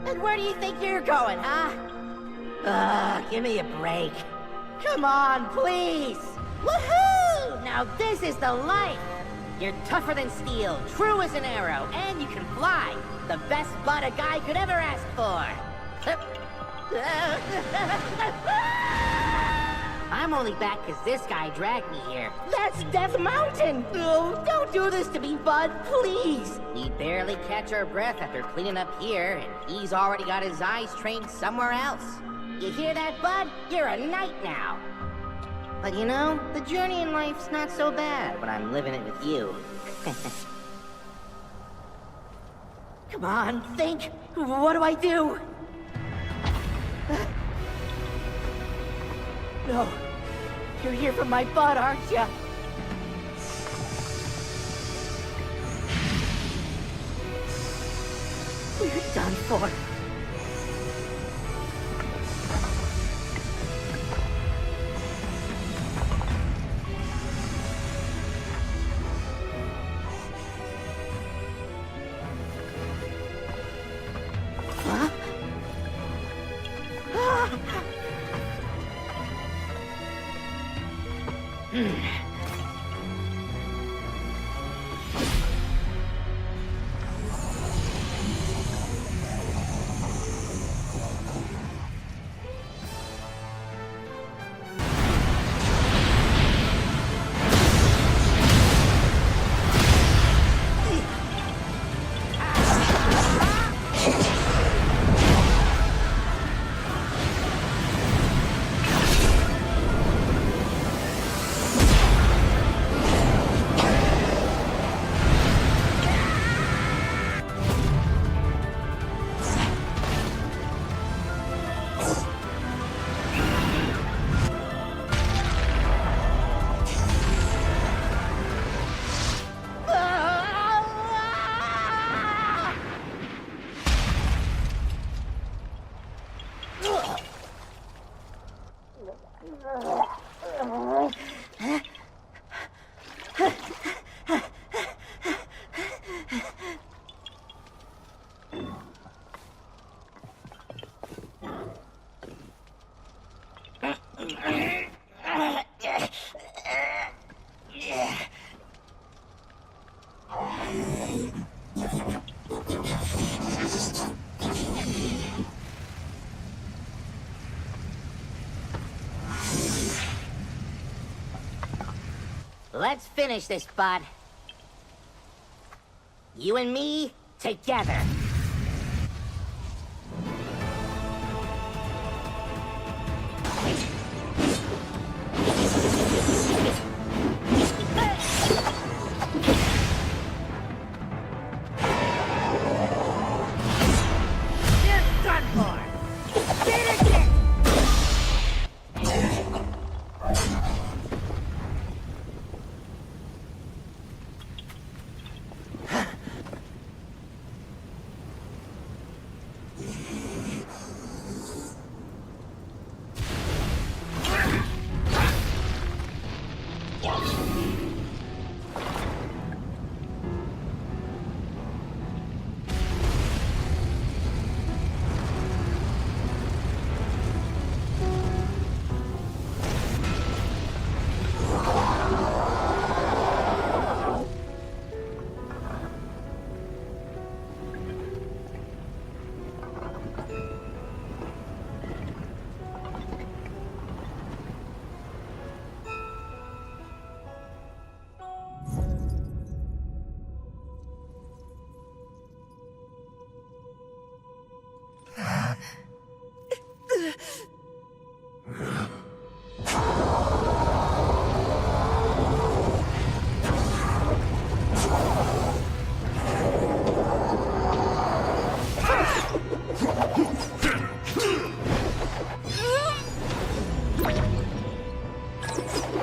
And where do you think you're going, huh? Give me a break. Come on, please! Woohoo! Now this is the life! You're tougher than steel, true as an arrow, and you can fly! The best butt a guy could ever ask for! I'm only back because this guy dragged me here. That's Death Mountain! Oh, don't do this to me, bud, please! We barely catch our breath after cleaning up here, and he's already got his eyes trained somewhere else. You hear that, bud? You're a knight now. But you know, the journey in life's not so bad when I'm living it with you. Come on, think! What do I do? No. You're here for my bud, aren't you? We're done for. Huh? Let's finish this, bud. You and me, together. You're done for. Finish it!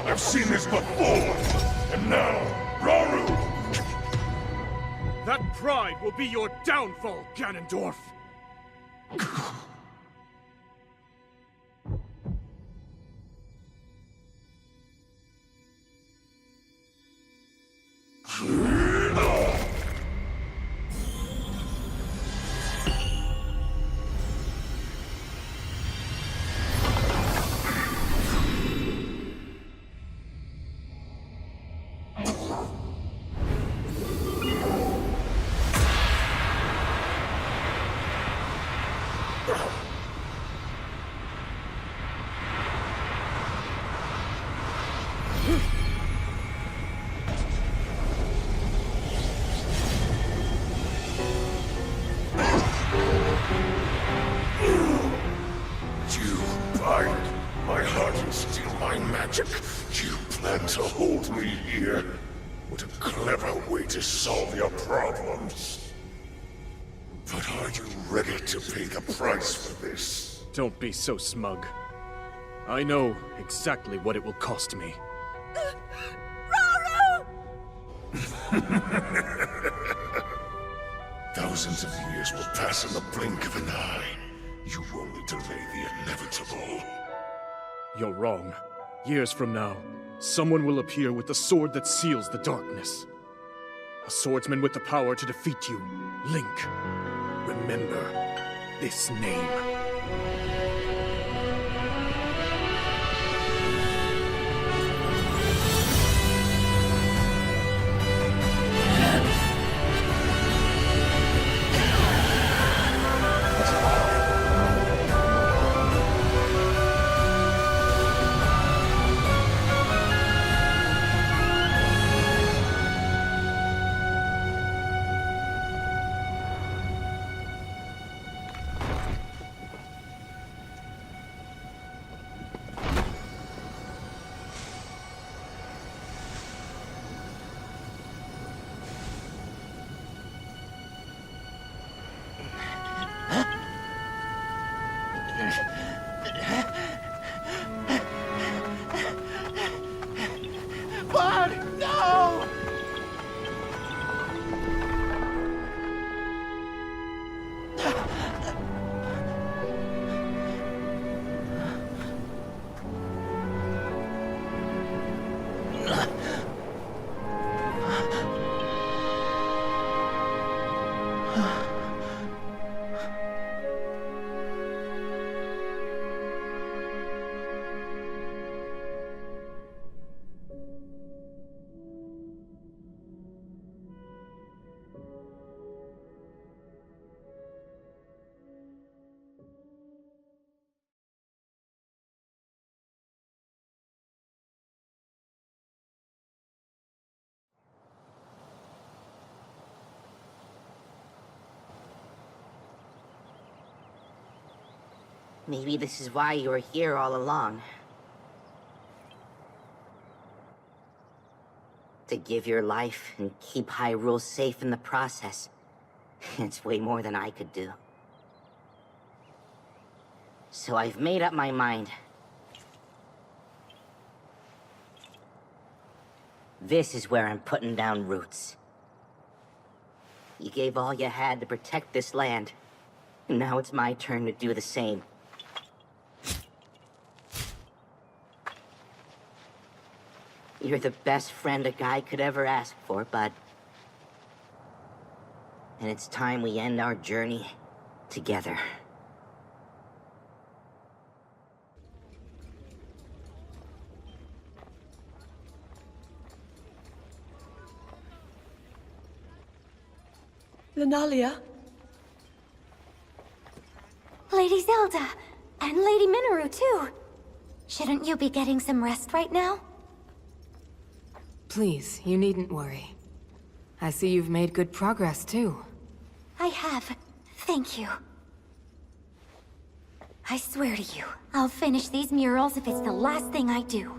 I've seen this before! And now, Rauru! That pride will be your downfall, Ganondorf! here? What a clever way to solve your problems. But are you ready to pay the price for this? Don't be so smug. I know exactly what it will cost me. Thousands of years will pass in the blink of an eye. You only delay the inevitable. You're wrong. Years from now, someone will appear with the sword that seals the darkness. A swordsman with the power to defeat you, Link. Remember this name. Bud, no! Maybe this is why you were here all along. To give your life and keep Hyrule safe in the process. It's way more than I could do. So I've made up my mind. This is where I'm putting down roots. You gave all you had to protect this land. And now it's my turn to do the same. You're the best friend a guy could ever ask for, bud. And it's time we end our journey together. Lunalia? Lady Zelda, and Lady Minoru too. Shouldn't you be getting some rest right now? Please, you needn't worry. I see you've made good progress, too. I have. Thank you. I swear to you, I'll finish these murals if it's the last thing I do.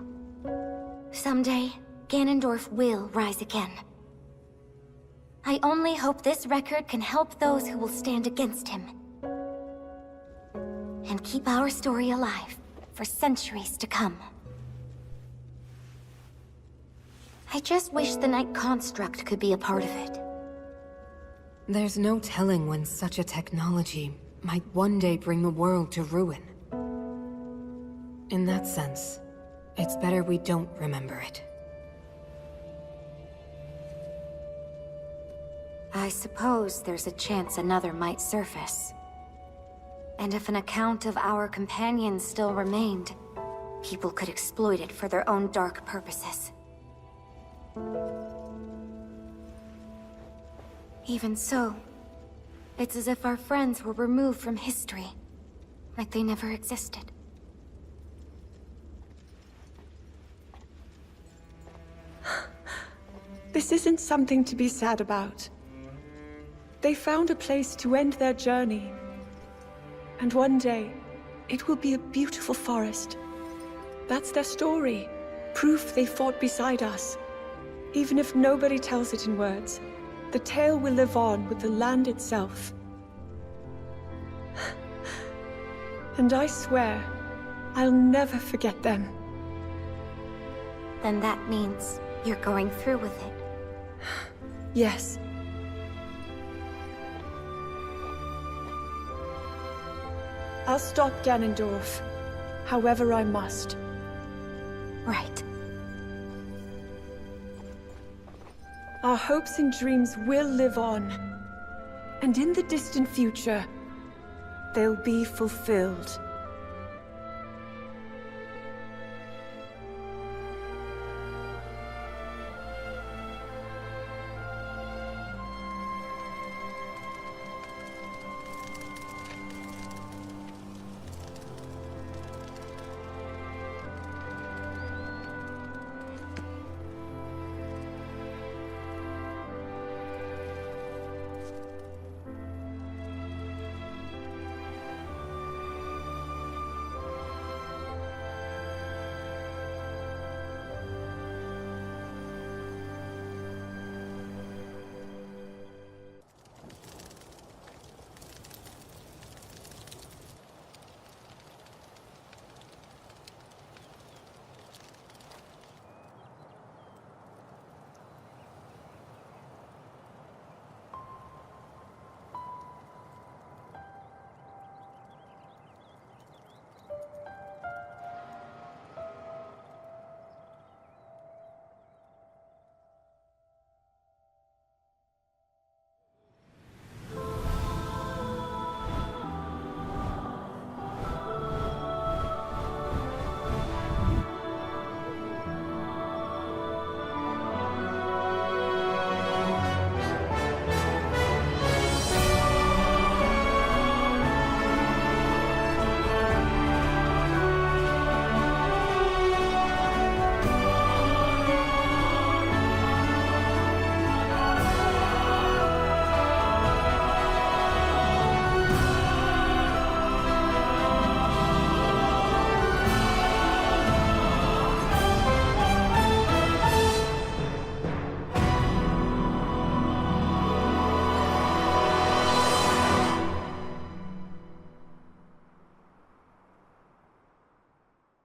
Someday, Ganondorf will rise again. I only hope this record can help those who will stand against him. And keep our story alive for centuries to come. I just wish the Night Construct could be a part of it. There's no telling when such a technology might one day bring the world to ruin. In that sense, it's better we don't remember it. I suppose there's a chance another might surface. And if an account of our companions still remained, people could exploit it for their own dark purposes. Even so, it's as if our friends were removed from history, like they never existed. This isn't something to be sad about. They found a place to end their journey. And one day, it will be a beautiful forest. That's their story. Proof they fought beside us. Even if nobody tells it in words, the tale will live on with the land itself. And I swear, I'll never forget them. Then that means you're going through with it. Yes. I'll stop Ganondorf, however I must. Right. Our hopes and dreams will live on. And in the distant future, they'll be fulfilled.